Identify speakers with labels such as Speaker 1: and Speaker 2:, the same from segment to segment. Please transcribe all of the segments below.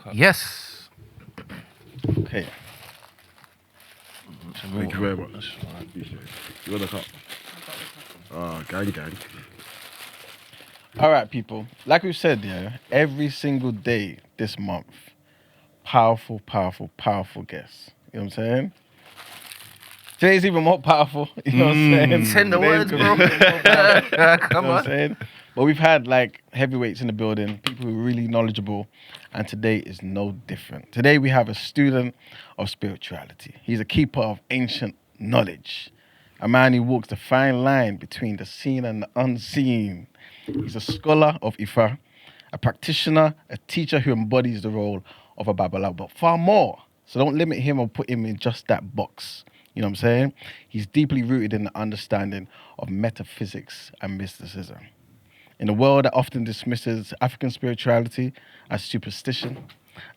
Speaker 1: cup.
Speaker 2: Yes.
Speaker 1: Okay.
Speaker 3: Thank you very much. I appreciate it. You want a cup? Gang.
Speaker 1: All right, people. Like we've said, yeah, every single day this month, powerful guests. You know what I'm saying? Today's even more powerful. You know what I'm saying?
Speaker 2: Send the
Speaker 1: Today's
Speaker 2: words,
Speaker 1: gonna be even more powerful.
Speaker 2: Come
Speaker 1: You know what I'm
Speaker 2: on.
Speaker 1: saying? But we've had like heavyweights in the building, people who are really knowledgeable, and today is no different. Today we have a student of spirituality. He's a keeper of ancient knowledge, a man who walks the fine line between the seen and the unseen. He's a scholar of Ifá, a practitioner, a teacher who embodies the role of a Babalawo, but far more. So don't limit him or put him in just that box. You know what I'm saying? He's deeply rooted in the understanding of metaphysics and mysticism. In a world that often dismisses African spirituality as superstition,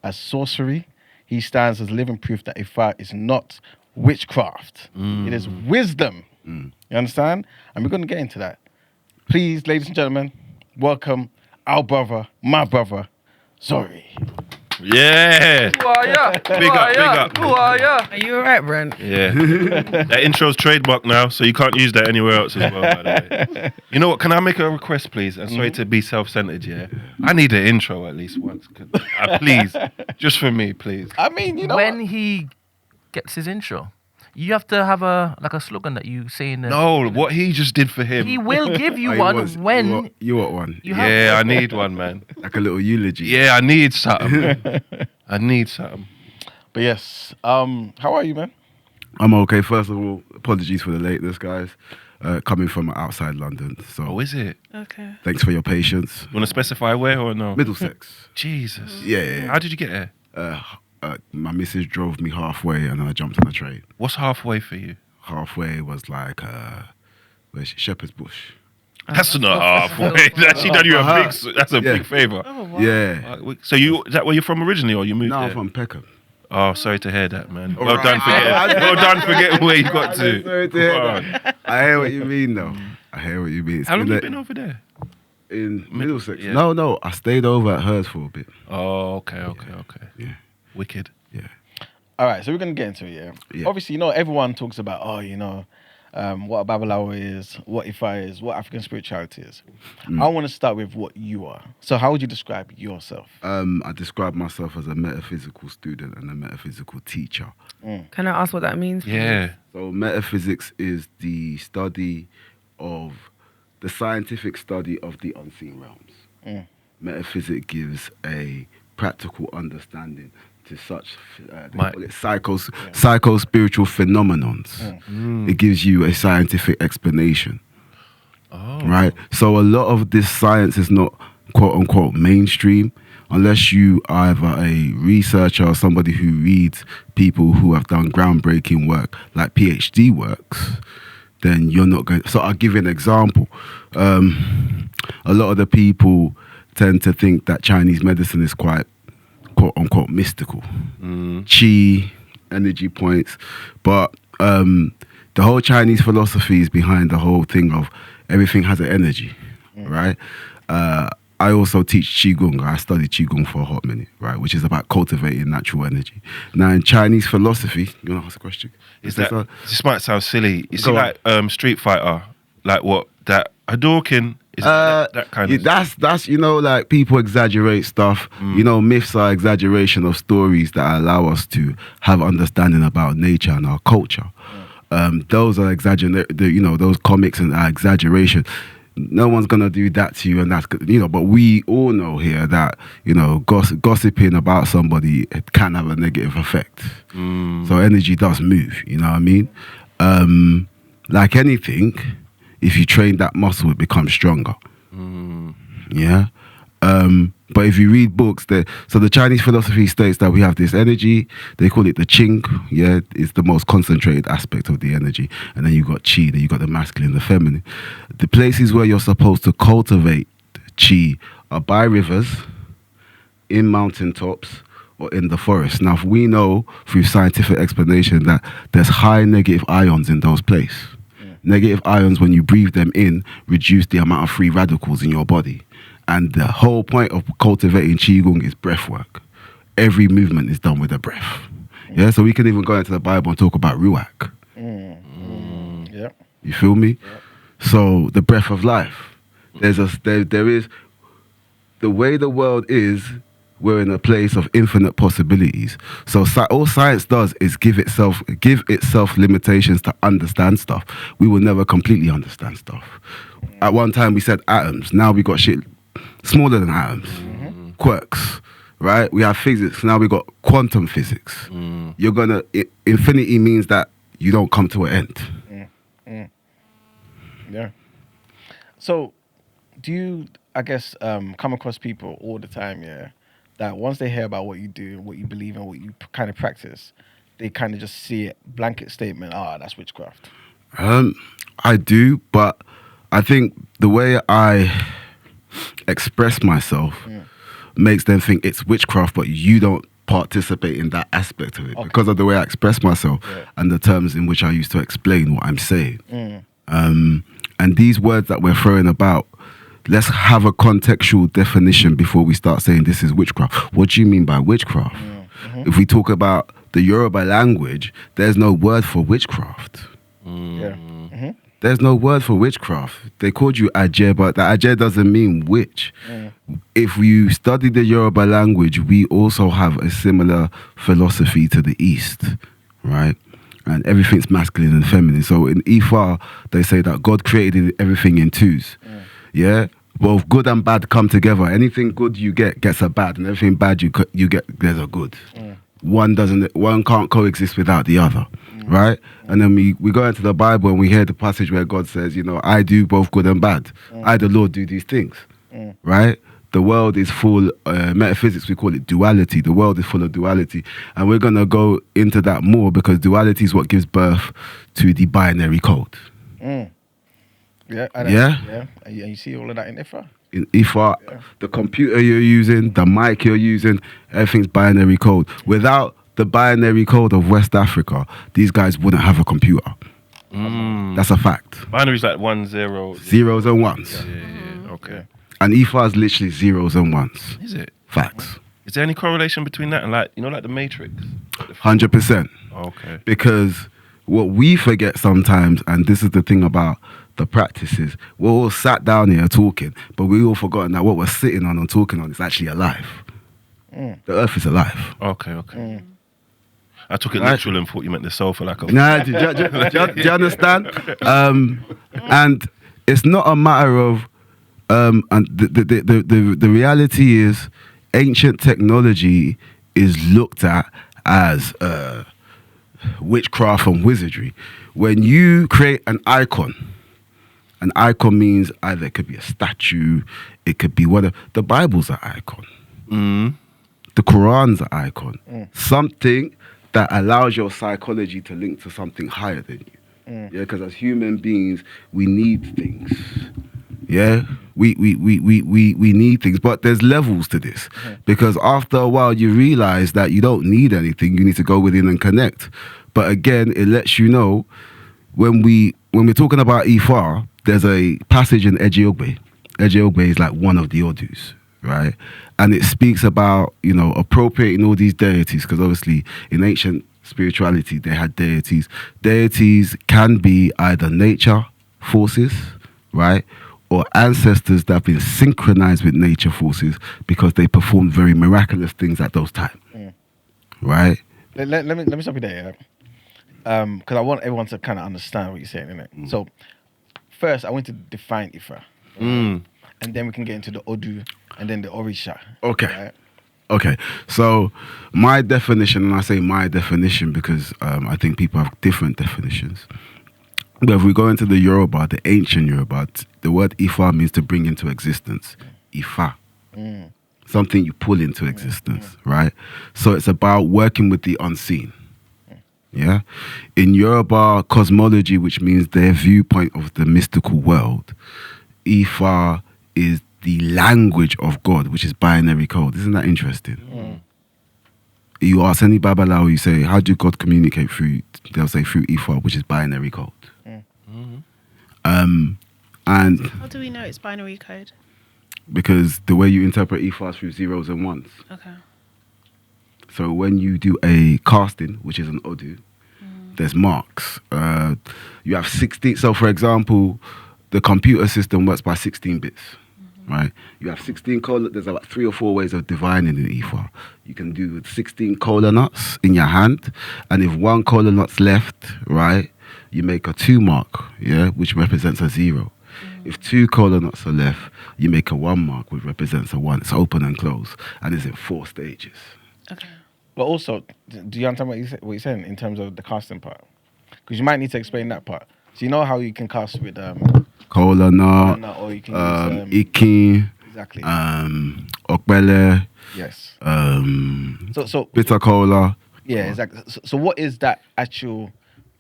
Speaker 1: as sorcery, he stands as living proof that Ifá is not witchcraft. It is wisdom. You understand? And we're going to get into that. Please, ladies and gentlemen, welcome our brother, my brother, ZORI.
Speaker 4: Yeah.
Speaker 2: Who are ya?
Speaker 4: Big up.
Speaker 2: Who are ya?
Speaker 5: Are you alright, Brent?
Speaker 4: Yeah. That intro's trademark now, so you can't use that anywhere else as well, by the way. You know what? Can I make a request, please? And sorry to be self-centered, yeah? I need an intro at least once. Please. Just for me, please.
Speaker 1: I mean, you know
Speaker 2: When
Speaker 1: what?
Speaker 2: he gets his intro, you have to have a slogan that you say in the...
Speaker 4: No, what he just did for him.
Speaker 2: He will give you
Speaker 3: Oh,
Speaker 2: one when
Speaker 3: You want one?
Speaker 2: you have...
Speaker 4: Yeah, I need one, man.
Speaker 3: Like a little eulogy.
Speaker 4: Yeah, I need something. I need something.
Speaker 1: But yes, how are you, man?
Speaker 3: I'm okay. First of all, apologies for the lateness, guys. Coming from outside London, so
Speaker 4: Oh, is it?
Speaker 5: Okay.
Speaker 3: thanks for your patience.
Speaker 4: You want to specify where or no?
Speaker 3: Middlesex.
Speaker 4: Jesus.
Speaker 3: Yeah.
Speaker 4: How did you get there?
Speaker 3: My missus drove me halfway, and then I jumped on a train.
Speaker 4: What's halfway for you?
Speaker 3: Halfway was like where's Shepherd's Bush.
Speaker 4: That's not halfway. She done you a big. That's a big favor.
Speaker 5: Oh, wow.
Speaker 3: Yeah.
Speaker 4: So is that where you're from originally, or you moved
Speaker 3: Now
Speaker 4: there?
Speaker 3: I'm from Peckham.
Speaker 4: Oh, sorry to hear that, man.
Speaker 3: All
Speaker 4: Well
Speaker 3: right.
Speaker 4: done forgetting where you got to.
Speaker 3: Sorry to hear
Speaker 4: Come
Speaker 3: that.
Speaker 4: on.
Speaker 3: I hear what you mean, though. I hear what you mean. It's
Speaker 4: How long
Speaker 3: been
Speaker 4: you
Speaker 3: a-
Speaker 4: been over there?
Speaker 3: in Middlesex?
Speaker 4: Yeah.
Speaker 3: No. I stayed over at hers for a bit.
Speaker 4: Oh, okay.
Speaker 3: Yeah.
Speaker 4: Wicked.
Speaker 3: Yeah.
Speaker 1: All right, so we're going to get into it,
Speaker 3: Yeah.
Speaker 1: Obviously, you know, everyone talks about, what a Babalawo is, what Ifá is, what African spirituality is. I want to start with what you are. So how would you describe yourself?
Speaker 3: I describe myself as a metaphysical student and a metaphysical teacher.
Speaker 5: Can I ask what that means?
Speaker 4: Yeah.
Speaker 3: So metaphysics is the scientific study of the unseen realms. Metaphysics gives a practical understanding to such they call it psycho-spiritual phenomenons. It gives you a scientific explanation. Right? So a lot of this science is not quote-unquote mainstream unless you are either a researcher or somebody who reads people who have done groundbreaking work, like PhD works, then you're not going... So I'll give you an example. A lot of the people tend to think that Chinese medicine is quite quote-unquote mystical. Qi, energy points. But the whole Chinese philosophy is behind the whole thing of everything has an energy, right? I also teach Qigong. I studied Qigong for a hot minute, right? Which is about cultivating natural energy. Now, in Chinese philosophy, you want to ask a question?
Speaker 4: This might sound silly. You see,
Speaker 3: Go on.
Speaker 4: like Street Fighter, like what that Hadouken is that kind of.
Speaker 3: That's like people exaggerate stuff. Myths are exaggeration of stories that allow us to have understanding about nature and our culture. Those are those comics and exaggeration. No one's gonna do that to you, and that's but we all know here that gossiping about somebody can have a negative effect. So energy does move. You know what I mean? Like anything, if you train that muscle, it becomes stronger. Yeah. But if you read books, so the Chinese philosophy states that we have this energy. They call it the Qing. Yeah, it's the most concentrated aspect of the energy. And then you got Qi. Then you got the masculine, the feminine. The places where you're supposed to cultivate Qi are by rivers, in mountaintops, or in the forest. Now, we know through scientific explanation that there's high negative ions in those places. Negative ions, when you breathe them in, reduce the amount of free radicals in your body. And the whole point of cultivating Qigong is breath work. every movement is done with a breath. Yeah, so we can even go into the Bible and talk about ruach.
Speaker 1: Yeah.
Speaker 3: You feel me? So the breath of life. There is the way the world is. We're in a place of infinite possibilities. So all science does is give itself limitations to understand stuff. We will never completely understand stuff. At one time we said atoms. Now we got shit smaller than atoms. Quirks. Right? We have physics. Now we got quantum physics. Infinity means that you don't come to an end.
Speaker 1: Yeah. So, do you, I guess, come across people all the time, that once they hear about what you do, what you believe in, what you kind of practice, they kind of just see it, blanket statement, that's witchcraft?
Speaker 3: I do, but I think the way I express myself makes them think it's witchcraft, but you don't participate in that aspect of it because of the way I express myself and the terms in which I use to explain what I'm saying. And these words that we're throwing about, let's have a contextual definition before we start saying this is witchcraft. What do you mean by witchcraft? If we talk about the Yoruba language, there's no word for witchcraft. There's no word for witchcraft. They called you Ajay, but that Ajay doesn't mean witch. If you study the Yoruba language, we also have a similar philosophy to the East, right? And everything's masculine and feminine. So in Ifá, they say that God created everything in twos. Yeah? Both good and bad come together. Anything good you get gets a bad, and everything bad you get, there's a good. One can't coexist without the other, right? And then we go into the Bible and we hear the passage where God says, I do both good and bad. I, the Lord, do these things, right? The world is full, metaphysics, we call it duality. The world is full of duality. And we're going to go into that more because duality is what gives birth to the binary code.
Speaker 1: Yeah.
Speaker 3: Yeah?
Speaker 1: And you see all of that in Ifá?
Speaker 3: In Ifá, the computer you're using, the mic you're using, everything's binary code. Without the binary code of West Africa, these guys wouldn't have a computer. That's a fact.
Speaker 4: Binaries like 1, 0.
Speaker 3: Zeros and ones.
Speaker 4: Yeah. Okay.
Speaker 3: And Ifá is literally zeros and ones.
Speaker 4: Is it?
Speaker 3: Facts.
Speaker 4: Is there any correlation between that and like the Matrix?
Speaker 3: 100%.
Speaker 4: Okay.
Speaker 3: Because what we forget sometimes, and this is the thing about the practices, we're all sat down here talking, but we all forgotten that what we're sitting on and talking on is actually alive. The earth is alive.
Speaker 4: Okay. I took it literal and thought you meant the sofa like a...
Speaker 3: Nah, do you understand? And it's not a matter of... and the reality is ancient technology is looked at as witchcraft and wizardry. When you create an icon means either it could be a statue, it could be whatever. The Bible's an icon. The Quran's an icon. Something that allows your psychology to link to something higher than you. Yeah, because as human beings, we need things. Yeah, we need things, but there's levels to this because after a while you realize that you don't need anything. You need to go within and connect. But again, it lets you know when we're talking about Ifá, there's a passage in Ejiogbe. Ejiogbe is like one of the Odus, right? And it speaks about appropriating all these deities because obviously in ancient spirituality they had deities. Deities can be either nature forces, right? Or ancestors that have been synchronized with nature forces because they performed very miraculous things at those times. Right?
Speaker 1: Let me stop you there, because I want everyone to kind of understand what you're saying, innit? So, first, I want to define Ifá. And then we can get into the Odu and then the Orisha.
Speaker 3: Okay.
Speaker 1: Right?
Speaker 3: Okay. So, my definition, and I say my definition because I think people have different definitions. But if we go into the Yoruba, the ancient Yoruba, the word Ifá means to bring into existence. Ifá. Something you pull into existence, right? So it's about working with the unseen. Yeah? In Yoruba cosmology, which means their viewpoint of the mystical world, Ifá is the language of God, which is binary code. Isn't that interesting? You ask any Babalawo, you say, how do God communicate through? They'll say through Ifá, which is binary code. And
Speaker 6: how do we know it's binary code?
Speaker 3: Because the way you interpret Ifá is through zeros and ones.
Speaker 6: Okay.
Speaker 3: So when you do a casting, which is an odu, there's marks. You have 16. So for example, the computer system works by 16 bits, right? You have 16 there's about 3 or 4 ways of divining in Ifá. You can do 16 kola nuts in your hand, and if 1 kola nut's left, right, you make a 2 mark, yeah, which represents a 0. If 2 kola nuts are left, you make a 1 mark, which represents a 1. It's open and closed, and it's in 4 stages.
Speaker 5: Okay.
Speaker 1: But also, do you understand what you're saying in terms of the casting part? Because you might need to explain that part. So you know how you can cast with
Speaker 3: Kola nut,
Speaker 1: or you can use
Speaker 3: ikin,
Speaker 1: exactly.
Speaker 3: okbele,
Speaker 1: Yes.
Speaker 3: So bitter cola.
Speaker 1: Yeah, exactly. So what is that actual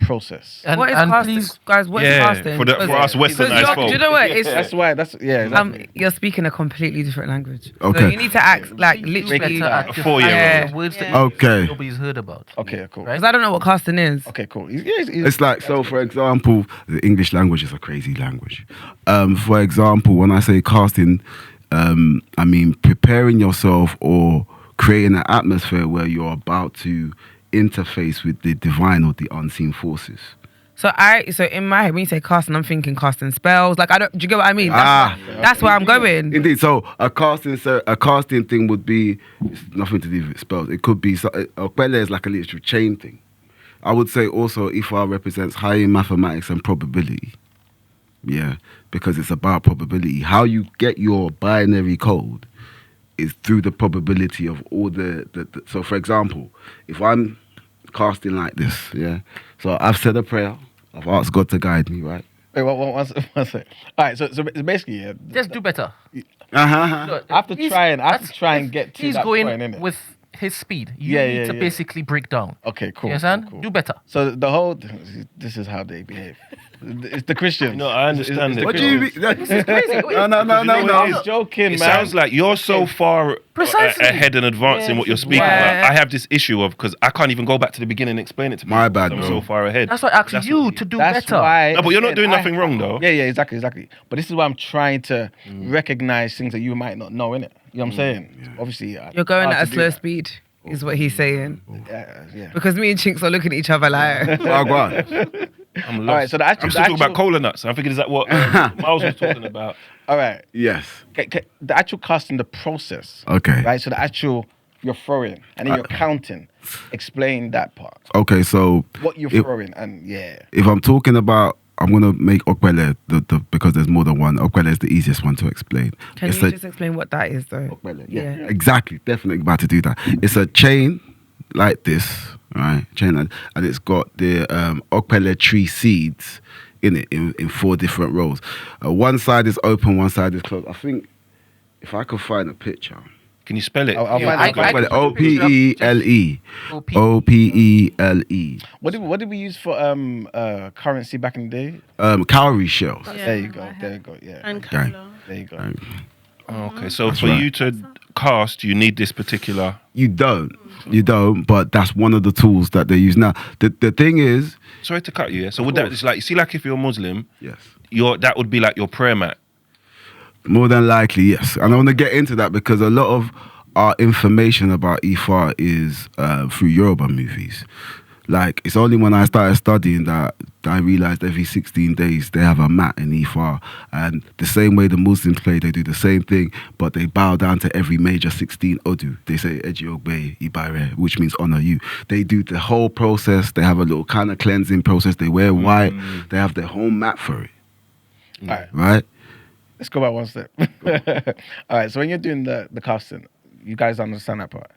Speaker 1: process?
Speaker 2: And,
Speaker 5: What is
Speaker 2: and
Speaker 5: casting,
Speaker 2: please,
Speaker 5: guys? What is casting?
Speaker 4: for us westernized
Speaker 5: Do you
Speaker 4: folk.
Speaker 5: know what? It's,
Speaker 1: That's why. That's yeah. Exactly.
Speaker 5: you're speaking a completely different language. So
Speaker 3: Okay.
Speaker 5: you need to act like
Speaker 2: please do
Speaker 5: literally.
Speaker 2: better at
Speaker 4: a
Speaker 2: defining
Speaker 4: 4-year-old.
Speaker 2: the words that
Speaker 6: Yeah.
Speaker 3: Okay.
Speaker 2: nobody's heard about.
Speaker 1: Okay, cool.
Speaker 2: Right?
Speaker 5: Because I don't know what casting is.
Speaker 1: Okay, cool.
Speaker 3: It's like, so for example, the English language is a crazy language. For example, when I say casting, I mean preparing yourself or creating an atmosphere where you're about to interface with the divine or the unseen forces.
Speaker 5: So in my head, when you say casting, I'm thinking casting spells. Like, do you get what I mean? That's where I'm going.
Speaker 3: Indeed. So a casting thing would be, it's nothing to do with spells. It could be, Okpele is like a literal chain thing. I would say also Ifá represents higher mathematics and probability. Yeah, because it's about probability. How you get your binary code is through the probability of all the so for example, if I'm casting like this, yeah, so I've said a prayer, I've asked God to guide me, right?
Speaker 1: Wait, one second. All right, so basically, yeah.
Speaker 2: Just do better.
Speaker 3: Look,
Speaker 1: I have to try and get to
Speaker 2: He's
Speaker 1: that
Speaker 2: going
Speaker 1: point, innit?
Speaker 2: with his speed. You
Speaker 1: Yeah,
Speaker 2: need
Speaker 1: yeah,
Speaker 2: to
Speaker 1: yeah.
Speaker 2: basically break down.
Speaker 1: Okay, cool.
Speaker 2: You understand?
Speaker 1: Cool.
Speaker 2: Do better.
Speaker 1: So the whole this is how they behave. It's the Christians.
Speaker 4: No, I understand
Speaker 1: It's
Speaker 4: it.
Speaker 3: what do you mean?
Speaker 2: This is crazy.
Speaker 3: No.
Speaker 1: He's joking,
Speaker 4: It
Speaker 1: man.
Speaker 4: sounds like you're so far
Speaker 2: Precisely.
Speaker 4: ahead and advanced in what you're speaking
Speaker 5: Yeah.
Speaker 4: about. I have this issue of, because I can't even go back to the beginning and explain it to people.
Speaker 3: My bad,
Speaker 4: I'm
Speaker 3: bro.
Speaker 4: so far ahead.
Speaker 2: That's why I asked
Speaker 4: That's
Speaker 2: you
Speaker 4: what-
Speaker 2: to do
Speaker 1: That's
Speaker 2: better.
Speaker 1: why.
Speaker 4: No, but you're not
Speaker 1: again,
Speaker 4: doing nothing wrong, though.
Speaker 1: Yeah, exactly. But this is why I'm trying to recognize things that you might not know, innit? You know what I'm saying? Obviously,
Speaker 5: You're going
Speaker 1: hard
Speaker 5: at a
Speaker 1: to do
Speaker 5: slow
Speaker 1: that.
Speaker 5: speed, is what he's saying.
Speaker 1: Yeah.
Speaker 5: Because me and Chinks are looking at each other like.
Speaker 3: Well, go on.
Speaker 4: I'm lost.
Speaker 1: All right, so the actual,
Speaker 4: I'm still talking about cola nuts. I'm thinking, is that what Miles was talking about?
Speaker 1: All right,
Speaker 3: Yes.
Speaker 1: the actual casting, the process.
Speaker 3: Okay.
Speaker 1: Right. So the actual you're throwing and then you're counting. Explain that part.
Speaker 3: Okay, so
Speaker 1: What you're
Speaker 3: If-
Speaker 1: throwing and yeah.
Speaker 3: if I'm talking about, I'm gonna make Okbele because there's more than one. Okbele is the easiest one to explain.
Speaker 5: Can
Speaker 3: It's
Speaker 5: you
Speaker 3: a-
Speaker 5: just explain what that is, though?
Speaker 3: Okbele,
Speaker 5: Yeah.
Speaker 3: exactly. Definitely about to do that. It's a chain like this, right? Chain, and it's got the Okbele tree seeds in it in 4 different rows. One side is open, one side is closed. I think if I could find a picture.
Speaker 4: Can you spell it?
Speaker 1: I'll
Speaker 2: Yeah,
Speaker 1: find
Speaker 2: I-
Speaker 1: out.
Speaker 2: I-
Speaker 3: Opele.
Speaker 2: OP.
Speaker 3: Opele.
Speaker 1: What did we use for currency back in the day?
Speaker 3: Cowrie shells.
Speaker 6: Yeah,
Speaker 1: There you go.
Speaker 6: I
Speaker 1: There you go. Yeah.
Speaker 6: And
Speaker 3: Gang.
Speaker 6: cola.
Speaker 1: There you go.
Speaker 4: Okay, so
Speaker 3: That's
Speaker 4: for
Speaker 3: right.
Speaker 4: you to cast, you need this particular.
Speaker 3: You don't, but that's one of the tools that they use now. The thing is,
Speaker 4: Sorry to cut you. Yeah. So would that, it's like, you see, like if you're Muslim,
Speaker 3: yes,
Speaker 4: that would be like your prayer mat.
Speaker 3: more than likely, yes. And I want to get into that because a lot of our information about Ifá is through Yoruba movies. Like, it's only when I started studying that I realized every 16 days they have a mat in Ifá. And the same way the Muslims play, they do the same thing, but they bow down to every major 16 Odu. They say, Eji Ogbe Ibare, which means honor you. They do the whole process. They have a little kind of cleansing process. They wear white. They have their whole mat for it.
Speaker 1: All right.
Speaker 3: Right?
Speaker 1: Let's go back one step. All right. So when you're doing the casting, you guys understand that part.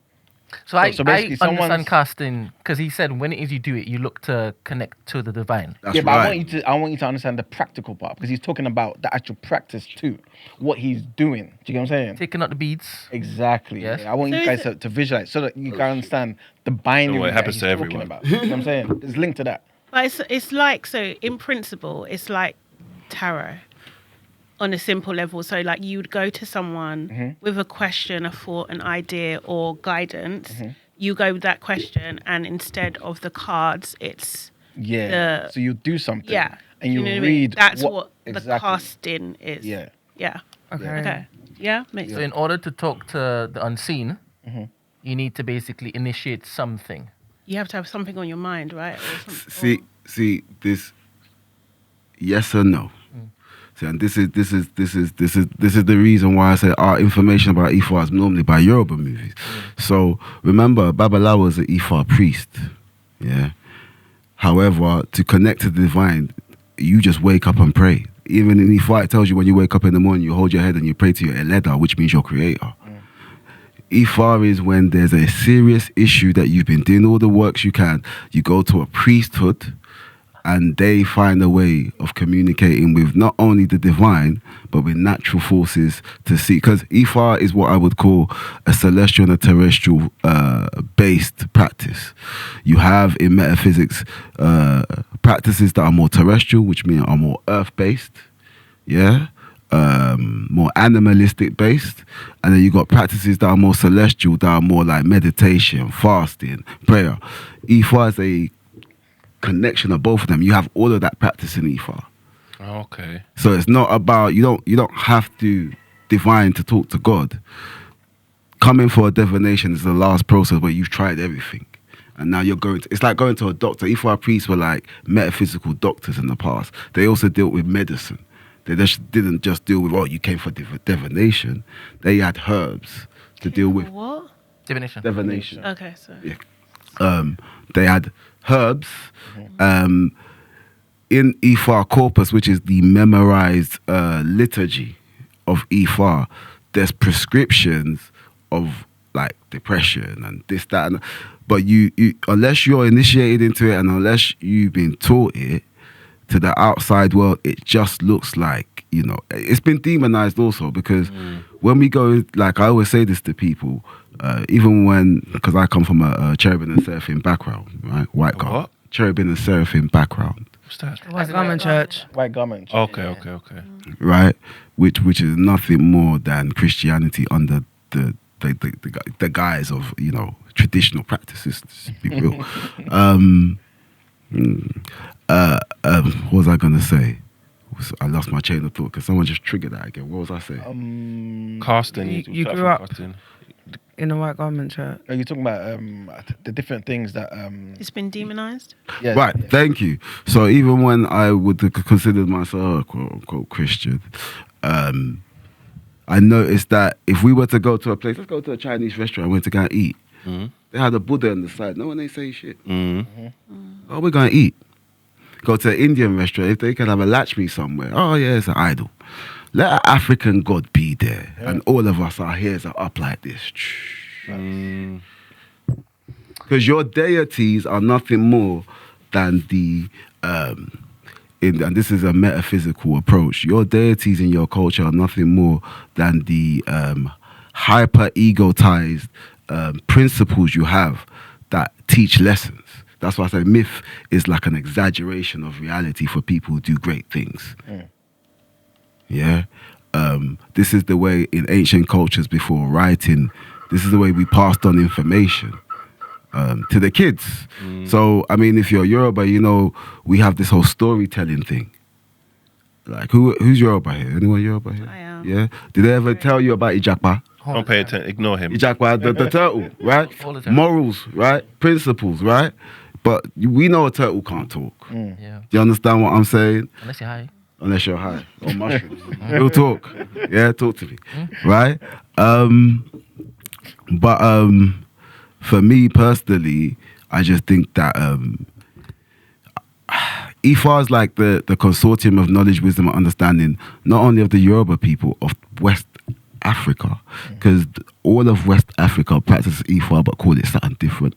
Speaker 2: So I
Speaker 1: basically someone's-
Speaker 2: understand casting because he said when it is you do it, you look to connect to the divine.
Speaker 3: That's
Speaker 1: yeah, but
Speaker 3: right.
Speaker 1: I want you to understand the practical part because he's talking about the actual practice too, what he's doing. Do you get what I'm saying?
Speaker 2: Taking out the beads.
Speaker 1: Exactly.
Speaker 2: Yes.
Speaker 1: Yeah. I want
Speaker 6: So
Speaker 1: you
Speaker 6: is
Speaker 1: guys to visualize so that you can understand the binary
Speaker 4: what
Speaker 1: that
Speaker 4: happens
Speaker 1: he's
Speaker 4: to
Speaker 1: talking
Speaker 4: everyone.
Speaker 1: about. You know what I'm saying? It's linked to that.
Speaker 6: But it's like, so in principle, it's like tarot on a simple level. So like you would go to someone with a question, a thought, an idea or guidance. You go with that question and instead of the cards, it's
Speaker 1: Yeah. So you do something.
Speaker 6: yeah.
Speaker 1: And you
Speaker 6: know what I mean?
Speaker 1: read.
Speaker 6: That's what the
Speaker 1: exactly.
Speaker 6: casting is.
Speaker 1: Yeah.
Speaker 6: Yeah.
Speaker 5: Okay.
Speaker 6: Okay. Yeah. Makes
Speaker 2: So
Speaker 6: sense.
Speaker 2: in order to talk to the unseen, You need to basically initiate something.
Speaker 6: You have to have something on your mind, right?
Speaker 3: See this. Yes or no. See, and this is the reason why I say our information about Ifá is normally by Yoruba movies. So remember, Babalawo was an Ifá priest. Yeah. However, to connect to the divine, you just wake up and pray. Even in Ifá, it tells you when you wake up in the morning, you hold your head and you pray to your Eleda, which means your creator. Ifá is when there's a serious issue that you've been doing all the works you can. You go to a priesthood and they find a way of communicating with not only the divine, but with natural forces to see. Because Ifá is what I would call a celestial and a terrestrial based practice. You have in metaphysics practices that are more terrestrial, which mean are more earth-based, yeah, more animalistic based, and then you got practices that are more celestial, that are more like meditation, fasting, prayer. Ifá is a connection of both of them. You have all of that practice in Ifá.
Speaker 4: Okay.
Speaker 3: So it's not about you don't have to divine to talk to God. Coming for a divination is the last process where you've tried everything. And now you're going to, it's like going to a doctor. Ifá priests were like metaphysical doctors in the past. They also dealt with medicine. They just didn't just deal with, oh, you came for divination. They had herbs to deal with.
Speaker 6: What?
Speaker 2: Divination.
Speaker 3: Divination.
Speaker 6: Okay, so.
Speaker 3: Yeah. They had herbs. In Ifá corpus, which is the memorized liturgy of Ifá, there's prescriptions of like depression and this, that, and but you unless you're initiated into it and unless you've been taught it, to the outside world, it just looks like, it's been demonized also because when we go, like I always say this to people, even because I come from a cherubim and seraphim background, right? White garment.
Speaker 4: What?
Speaker 3: Cherubim and seraphim background.
Speaker 4: What's that?
Speaker 5: White garment church.
Speaker 1: White garment.
Speaker 4: Okay.
Speaker 3: Right? Which is nothing more than Christianity under the guise of, traditional practices, to be real. What was I gonna say? I lost my chain of thought because someone just triggered that again. What was I saying?
Speaker 4: Casting.
Speaker 5: You grew up in a white garment church.
Speaker 1: Are you talking about the different things that?
Speaker 6: It's been demonized?
Speaker 1: Yeah.
Speaker 3: Right,
Speaker 1: yeah.
Speaker 3: thank you. So even when I would consider myself a quote-unquote Christian, I noticed that if we were to go to a place, let's go to a Chinese restaurant, went to go and eat, they had a Buddha on the side. No one ain't say shit. Oh, we're going to eat. Go to an Indian restaurant, if they can have a Lakshmi somewhere, oh yeah, it's an idol. Let an African god be there, and all of us, our hairs are up like this. Because your deities are nothing more than the, and this is a metaphysical approach, your deities in your culture are nothing more than the hyper-egotized principles you have that teach lessons. That's why I say myth is like an exaggeration of reality for people who do great things. Yeah? This is the way in ancient cultures before writing, this is the way we passed on information to the kids. So, I mean, if you're Yoruba, we have this whole storytelling thing. Like, who's Yoruba here? Anyone Yoruba here?
Speaker 6: I am.
Speaker 3: Yeah? Did they ever tell you about Ijakpa?
Speaker 4: Don't pay attention. Ignore him.
Speaker 3: Ijakpa, the turtle, right?
Speaker 2: All the time.
Speaker 3: Morals, right? Principles, right? But we know a turtle can't talk.
Speaker 2: Yeah.
Speaker 3: Do you understand what I'm saying?
Speaker 2: Unless you're high.
Speaker 3: Unless you're high or mushrooms. Real talk. Yeah, talk to me. Right? But for me personally, I just think that Ifá is like the consortium of knowledge, wisdom, and understanding, not only of the Yoruba people, of West Africa, because all of West Africa practices Ifá but call it something different.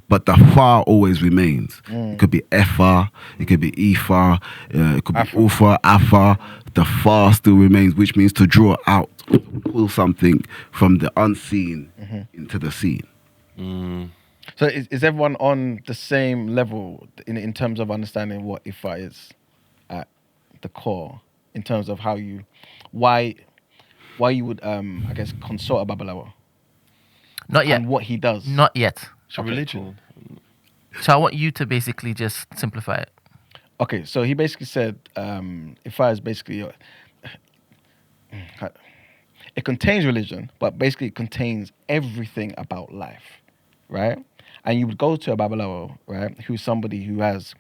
Speaker 3: But the Fa always remains. It could be Efa, it could be Ifá, it could be Ufa, Afa. The Fa still remains, which means to draw out, pull something from the unseen into the seen.
Speaker 1: So is everyone on the same level in terms of understanding what Ifá is at the core, in terms of why you would, I guess, consult a Babalawo?
Speaker 2: Not yet.
Speaker 1: And what he does?
Speaker 2: Not yet.
Speaker 4: It's a religion.
Speaker 2: So I want you to basically just simplify it.
Speaker 1: Okay, so he basically said Ifá is basically it contains religion, but basically it contains everything about life, right? And you would go to a Babalawo, right, who's somebody who has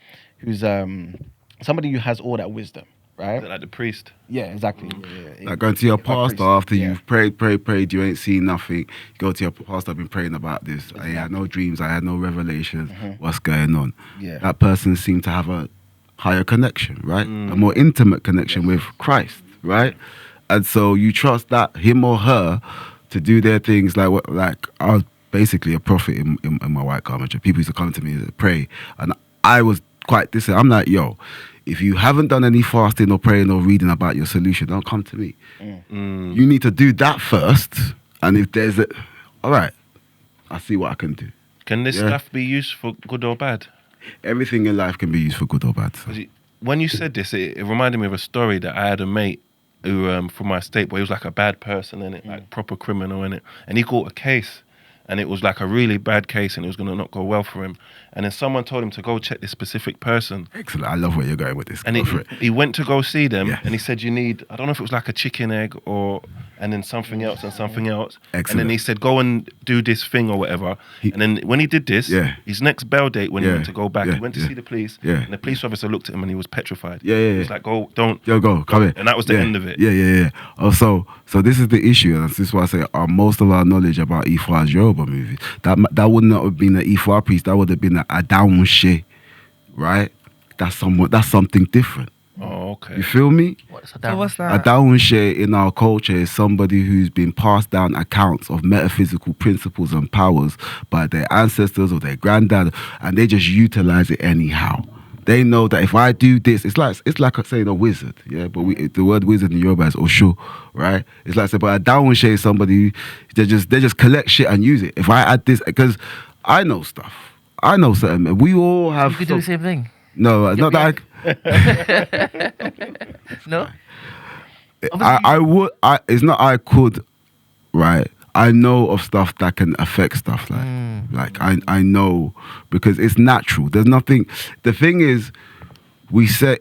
Speaker 1: all that wisdom, right?
Speaker 4: Like the priest.
Speaker 1: Yeah, exactly. Yeah.
Speaker 3: Like going to your pastor after
Speaker 1: Yeah.
Speaker 3: you've prayed, you ain't seen nothing. You go to your pastor, I've been praying about this. I had no dreams, I had no revelations. What's going on?
Speaker 1: Yeah.
Speaker 3: That person seemed to have a higher connection, right? A more intimate connection with Christ, right? And so you trust that him or her to do their things like I was basically a prophet in my white culture. People used to come to me and pray, and I was quite distant. I'm like, yo, if you haven't done any fasting or praying or reading about your solution, don't come to me. You need to do that first, and if there's all right, I see what I can do.
Speaker 4: Can this stuff be used for good or bad?
Speaker 3: Everything in life can be used for good or bad.
Speaker 4: When you said this, it reminded me of a story that I had a mate who from my state, where he was like a bad person in it, like proper criminal in it, and he caught a case. And it was like a really bad case, and it was going to not go well for him. And then someone told him to go check this specific person.
Speaker 3: Excellent. I love where you're going with this.
Speaker 4: And he went to go see them,
Speaker 3: Yes.
Speaker 4: and he said, you need, I don't know if it was like a chicken egg and then something else and something else.
Speaker 3: Excellent.
Speaker 4: And then he said, go and do this thing or whatever. And then when he did this, his next bail date, when he went to go back, he went to see the police. And the police officer looked at him and he was petrified. He was like, go, don't.
Speaker 3: Yo, go, come here.
Speaker 4: And that was the end of it.
Speaker 3: Yeah. Oh, so this is the issue, and this is why I say most of our knowledge about Ifá's Yoruba movies, that would not have been an Ifá priest, that would have been an Adaunse, right? That's something different.
Speaker 4: Oh, okay.
Speaker 3: You feel me?
Speaker 2: What's
Speaker 5: So what's that?
Speaker 3: Adaunse in our culture is somebody who's been passed down accounts of metaphysical principles and powers by their ancestors or their granddad, and they just utilize it anyhow. They know that if I do this, it's like saying a wizard, yeah. But the word wizard in Yoruba is Osho, right? It's like saying, but Adaunse is somebody they just collect shit and use it. If I add this, because I know stuff, I know something. We all have.
Speaker 2: You could do the same thing.
Speaker 3: No, not that.
Speaker 2: No?
Speaker 3: I would. It's not I could, right? I know of stuff that can affect stuff like I know, because it's natural. There's nothing. The thing is, we say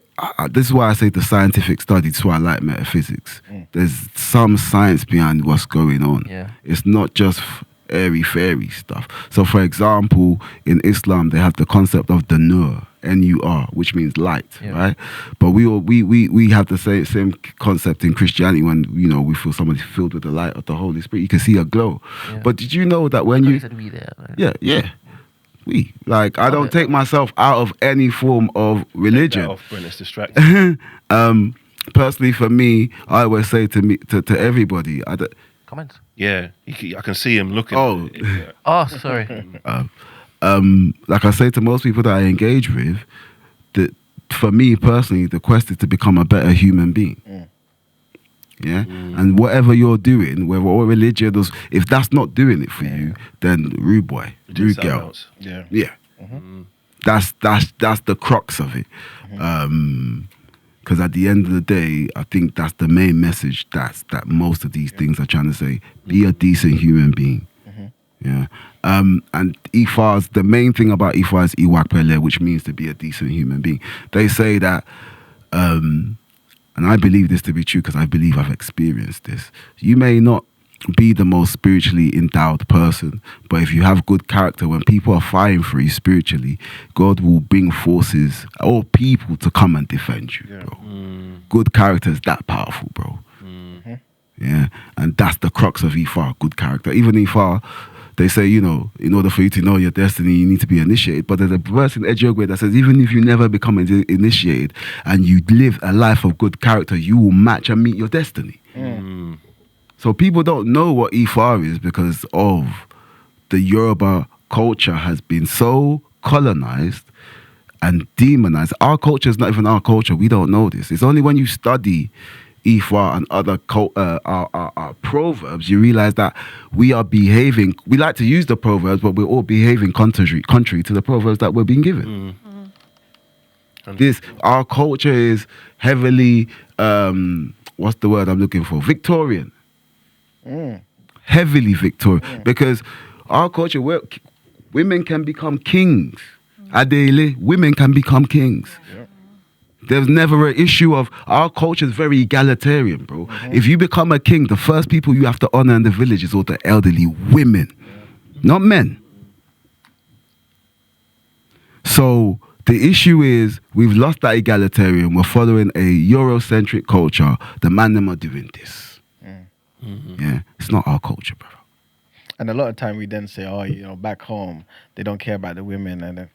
Speaker 3: this is why I say the scientific study. That's why I like metaphysics. There's some science behind what's going on.
Speaker 2: Yeah.
Speaker 3: It's not just airy fairy stuff. So, for example, in Islam, they have the concept of the Nur, N-U-R, which means light, right? But we have the same concept in Christianity when we feel somebody filled with the light of the Holy Spirit. You can see a glow. Yeah. But did you know that when you
Speaker 2: said we there, right?
Speaker 3: Yeah. I don't take myself out of any form of religion.
Speaker 4: Off, Brent, distracted.
Speaker 3: Personally, for me, I always say to everybody,
Speaker 2: Comments?
Speaker 4: Yeah, I can see him looking.
Speaker 3: Oh.
Speaker 2: Oh, sorry.
Speaker 3: Like I say to most people that I engage with, that for me personally, the quest is to become a better human being. Yeah, and whatever you're doing, whether or religion, if that's not doing it for you, then rude boy, rude girl. Yeah. That's the crux of it. Because at the end of the day, I think that's the main message that most of these things are trying to say. Be a decent human being. Yeah. And Ifá's, the main thing about Ifá is Iwakpele, which means to be a decent human being. They say that, and I believe this to be true because I believe I've experienced this. You may not be the most spiritually endowed person, but if you have good character, when people are fighting for you spiritually, God will bring forces or people to come and defend you, bro. Good character is that powerful, bro. Yeah, and that's the crux of Ifá, good character. Even Ifá, they say, in order for you to know your destiny, you need to be initiated. But there's a verse in Ejogwe that says, even if you never become initiated and you live a life of good character, you will match and meet your destiny. So people don't know what Ifá is because of the Yoruba culture has been so colonized and demonized. Our culture is not even our culture. We don't know this. It's only when you study Ifá and other our proverbs, you realize that we are behaving. We like to use the proverbs, but we're all behaving contrary to the proverbs that we're being given. Our culture is heavily, what's the word I'm looking for? Victorian. Heavily Victorian. Because our culture, women can become kings. Adele, women can become kings. There's never an issue of our culture is very egalitarian, bro. If you become a king, the first people you have to honor in the village is all the elderly women, not men. So the issue is we've lost that egalitarian. We're following a Eurocentric culture. The man them are doing this. Yeah, it's not our culture, bro.
Speaker 1: And a lot of time we then say, oh, you know, back home they don't care about the women, and then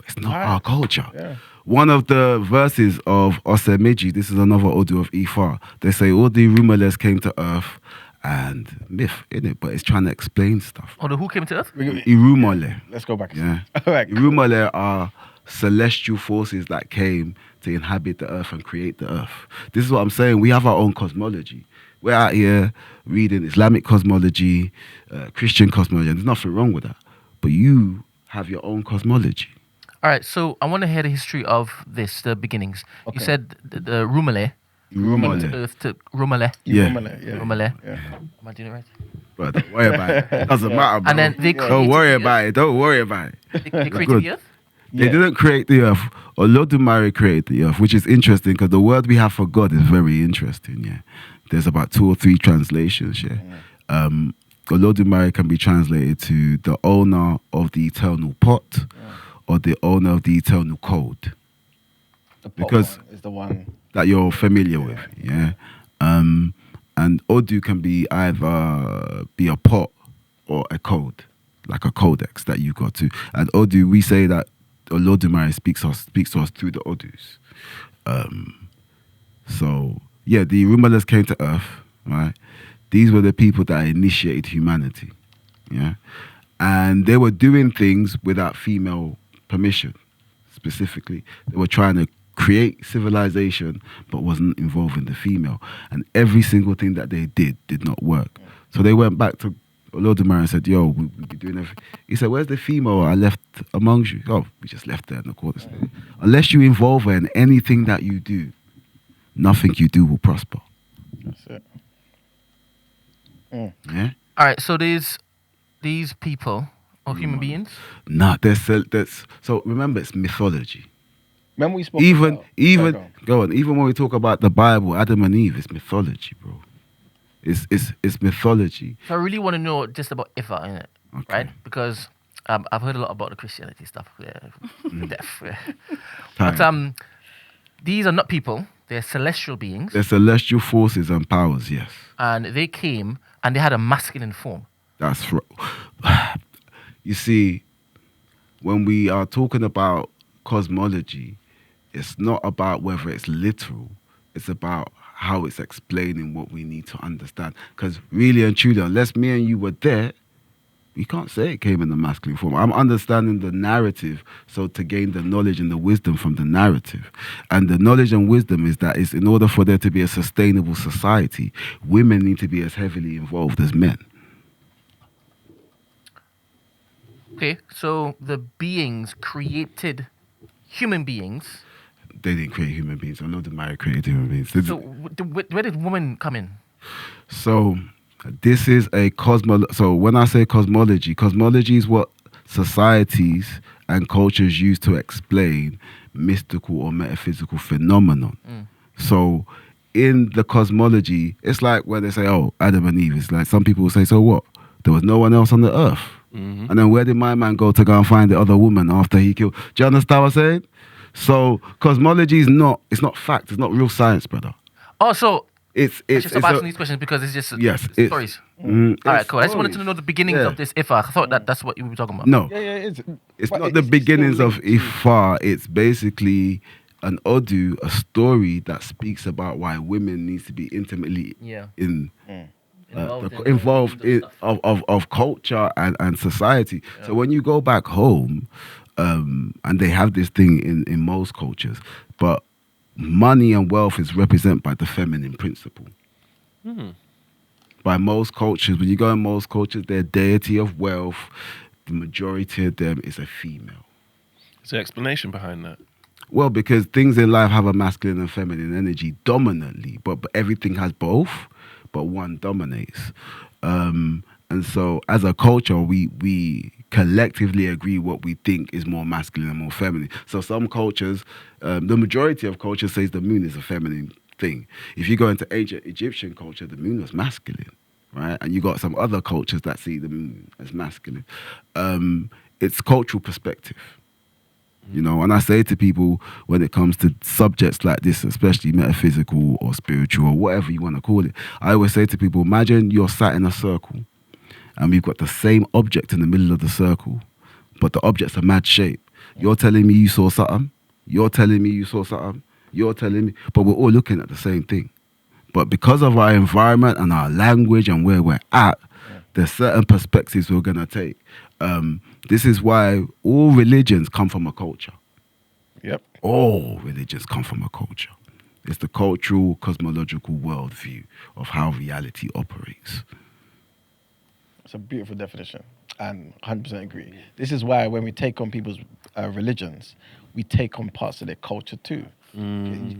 Speaker 3: It's not our culture.
Speaker 1: Yeah.
Speaker 3: One of the verses of Osemiji, this is another Odu of Ifá, they say all the rumorless came to earth and myth, innit? But it's trying to explain stuff.
Speaker 2: Oh, the who came to earth?
Speaker 3: Irumole.
Speaker 1: Let's go back.
Speaker 3: Yeah.
Speaker 1: All right. Cool.
Speaker 3: Irumole are celestial forces that came to inhabit the earth and create the earth. This is what I'm saying. We have our own cosmology. We're out here reading Islamic cosmology, Christian cosmology, and there's nothing wrong with that. But you have your own cosmology.
Speaker 2: All right, so I want to hear the history of this, the beginnings.
Speaker 1: Okay.
Speaker 2: You said the Rumale.
Speaker 3: Irumole.
Speaker 2: To earth to Rumale.
Speaker 3: Yeah.
Speaker 2: Rumale.
Speaker 1: Yeah.
Speaker 2: Am I doing it right?
Speaker 3: But don't worry about it. It doesn't matter, bro.
Speaker 2: And then they
Speaker 3: Don't worry about it. Don't worry about it.
Speaker 2: They created
Speaker 3: Good.
Speaker 2: the earth?
Speaker 3: They didn't create the earth. Olodumare created the earth, which is interesting because the word we have for God is very interesting. Yeah, there's about 2 or 3 translations. Yeah, Olodumare can be translated to the owner of the eternal pot, or the owner of the eternal code.
Speaker 1: The pot
Speaker 3: Because-
Speaker 1: one is the one.
Speaker 3: That you're familiar with. Yeah, and Odu can be either be a pot or a code, like a codex that you got to. And Odu, we say that Olodumare speaks to us through the Odus. So yeah, the Rumalas came to Earth, right? These were the people that initiated humanity, yeah, and they were doing things without female permission. Specifically, they were trying to create civilization, but wasn't involving the female, and every single thing that they did not work. So they went back to Olodumare and said, "Yo, we be doing everything." He said, "Where's the female I left amongst you?" "Oh, we just left her in the quarter state." Unless you involve her in anything that you do, nothing you do will prosper.
Speaker 1: That's it.
Speaker 3: Yeah.
Speaker 2: All right, so these people are human beings.
Speaker 3: Nah, that's so. Remember, it's mythology.
Speaker 1: Remember we spoke
Speaker 3: Even
Speaker 1: about,
Speaker 3: even
Speaker 1: Sorry,
Speaker 3: go on. Even when we talk about the Bible, Adam and Eve, it's mythology, bro. It's mythology.
Speaker 2: So I really want to know just about Ifá, innit?
Speaker 3: Okay.
Speaker 2: Right? Because I've heard a lot about the Christianity stuff. Yeah, death. Yeah.
Speaker 3: Time.
Speaker 2: But these are not people. They're celestial beings.
Speaker 3: They're celestial forces and powers. Yes,
Speaker 2: And they came and they had a masculine form.
Speaker 3: that's right. You see, when we are talking about cosmology, it's not about whether it's literal. It's about how it's explaining what we need to understand. Because really and truly, unless me and you were there, we can't say it came in the masculine form. I'm understanding the narrative, so to gain the knowledge and the wisdom from the narrative. And the knowledge and wisdom is that in order for there to be a sustainable society, women need to be as heavily involved as men.
Speaker 2: Okay, so the beings created human beings.
Speaker 3: They didn't create human beings. I know the Maya created human beings.
Speaker 2: So where did women come in?
Speaker 3: So this is a So when I say cosmology is what societies and cultures use to explain mystical or metaphysical phenomenon. So in the cosmology, it's like when they say, "Oh, Adam and Eve." It's like some people will say, "So what? There was no one else on the earth." And then where did my man go to go and find the other woman after he killed? Do you understand what I'm saying? So cosmology is not fact. It's not real science, brother.
Speaker 2: Oh, so
Speaker 3: It's
Speaker 2: I should stop asking these questions because it's just
Speaker 3: Yes,
Speaker 2: it's stories. All right,
Speaker 3: it's
Speaker 2: cool. I just wanted to
Speaker 3: stories.
Speaker 2: know the beginnings
Speaker 3: Yeah.
Speaker 2: of this Ifá. I thought that's what you were talking about.
Speaker 3: No,
Speaker 1: Yeah,
Speaker 3: it's
Speaker 1: but
Speaker 3: not the
Speaker 1: it's
Speaker 3: beginnings
Speaker 1: still
Speaker 3: of
Speaker 1: linked to-
Speaker 3: Ifá. It's basically an Odu, a story that speaks about why women need to be intimately
Speaker 2: Yeah.
Speaker 3: involved in of culture and society. So when you go back home, and they have this thing in most cultures, but money and wealth is represented by the feminine principle. By most cultures, when you go in most cultures, their deity of wealth, the majority of them is a female.
Speaker 4: Is there explanation behind that?
Speaker 3: Well, because things in life have a masculine and feminine energy dominantly, but everything has both, but one dominates. And so as a culture, we collectively agree what we think is more masculine and more feminine. So some cultures, the majority of cultures says the moon is a feminine thing. If you go into ancient Egyptian culture, the moon was masculine, right? And you got some other cultures that see the moon as masculine. It's cultural perspective. You know, and I say to people when it comes to subjects like this, especially metaphysical or spiritual or whatever you want to call it, I always say to people, imagine you're sat in a circle and we've got the same object in the middle of the circle, but the object's a mad shape. You're telling me you saw something, you're telling me you saw something, you're telling me, but we're all looking at the same thing. But because of our environment and our language and where we're at, there's certain perspectives we're going to take. This is why all religions come from a culture.
Speaker 1: Yep.
Speaker 3: All religions come from a culture. It's the cultural, cosmological worldview of how reality operates.
Speaker 1: It's a beautiful definition, and 100% agree. This is why when we take on people's religions, we take on parts of their culture too. You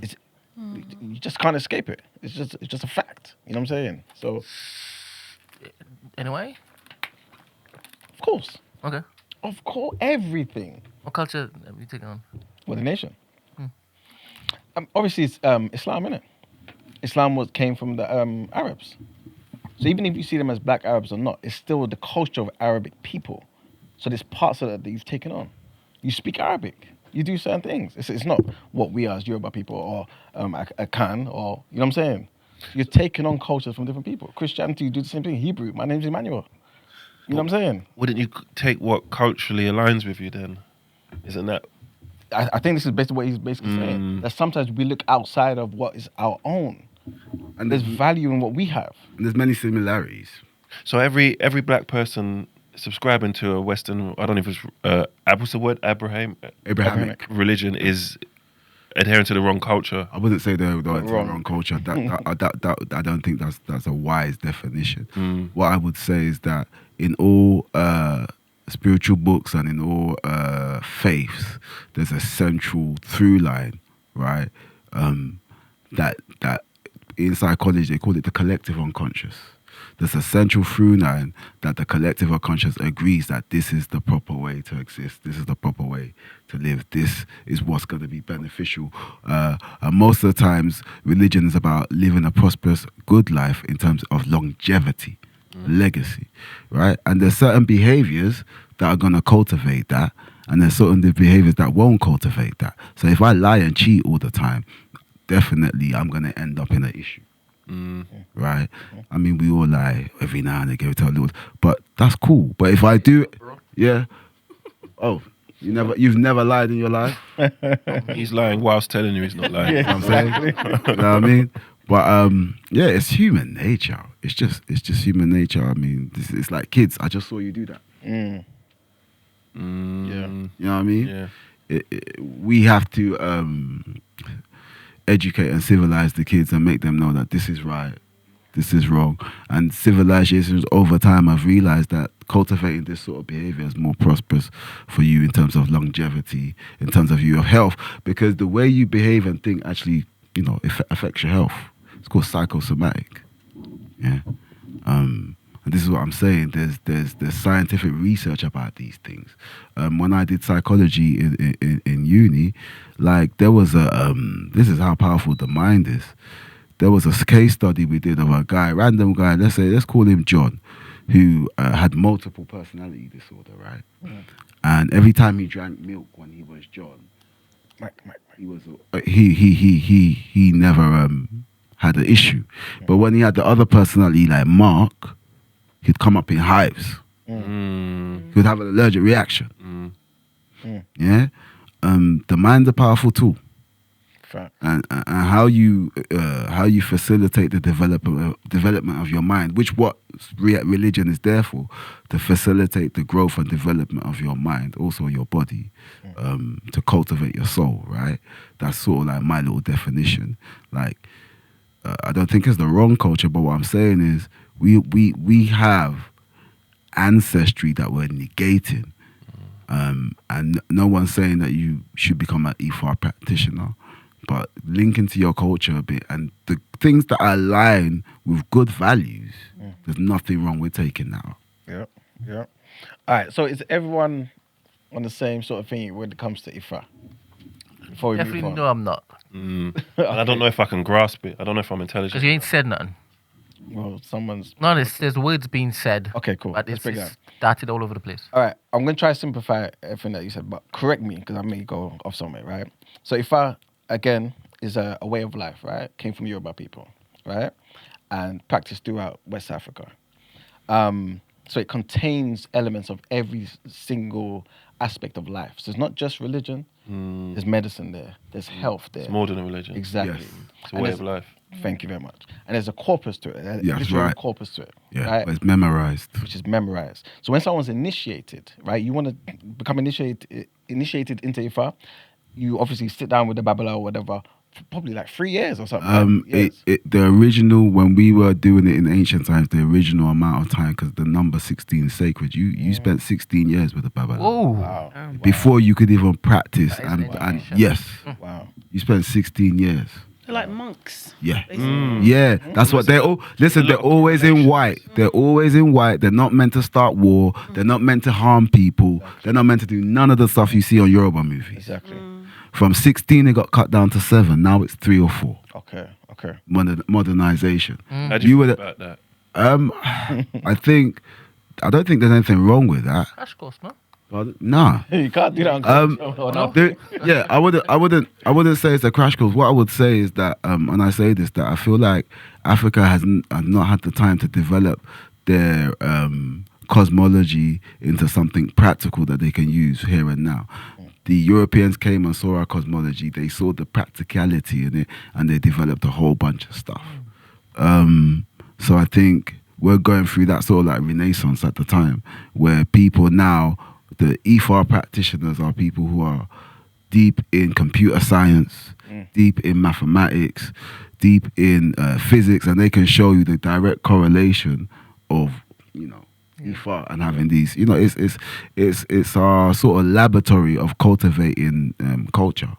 Speaker 1: just can't escape it. It's just a fact. You know what I'm saying? So,
Speaker 2: Anyway,
Speaker 1: of course, everything.
Speaker 2: what culture have you taken on?
Speaker 1: Well, the nation. Obviously, it's Islam, innit? Islam came from the Arabs. So even if you see them as black Arabs or not, it's still the culture of Arabic people. So there's parts of that you've taken on. You speak Arabic. You do certain things. It's not what we are as Yoruba people or Akan or, you know what I'm saying? You're taking on cultures from different people. Christianity, you do the same thing. Hebrew, my name's Emmanuel. You know what I'm saying?
Speaker 4: Wouldn't you take what culturally aligns with you then? Isn't that?
Speaker 1: I think this is basically what he's basically saying. That sometimes we look outside of what is our own. And there's value in what we have.
Speaker 3: And there's many similarities.
Speaker 4: So every black person subscribing to a Western, I don't know if it's, what's the word? Abrahamic religion is adhering to the wrong culture.
Speaker 3: I wouldn't say they're the wrong culture. That I don't think that's a wise definition. What I would say is that in all spiritual books and in all faiths, there's a central through line, right? That in psychology they call it the collective unconscious. There's a central through line that the collective unconscious agrees that this is the proper way to exist. This is the proper way to live. This is what's going to be beneficial. And most of the times, religion is about living a prosperous, good life in terms of longevity, legacy, right? And there's certain behaviors that are going to cultivate that, and there's certain behaviors that won't cultivate that. So if I lie and cheat all the time, definitely I'm going to end up in an issue. Right? I mean, we all lie every now and again, tell a little, but that's cool. But if I do, oh, you've never lied in your life?
Speaker 4: He's lying whilst telling you he's not lying.
Speaker 3: You know what I'm saying? You know what I mean? But it's human nature. It's just human nature. I mean, it's like kids. I just saw you do that.
Speaker 1: Yeah.
Speaker 3: You know what I mean?
Speaker 4: Yeah.
Speaker 3: We have to educate and civilize the kids and make them know that this is right, this is wrong. And civilizations over time have realized that cultivating this sort of behavior is more prosperous for you in terms of longevity, in terms of your health, because the way you behave and think actually, you know, affects your health. It's called psychosomatic. Yeah. And this is what I'm saying. There's scientific research about these things. When I did psychology in uni, like there was a this is how powerful the mind is. There was a case study we did of a guy, random guy. Let's call him John, who had multiple personality disorder, right? And every time he drank milk when he was John, he was he never had an issue. But when he had the other personality like Mark, he'd come up in hives. He'd have an allergic reaction. Yeah, the mind's a powerful tool.
Speaker 1: Fact.
Speaker 3: And how you facilitate the development of your mind, which what religion is there for, to facilitate the growth and development of your mind, also your body, to cultivate your soul, right? That's sort of like my little definition. Like, I don't think it's the wrong culture, but what I'm saying is we have ancestry that we're negating, and no one's saying that you should become an Ifá practitioner, but linking to your culture a bit and the things that align with good values, there's nothing wrong with taking that up.
Speaker 1: Yeah. All right. So is everyone on the same sort of thing when it comes to Ifá? Before we
Speaker 2: Definitely
Speaker 1: move on.
Speaker 2: no, I'm not.
Speaker 4: And I don't know if I can grasp it. I don't know if I'm intelligent.
Speaker 2: Because you ain't said nothing.
Speaker 1: Well, someone's.
Speaker 2: No, there's words being said.
Speaker 1: Okay, cool.
Speaker 2: But
Speaker 1: Let's
Speaker 2: it's
Speaker 1: break it down.
Speaker 2: started all over the place.
Speaker 1: All right, I'm going to try to simplify everything that you said, but correct me because I may go off somewhere, right? So Ifá, again, is a way of life, right? Came from Yoruba people, right? And practiced throughout West Africa. So it contains elements of every single aspect of life. So it's not just religion. There's medicine there. There's health there.
Speaker 4: It's more than a religion.
Speaker 1: Exactly.
Speaker 3: Yes.
Speaker 4: It's a way of life.
Speaker 1: Thank you very much. And there's a corpus to it. There's
Speaker 3: Yeah,
Speaker 1: literally
Speaker 3: right.
Speaker 1: a corpus to it.
Speaker 3: Yeah,
Speaker 1: right?
Speaker 3: but it's memorized.
Speaker 1: Which is memorized. So when someone's initiated, right, you want to become initiated into Ifá, you obviously sit down with the Babala or whatever for probably like 3 years or something. Right?
Speaker 3: The original, when we were doing it in ancient times, the original amount of time, because the number 16 is sacred, you spent 16 years with the Babala.
Speaker 2: Whoa.
Speaker 1: Wow.
Speaker 3: Before you could even practice.
Speaker 2: That is
Speaker 3: And
Speaker 2: dedication.
Speaker 3: yes,
Speaker 1: Wow.
Speaker 3: you spent 16 years.
Speaker 6: They're like monks.
Speaker 3: Yeah.
Speaker 6: basically.
Speaker 3: Yeah, that's what they're all. Listen, they're always in white. They're always in white. They're not meant to start war. They're not meant to harm people. They're not meant to do none of the stuff you see on Yoruba movies.
Speaker 1: Exactly.
Speaker 3: From 16, it got cut down to 7. Now it's 3 or 4.
Speaker 1: Okay.
Speaker 3: Modernization.
Speaker 4: How do you feel about that?
Speaker 3: I don't think there's anything wrong with that.
Speaker 2: Crash course, no?
Speaker 3: But nah.
Speaker 1: You can't do that on
Speaker 2: No.
Speaker 3: Yeah, I wouldn't say it's a crash course. What I would say is that, and I say this, that I feel like Africa has not had the time to develop their cosmology into something practical that they can use here and now. The Europeans came and saw our cosmology. They saw the practicality in it, and they developed a whole bunch of stuff. So I think we're going through that sort of like renaissance at the time, where people now, the Ifá practitioners are people who are deep in computer science, deep in mathematics, deep in physics, and they can show you the direct correlation of, Ifá and having these. It's our sort of laboratory of cultivating culture.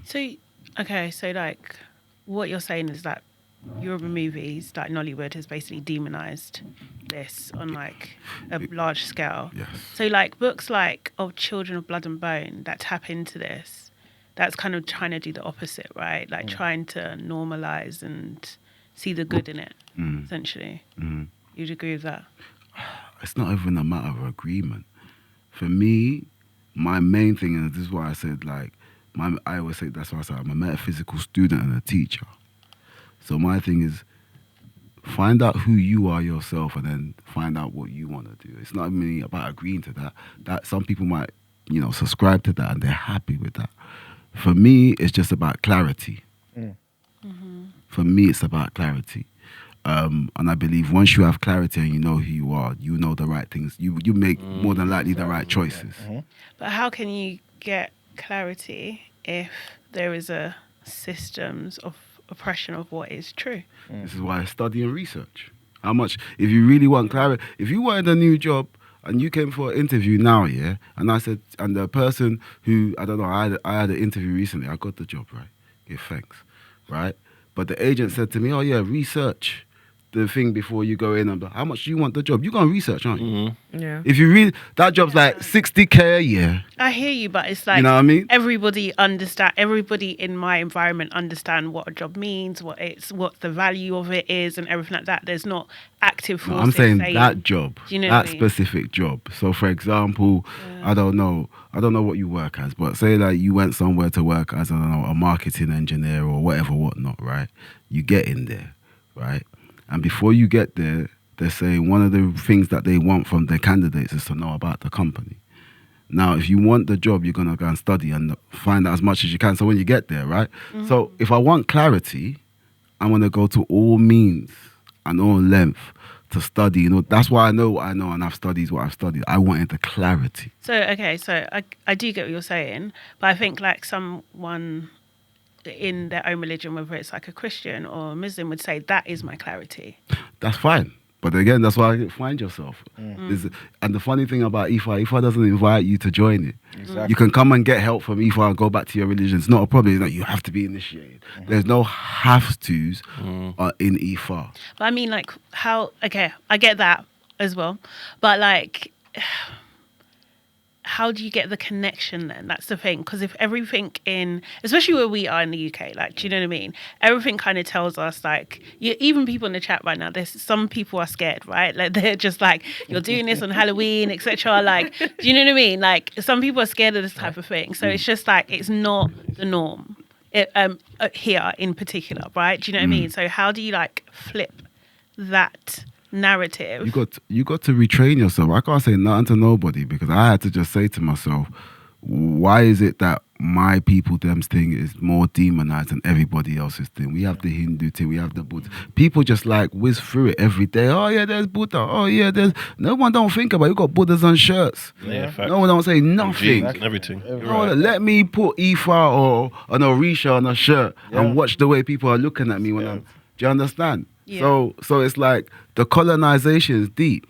Speaker 6: So like what you're saying is that Yoruba movies, like Nollywood, has basically demonized this on like a large scale.
Speaker 3: Yes.
Speaker 6: So like books like of Children of Blood and Bone that tap into this, that's kind of trying to do the opposite, right? Like trying to normalize and see the good in it, essentially. You'd agree with that?
Speaker 3: It's not even a matter of agreement. For me, my main thing, and this is why I said, like, I always say, that's why I said I'm a metaphysical student and a teacher. So my thing is, find out who you are yourself and then find out what you want to do. It's not really about agreeing to that. That some people might, subscribe to that and they're happy with that. For me, it's just about clarity. For me, it's about clarity. And I believe once you have clarity and you know who you are, you know the right things. You make more than likely the right choices.
Speaker 6: But how can you get clarity if there is a systems of oppression of what is true?
Speaker 3: This is why I study and research. How much, if you really want clarity, if you wanted a new job and you came for an interview now, yeah, and I said, and the person who, I don't know, I had an interview recently, I got the job, right? Give thanks, right? But the agent said to me, oh yeah, research the thing before you go in. And how much do you want the job? You're going to research, aren't you?
Speaker 5: Yeah.
Speaker 3: If you read, that job's like 60K a year.
Speaker 6: I hear you, but it's like,
Speaker 3: You know what I mean?
Speaker 6: everybody in my environment understand what a job means, what the value of it is, and everything like that. There's not active
Speaker 3: No,
Speaker 6: forces
Speaker 3: I'm saying that job,
Speaker 6: Do you know
Speaker 3: that
Speaker 6: what I mean?
Speaker 3: specific job. So, for example, I don't know what you work as, but say like you went somewhere to work as, I don't know, a marketing engineer or whatnot, right? You get in there, right? And before you get there, they're saying one of the things that they want from their candidates is to know about the company. Now, if you want the job, you're going to go and study and find out as much as you can. So when you get there, right? So if I want clarity, I'm going to go to all means and all length to study. That's why I know what I know and I've studied what I've studied. I wanted the clarity.
Speaker 6: So I do get what you're saying, but I think like someone in their own religion, whether it's like a Christian or a Muslim, would say that is my clarity.
Speaker 3: That's fine. But again, that's why I find yourself. And the funny thing about Ifá doesn't invite you to join it.
Speaker 1: Exactly.
Speaker 3: You can come and get help from Ifá and go back to your religion. It's not a problem. It's not you have to be initiated. There's no have-tos in Ifá.
Speaker 6: But I mean, like, how? Okay, I get that as well, but like, how do you get the connection then? That's the thing. Because if everything especially where we are in the UK, like, do you know what I mean? Everything kind of tells us, like, even people in the chat right now, there's some people are scared, right? Like, they're just like, you're doing this on Halloween, etc. Like, do you know what I mean? Like, some people are scared of this type of thing. So it's just like, it's not the norm here in particular, right? Do you know what I mean? So how do you, like, flip that narrative?
Speaker 3: You got to retrain yourself. I can't say nothing to nobody because I had to just say to myself, why is it that my people them's thing is more demonized than everybody else's thing? We have the Hindu thing, we have the Buddha. People just like whiz through it every day. Oh yeah, there's Buddha. Oh yeah, there's no one don't think about it. You got Buddhas on shirts.
Speaker 4: Yeah, fact.
Speaker 3: No one don't say nothing.
Speaker 4: Jeans and everything.
Speaker 3: No, let me put Ifá or an Orisha on a shirt and watch the way people are looking at me when I'm. Do you understand?
Speaker 6: Yeah.
Speaker 3: So it's like the colonization is deep.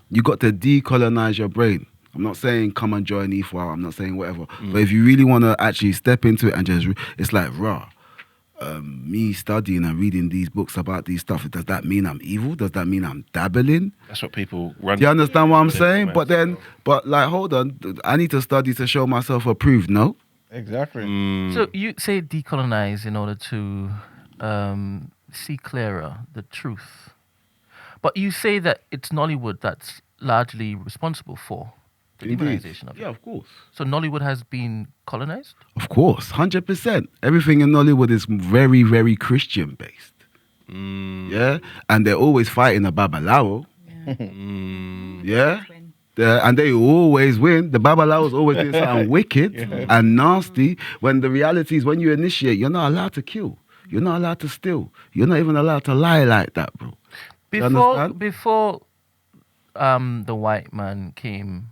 Speaker 3: You got to decolonize your brain. I'm not saying come and join Ifá. I'm not saying whatever. But if you really want to actually step into it and just, it's like me studying and reading these books about these stuff. Does that mean I'm evil? Does that mean I'm dabbling?
Speaker 4: That's what people run.
Speaker 3: Do you understand what I'm saying? But like, hold on. I need to study to show myself approved. No.
Speaker 1: Exactly.
Speaker 2: So you say decolonize in order to see clearer the truth. But you say that it's Nollywood that's largely responsible for the demonization of it.
Speaker 3: Yeah, of course.
Speaker 2: So Nollywood has been colonized?
Speaker 3: Of course, 100%. Everything in Nollywood is very, very Christian based. Yeah, and they're always fighting a Babalawo. Yeah. And they always win. The Babalawos always doing something wicked and nasty. When the reality is, when you initiate, you're not allowed to kill. You're not allowed to steal. You're not even allowed to lie like that, bro.
Speaker 2: Before the white man came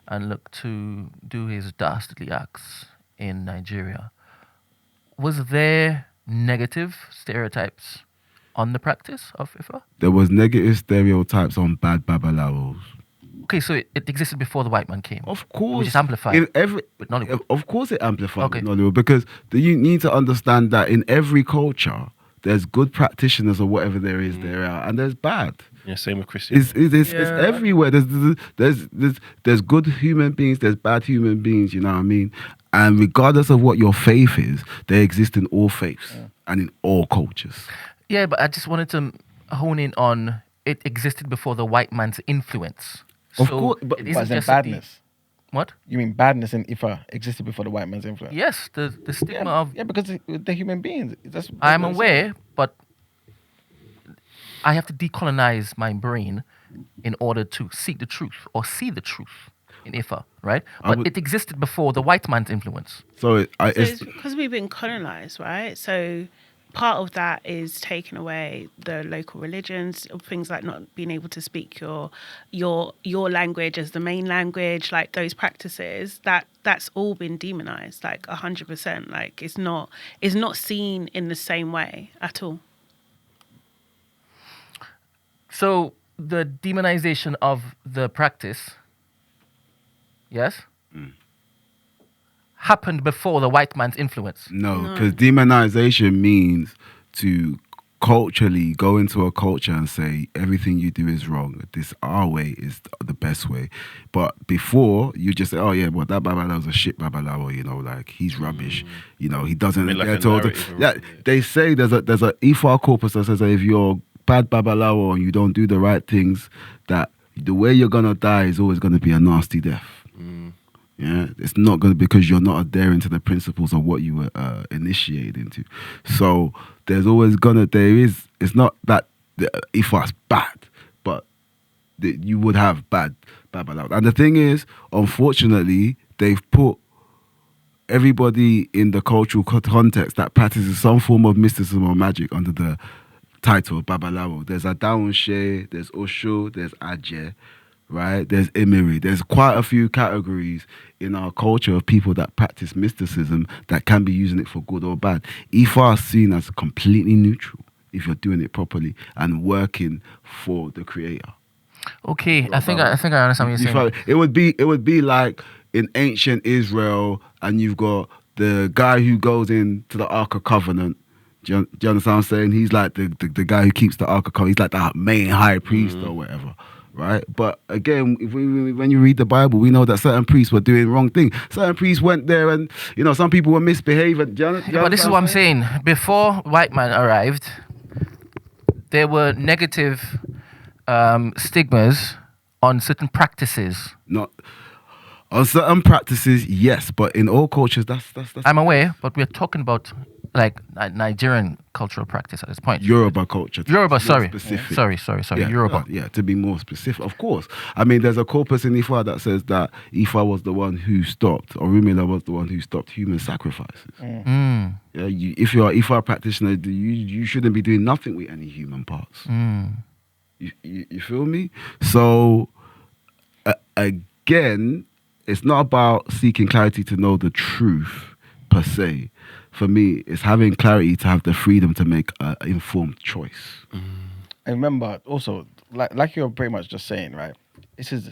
Speaker 2: and looked to do his dastardly acts in Nigeria, was there negative stereotypes on the practice of Ifá?
Speaker 3: There was negative stereotypes on bad Babalawos.
Speaker 2: Okay, so it existed before the white man came.
Speaker 3: Of course.
Speaker 2: Which is amplified with Nollywood.
Speaker 3: Of course it amplified with Nollywood because you need to understand that in every culture, there's good practitioners or whatever there is there are, and there's bad.
Speaker 4: Yeah, same with Christians.
Speaker 3: It's everywhere. There's good human beings, there's bad human beings, you know what I mean? And regardless of what your faith is, they exist in all faiths and in all cultures.
Speaker 2: Yeah, but I just wanted to hone in on it existed before the white man's influence.
Speaker 3: Of course, but
Speaker 2: it isn't just
Speaker 1: badness.
Speaker 2: What?
Speaker 1: You mean badness in Ifá existed before the white man's influence?
Speaker 2: Yes, the stigma of...
Speaker 1: Yeah, because they're human beings.
Speaker 2: I am aware, but I have to decolonize my brain in order to seek the truth or see the truth in Ifá, right? But it existed before the white man's influence.
Speaker 3: So
Speaker 6: it's because we've been colonized, right? So part of that is taking away the local religions, things like not being able to speak your language as the main language, like those practices. That's all been demonized, like 100%. Like it's not seen in the same way at all.
Speaker 2: So the demonization of the practice, yes, happened before the white man's influence.
Speaker 3: No, because demonization means to culturally go into a culture and say everything you do is wrong. This our way is the best way. But before you just say, oh yeah, well that Babalawo's a shit Babalawo, you know, like he's rubbish. You know, he doesn't. They say there's a Ifá corpus that says that if you're bad Babalawo and you don't do the right things, that the way you're gonna die is always gonna be a nasty death. Yeah, it's not going to, because you're not adhering to the principles of what you were initiated into. So there's always it's not that Ifá's bad, but you would have bad Babalawo. And the thing is, unfortunately, they've put everybody in the cultural context that practices some form of mysticism or magic under the title of Babalawo. There's Adaonshe, there's Osho, there's Aje, right? There's Emiri. There's quite a few categories in our culture of people that practice mysticism that can be using it for good or bad. Ifá is seen as completely neutral if you're doing it properly and working for the creator.
Speaker 2: Okay, I think I understand what you're saying.
Speaker 3: It would be like in ancient Israel, and you've got the guy who goes into the Ark of Covenant. Do you understand what I'm saying? He's like the guy who keeps the Ark of Covenant. He's like the main high priest or whatever. right? But again, when you read the Bible, we know that certain priests were doing wrong things. Certain priests went there and, some people were misbehaving.
Speaker 2: But this is what I'm saying. Before white man arrived, there were negative stigmas on certain practices.
Speaker 3: Not on certain practices, yes, but in all cultures, that's
Speaker 2: I'm aware, but we're talking about like Nigerian cultural practice at this point.
Speaker 3: Yoruba culture.
Speaker 2: Yoruba, sorry.
Speaker 3: Specific.
Speaker 2: Sorry.
Speaker 3: Yeah,
Speaker 2: Yoruba.
Speaker 3: Yeah, to be more specific, of course. I mean, there's a corpus in Ifá that says that Ifá was the one who stopped, or Rumila was the one who stopped human sacrifices.
Speaker 2: Mm.
Speaker 3: Yeah, if you're an Ifá practitioner, you shouldn't be doing nothing with any human parts.
Speaker 2: Mm.
Speaker 3: You feel me? So, again, it's not about seeking clarity to know the truth per se. For me, it's having clarity to have the freedom to make an informed choice.
Speaker 1: And remember, also, like you're pretty much just saying, right? This is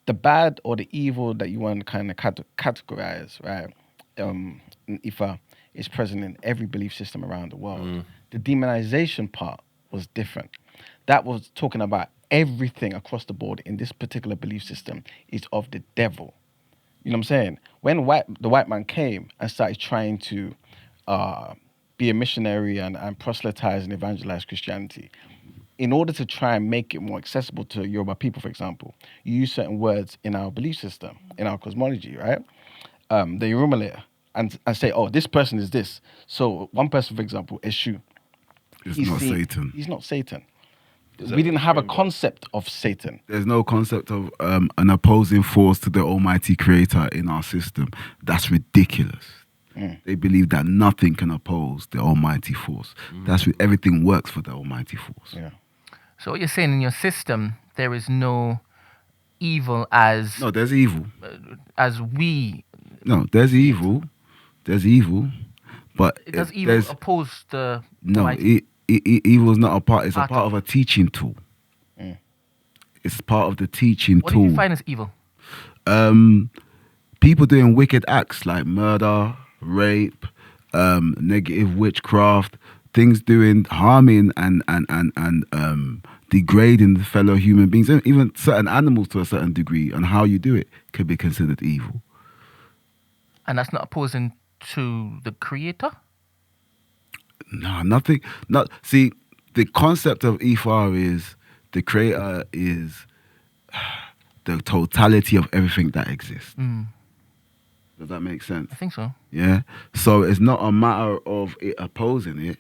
Speaker 1: the bad or the evil that you want to kind of categorize, right? In Ifá is present in every belief system around the world. The demonization part was different. That was talking about everything across the board in this particular belief system is of the devil. You know what I'm saying? When the white man came and started trying to be a missionary and proselytize and evangelize Christianity, in order to try and make it more accessible to Yoruba people, for example, you use certain words in our belief system, in our cosmology, right? The Yorumale, and say, oh, this person is this. So one person, for example, Eshu.
Speaker 3: It's not Satan.
Speaker 1: He's not Satan. We didn't have a concept of Satan.
Speaker 3: There's no concept of an opposing force to the Almighty Creator in our system. That's ridiculous. They believe that nothing can oppose the Almighty force. Everything works for the Almighty force.
Speaker 1: Yeah.
Speaker 2: So what you're saying, in your system, there is no evil as...
Speaker 3: No, there's evil.
Speaker 2: As we...
Speaker 3: No, there's evil. There's evil. But
Speaker 2: Does evil oppose the...
Speaker 3: No,
Speaker 2: Almighty?
Speaker 3: Evil is not a part. It's a part of a teaching tool. It's part of the teaching
Speaker 2: What
Speaker 3: tool.
Speaker 2: do you find as evil?
Speaker 3: People doing wicked acts like murder, rape, negative witchcraft, things doing harming and degrading the fellow human beings, and even certain animals to a certain degree, and how you do it could be considered evil.
Speaker 2: And that's not opposing to the Creator?
Speaker 3: No, nothing. See, the concept of Ifá is the Creator is the totality of everything that exists. Does that make sense?
Speaker 2: I think so.
Speaker 3: Yeah. So it's not a matter of it opposing it.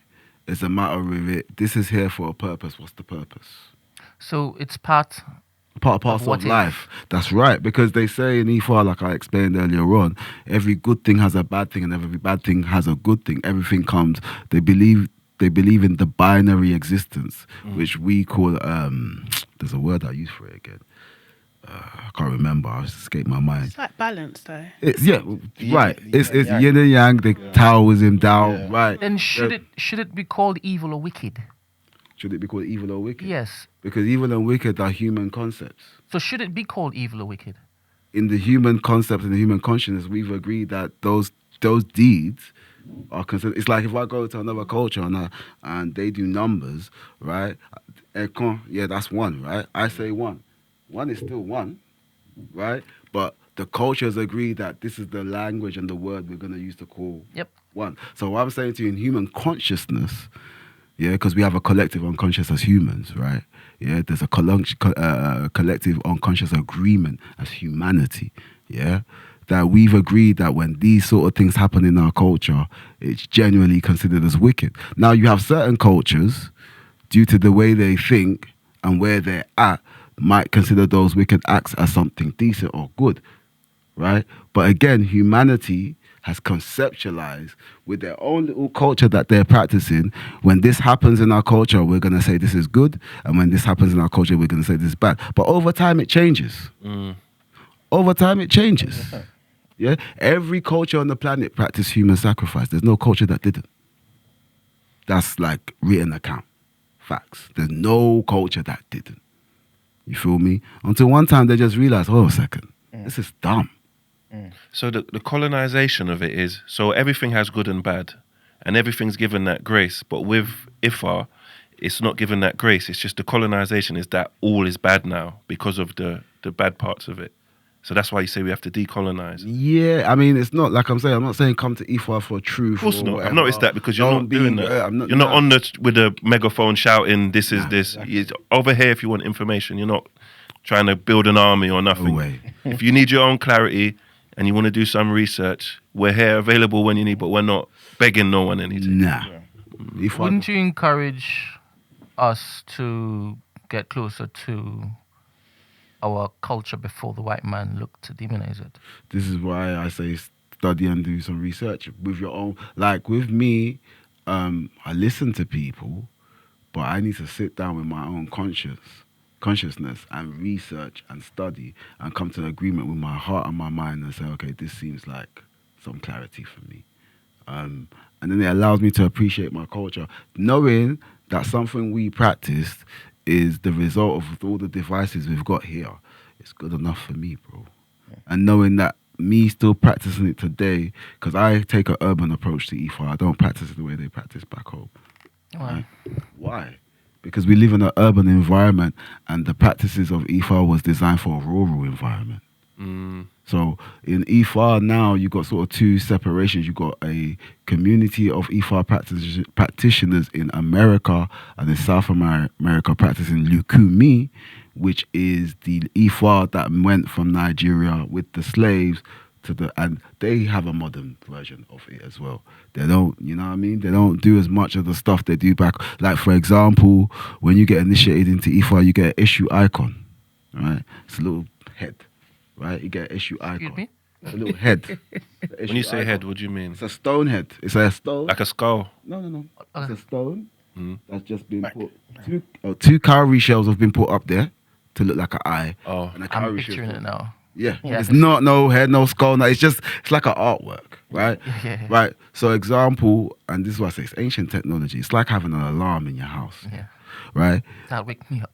Speaker 3: It's a matter of it. This is here for a purpose. What's the purpose?
Speaker 2: So it's part
Speaker 3: Parcel of life. That's right. Because they say in Ifá, like I explained earlier on, every good thing has a bad thing, and every bad thing has a good thing. Everything comes. They believe in the binary existence, which we call. There's a word I use for it again. I can't remember. I just escaped my mind.
Speaker 6: It's like balance, though.
Speaker 3: It's right. It's yin and yang. The Taoism, Tao, right?
Speaker 2: Then should it be called evil or wicked?
Speaker 3: Should it be called evil or wicked?
Speaker 2: Yes.
Speaker 3: Because evil and wicked are human concepts.
Speaker 2: So should it be called evil or wicked?
Speaker 3: In the human concept and the human consciousness, we've agreed that those deeds are considered. It's like if I go to another culture and they do numbers, right? Yeah, that's one, right? I say one. One is still one, right? But the cultures agree that this is the language and the word we're going to use to call one. So what I'm saying to you, in human consciousness, yeah, because we have a collective unconscious as humans, right? Yeah, there's a collective unconscious agreement as humanity, yeah? That we've agreed that when these sort of things happen in our culture, it's genuinely considered as wicked. Now, you have certain cultures, due to the way they think and where they're at, might consider those wicked acts as something decent or good, right? But again, humanity has conceptualized with their own little culture that they're practicing. When this happens in our culture, we're going to say this is good. And when this happens in our culture, we're going to say this is bad. But over time, it changes. Over time, it changes. Yeah, every culture on the planet practiced human sacrifice. There's no culture that didn't. That's like written account. Facts. There's no culture that didn't. You feel me? Until one time they just realized, oh, a second, this is dumb.
Speaker 4: So the colonization of it is, so everything has good and bad, and everything's given that grace. But with Ifá, it's not given that grace. It's just the colonization is that all is bad now because of the bad parts of it. So that's why you say we have to decolonize.
Speaker 3: Yeah, I mean, it's not like I'm not saying come to Ifá for truth.
Speaker 4: Of course
Speaker 3: or
Speaker 4: not.
Speaker 3: whatever.
Speaker 4: I've noticed that because you're
Speaker 3: Don't
Speaker 4: not doing
Speaker 3: be-
Speaker 4: that.
Speaker 3: I'm
Speaker 4: You're not
Speaker 3: nah.
Speaker 4: on with a megaphone shouting, this is this.
Speaker 1: exactly.
Speaker 4: It's over here if you want information. You're not trying to build an army or nothing.
Speaker 3: No way.
Speaker 4: If you need your own clarity and you want to do some research, we're here available when you need, but we're not begging no one anything.
Speaker 3: Nah. Ifá-
Speaker 2: Wouldn't you encourage us to get closer to our culture before the white man looked to demonize it?
Speaker 3: This is why I say study and do some research with your own. Like with me, I listen to people, but I need to sit down with my own consciousness and research and study and come to an agreement with my heart and my mind and say, okay, this seems like some clarity for me. And then it allows me to appreciate my culture, knowing that something we practiced is the result of all the devices we've got here. It's good enough for me, bro. And knowing that me still practicing it today, because I take an urban approach to Ifá. I don't practice it the way they practice back home.
Speaker 2: Why?
Speaker 3: Why? Because we live in an urban environment and the practices of Ifá was designed for a rural environment. So in Ifá now, you've got sort of two separations. You've got a community of Ifá practitioners in America and in South America practicing Lukumi, which is the Ifá that went from Nigeria with the slaves and they have a modern version of it as well. They don't, you know what I mean? They don't do as much of the stuff they do back. Like, for example, when you get initiated into Ifá, you get an issue icon, right? It's a little head. Right, you get an issue icon.
Speaker 2: Excuse me?
Speaker 3: A little head.
Speaker 4: When you say head, what do you mean?
Speaker 3: It's a stone head. It's a stone.
Speaker 4: Like a skull?
Speaker 3: No. It's a stone that's just been
Speaker 1: Back.
Speaker 3: put. Two cowrie shells have been put up there to look like an eye.
Speaker 4: Oh.
Speaker 3: And a
Speaker 2: I'm
Speaker 3: cowrie
Speaker 2: picturing
Speaker 3: shell-
Speaker 2: it now.
Speaker 3: Yeah.
Speaker 2: Yeah.
Speaker 3: It's not no head, no skull. No, it's like an artwork, right?
Speaker 2: Yeah.
Speaker 3: Right. So example, and this is what I say, it's ancient technology. It's like having an alarm in your house,
Speaker 2: Yeah.
Speaker 3: right?
Speaker 2: That wake me up.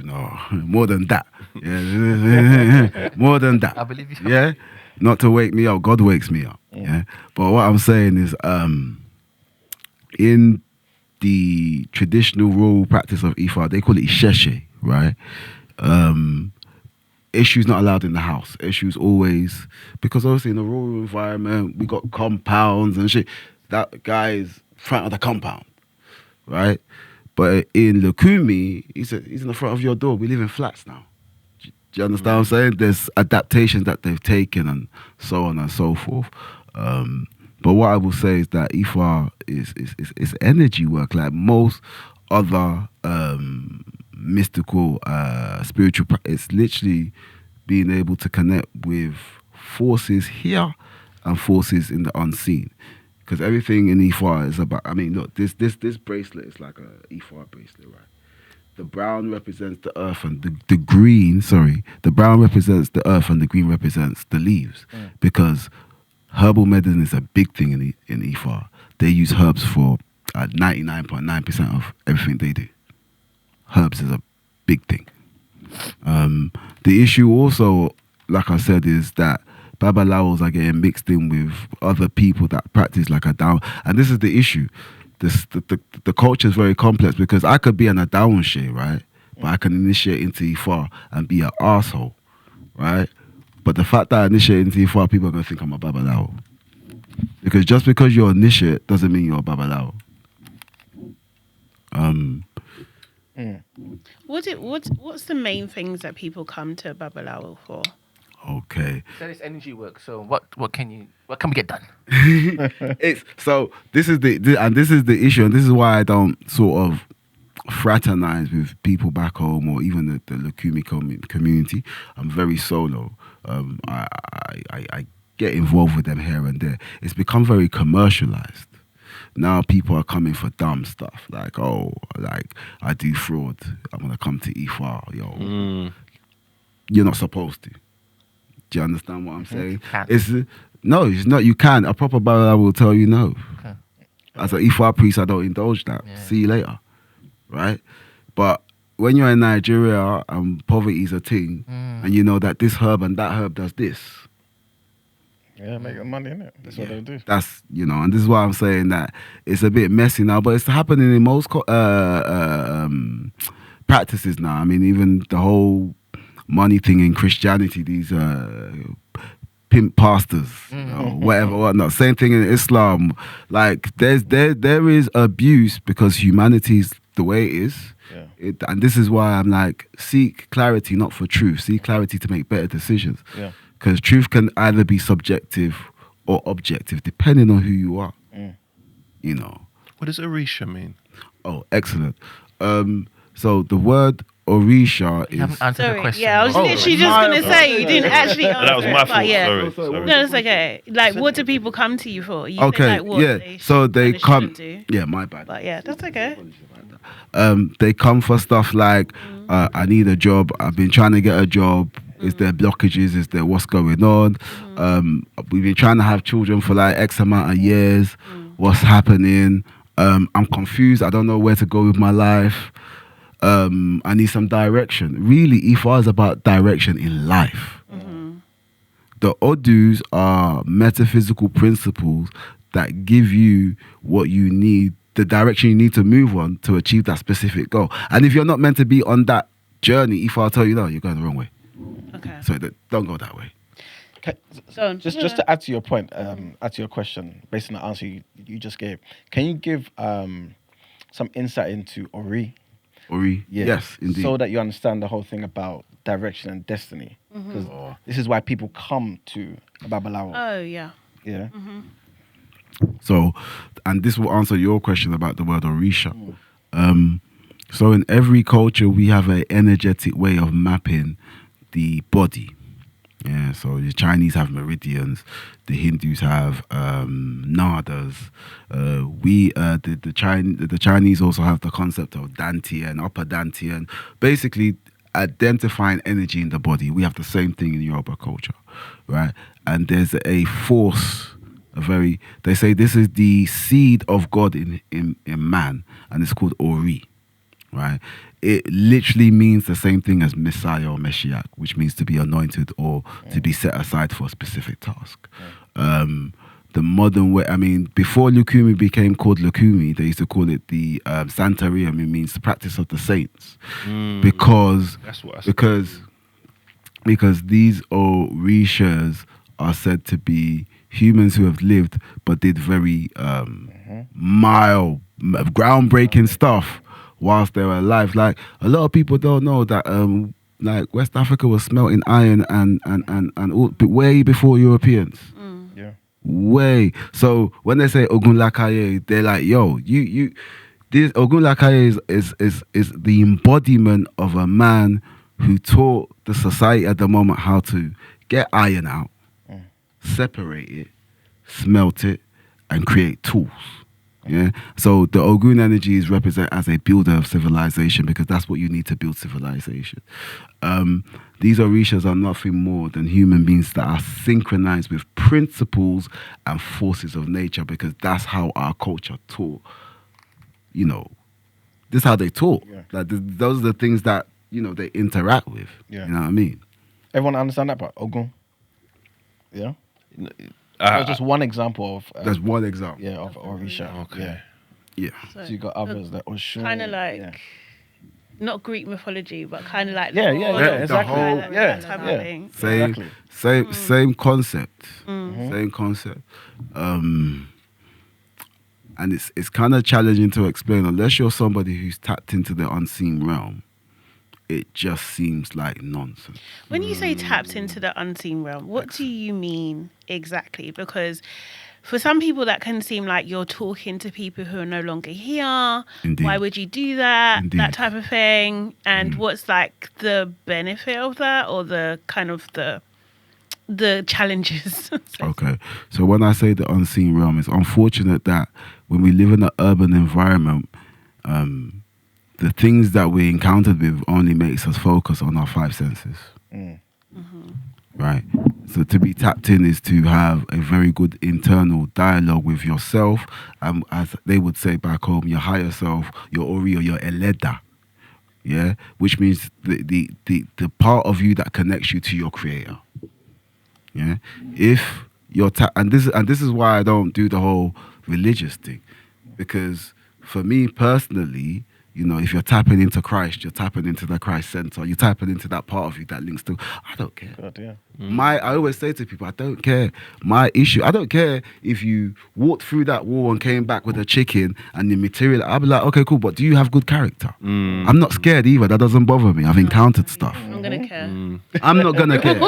Speaker 3: No, more than that. Yeah. More than that.
Speaker 2: I believe you.
Speaker 3: Yeah, not to wake me up. God wakes me up. Yeah, but what I'm saying is, in the traditional rural practice of Ifá, they call it Isheshe, right? Issues not allowed in the house. Issues always, because obviously in a rural environment we got compounds and shit. That guy is front of the compound, right? But in Lukumi, he's in the front of your door. We live in flats now. Do you understand what I'm saying? There's adaptations that they've taken and so on and so forth. But what I will say is that Ifá is energy work, like most other mystical, spiritual. It's literally being able to connect with forces here and forces in the unseen. Because everything in Ifá is about, I mean, look, this bracelet is like a Ifá bracelet, right? The brown represents the earth and the green, the brown represents the earth and the green represents the leaves. Because herbal medicine is a big thing in Ifá. They use herbs for 99.9% of everything they do. Herbs is a big thing. The issue also, like I said, is that Babalawos are getting mixed in with other people that practice like a down, and this is the issue. The culture is very complex because I could be an Adawunshe, right? But I can initiate into Ifá and be an arsehole, right? But the fact that I initiate into Ifá, people are going to think I'm a Babalawo. Because just because you're initiate doesn't mean you're a Babalawo.
Speaker 6: What's the main things that people come to Babalawo for?
Speaker 3: Okay.
Speaker 2: That is energy work. So what can we get done?
Speaker 3: This is the issue, and this is why I don't sort of fraternize with people back home or even the Lukumi community. I'm very solo. I get involved with them here and there. It's become very commercialized. Now people are coming for dumb stuff like, I do fraud. I'm gonna come to Ifá. You're not supposed to. Do you understand what I'm saying? It's not. You can. A proper Babalawo will tell you no.
Speaker 2: Okay.
Speaker 3: As an Ifá priest, I don't indulge that.
Speaker 2: Yeah.
Speaker 3: See you later, right? But when you're in Nigeria and poverty is a thing, and you know that this herb and that herb does this,
Speaker 1: Yeah, make money in it. That's what they'll do.
Speaker 3: That's, and this is why I'm saying that it's a bit messy now, but it's happening in most practices now. I mean, even the whole money thing in Christianity, these pimp pastors, whatever, whatnot. Same thing in Islam. Like, there is abuse because humanity's the way it is.
Speaker 1: Yeah.
Speaker 3: And this is why I'm like, seek clarity, not for truth. Seek clarity to make better decisions.
Speaker 1: Yeah.
Speaker 3: Because truth can either be subjective or objective, depending on who you are.
Speaker 4: What does Orisha mean?
Speaker 3: Oh, excellent. So the word Orisha
Speaker 2: You haven't
Speaker 3: is...
Speaker 2: answered the
Speaker 6: Sorry,
Speaker 2: question.
Speaker 6: yeah, I was
Speaker 3: Oh,
Speaker 6: literally just
Speaker 3: my
Speaker 6: gonna
Speaker 3: fault.
Speaker 6: say you didn't actually answer
Speaker 4: That was my
Speaker 6: it, but
Speaker 4: fault.
Speaker 6: yeah.
Speaker 4: Sorry.
Speaker 6: No, it's okay. Like, what do people come to you for? You
Speaker 3: Okay,
Speaker 6: think, like, what
Speaker 3: yeah. So they
Speaker 6: kinda
Speaker 3: come...
Speaker 6: shouldn't do.
Speaker 3: Yeah, my bad.
Speaker 6: But yeah, that's okay.
Speaker 3: They come for stuff like, I need a job. I've been trying to get a job. Is there blockages? Is there what's going on? We've been trying to have children for like X amount of years. What's happening? I'm confused. I don't know where to go with my life. I need some direction. Really, Ifá is about direction in life. The Odus are metaphysical principles that give you what you need, the direction you need to move on to achieve that specific goal. And if you're not meant to be on that journey, Ifá will tell you, no, you're going the wrong way.
Speaker 6: Okay.
Speaker 3: So don't go that way.
Speaker 6: So
Speaker 1: Just to add to your point, add to your question, based on the answer you just gave, can you give some insight into Ori?
Speaker 3: Ori?
Speaker 1: Yeah.
Speaker 3: Yes, indeed.
Speaker 1: So that you understand the whole thing about direction and destiny. Because this is why people come to Babalawo.
Speaker 6: Oh yeah.
Speaker 1: Yeah.
Speaker 3: So, and this will answer your question about the word Orisha. So in every culture, we have an energetic way of mapping the body. Yeah, so the Chinese have meridians, the Hindus have nadas. The Chinese also have the concept of dantian, upper dantian, basically identifying energy in the body. We have the same thing in Yoruba culture, right? And there's a force, they say this is the seed of God in man, and it's called Ori, right? It literally means the same thing as Messiah or Meshiach, which means to be anointed or to be set aside for a specific task. The modern way, before Lukumi became called Lukumi, they used to call it the Santerium. It means the practice of the saints, because these Orishas are said to be humans who have lived but did very mild, groundbreaking stuff whilst they were alive. Like, a lot of people don't know that like West Africa was smelting iron and all, but way before Europeans.
Speaker 1: Yeah.
Speaker 3: Way. So when they say Ogunlakaye, they're like, yo, this Ogunlakaye is the embodiment of a man who taught the society at the moment how to get iron out, separate it, smelt it, and create tools. Yeah. So the Ogun energy is represented as a builder of civilization, because that's what you need to build civilization. These Orishas are nothing more than human beings that are synchronized with principles and forces of nature, because that's how our culture taught. This is how they taught.
Speaker 1: Yeah.
Speaker 3: Like, those are the things that they interact with.
Speaker 1: Yeah.
Speaker 3: You know what I mean?
Speaker 1: Everyone understand that part? Ogun? Yeah? That's just one example of...
Speaker 3: That's one example.
Speaker 1: Yeah, of Orisha.
Speaker 4: Okay.
Speaker 3: Yeah.
Speaker 1: So you got others that Oshun.
Speaker 6: Kind of like, not Greek mythology, but kind of like
Speaker 1: Yeah,
Speaker 3: the
Speaker 1: exactly.
Speaker 3: whole-
Speaker 6: that type of thing.
Speaker 3: Same concept. Same concept. And it's kind of challenging to explain unless you're somebody who's tapped into the unseen realm. It just seems like nonsense.
Speaker 6: When you say tapped into the unseen realm, what do you mean exactly? Because for some people that can seem like you're talking to people who are no longer here.
Speaker 3: Indeed.
Speaker 6: Why would you do that?
Speaker 3: Indeed.
Speaker 6: That type of thing. And what's like the benefit of that, or the kind of the challenges?
Speaker 3: Okay. So when I say the unseen realm, it's unfortunate that when we live in an urban environment, the things that we encountered with only makes us focus on our five senses. Right? So to be tapped in is to have a very good internal dialogue with yourself, and as they would say back home, your higher self, your Ori or your Eleda. Yeah? Which means the part of you that connects you to your creator. Yeah? If and this is why I don't do the whole religious thing, because for me personally, you know, if you're tapping into Christ, you're tapping into the Christ center, you're tapping into that part of you that links to. I don't care.
Speaker 1: God, yeah.
Speaker 3: I always say to people, I don't care. My issue, I don't care if you walked through that wall and came back with a chicken and the material. I'll be like, okay, cool, but do you have good character? I'm not scared either. That doesn't bother me. I've encountered stuff.
Speaker 6: I'm gonna care.
Speaker 3: I'm not gonna care.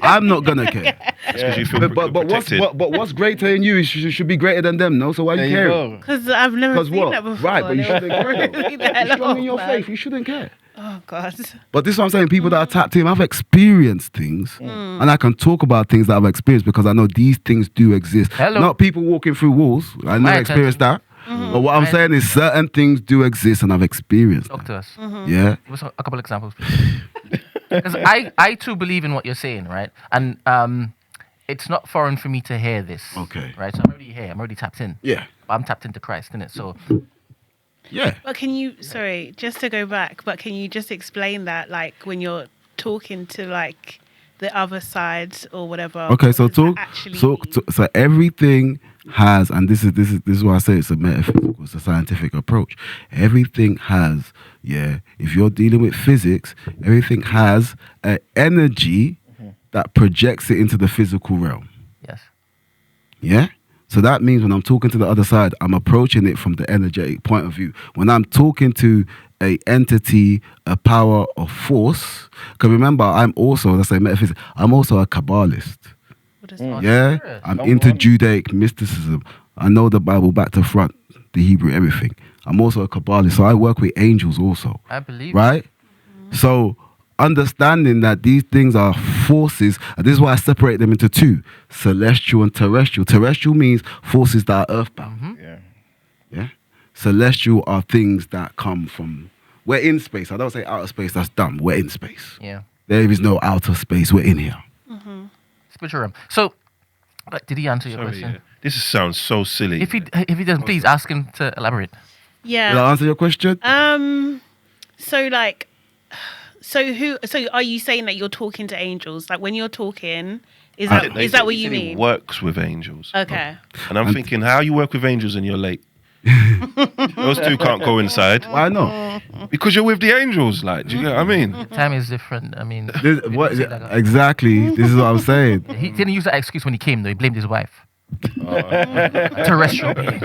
Speaker 3: I'm not gonna care.
Speaker 4: Because you feel protected.
Speaker 3: But what's greater in you is should be greater than them. No, so why
Speaker 1: There
Speaker 3: you
Speaker 1: you
Speaker 3: caring?
Speaker 1: go.
Speaker 6: Because I've never
Speaker 3: Because
Speaker 6: seen
Speaker 3: what?
Speaker 6: that before.
Speaker 3: Right, but you shouldn't care.
Speaker 6: Leave that
Speaker 3: You're strong in
Speaker 6: alone,
Speaker 3: your
Speaker 6: man.
Speaker 3: faith. You shouldn't care.
Speaker 6: Oh God.
Speaker 3: But this is what I'm saying. People that are tapped in, I've experienced things, and I can talk about things that I've experienced because I know these things do exist.
Speaker 2: Hello.
Speaker 3: Not people walking through walls. I never experienced that. But what I'm saying is certain things do exist, and I've experienced
Speaker 2: Talk
Speaker 3: them.
Speaker 2: to us.
Speaker 3: Yeah.
Speaker 2: Give us a couple examples, please. Because I too believe in what you're saying, right? And it's not foreign for me to hear this.
Speaker 3: Okay.
Speaker 2: Right? So I'm already here. I'm already tapped in.
Speaker 3: Yeah.
Speaker 2: I'm tapped into Christ, innit? So
Speaker 3: Yeah.
Speaker 6: But can you? Sorry, just to go back. But can you just explain that, like, when you're talking to like the other side or whatever?
Speaker 3: Okay,
Speaker 6: what
Speaker 3: so
Speaker 6: does that
Speaker 3: talk.
Speaker 6: actually
Speaker 3: So
Speaker 6: mean?
Speaker 3: so everything has, and this is why I say it's a metaphysical, it's a scientific approach. Everything has, yeah. If you're dealing with physics, everything has an energy that projects it into the physical realm.
Speaker 2: yes.
Speaker 3: Yeah. So that means when I'm talking to the other side, I'm approaching it from the energetic point of view. When I'm talking to a entity, a power, or force, because remember, I'm also, let's say metaphysics, I'm also a Kabbalist.
Speaker 6: What does that
Speaker 3: Yeah,
Speaker 2: serious?
Speaker 3: I'm
Speaker 1: Come
Speaker 3: into
Speaker 1: on.
Speaker 3: Judaic mysticism. I know the Bible back to front, the Hebrew, everything. I'm also a Kabbalist, so I work with angels also,
Speaker 2: I believe.
Speaker 3: right? So understanding that these things are forces, and this is why I separate them into two, celestial and terrestrial. Terrestrial means forces that are earthbound.
Speaker 1: Yeah.
Speaker 3: Yeah. Celestial are things that come from. We're in space. I don't say outer space. That's dumb. We're in space.
Speaker 2: Yeah.
Speaker 3: There is no outer space. We're in here.
Speaker 2: Spiritual realm. So, did he answer your
Speaker 4: Sorry,
Speaker 2: question?
Speaker 4: yeah. This sounds so silly.
Speaker 2: If he doesn't, please ask him to elaborate.
Speaker 6: Yeah.
Speaker 3: Did I answer your question?
Speaker 6: So like, so are you saying that you're talking to angels? Like when you're talking, is that what you
Speaker 4: He
Speaker 6: mean?
Speaker 4: works with angels.
Speaker 6: Okay.
Speaker 4: And I'm thinking, how you work with angels and you're late? Those two can't coincide
Speaker 3: Why not?
Speaker 4: because you're with the angels. Like, do you get what I mean?
Speaker 2: Time is different. I mean,
Speaker 3: What,
Speaker 2: say that.
Speaker 3: exactly. This is what I'm saying.
Speaker 2: He didn't use that excuse when he came, though. He blamed his wife. Terrestrial being.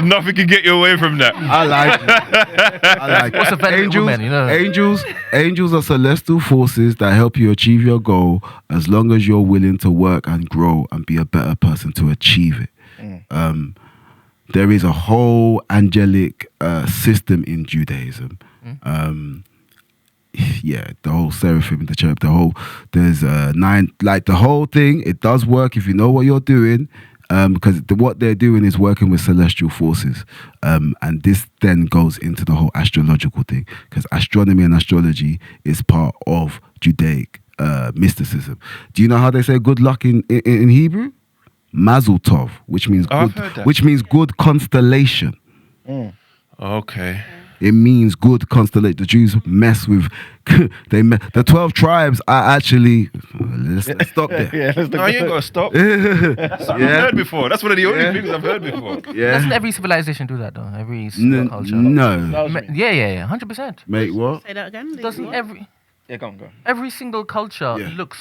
Speaker 4: Nothing can get you away from that.
Speaker 3: I like it. I like
Speaker 2: What's a
Speaker 3: it.
Speaker 2: venerable
Speaker 3: Angels,
Speaker 2: woman, you know?
Speaker 3: angels are celestial forces that help you achieve your goal as long as you're willing to work and grow and be a better person to achieve it. There is a whole angelic system in Judaism. Yeah, the whole seraphim, the cherub, there's 9, like the whole thing. It does work if you know what you're doing, because what they're doing is working with celestial forces, and this then goes into the whole astrological thing, because astronomy and astrology is part of Judaic mysticism. Do you know how they say good luck in Hebrew? Mazel tov, which means
Speaker 4: I've heard that.
Speaker 3: good constellation.
Speaker 4: Okay.
Speaker 3: It means good constellation. The Jews mess with the 12 tribes are actually. Let's stop there.
Speaker 1: Yeah, let's
Speaker 4: No, you ain't gotta stop. I've heard before. That's one of the only things I've heard before.
Speaker 2: Doesn't
Speaker 3: Yeah.
Speaker 2: every civilization do that, though? Every single culture.
Speaker 3: No.
Speaker 2: Yeah, 100%.
Speaker 3: Mate, what?
Speaker 6: Say that again.
Speaker 2: Doesn't
Speaker 1: Yeah, go on, go on.
Speaker 2: every single culture
Speaker 3: Yeah.
Speaker 2: look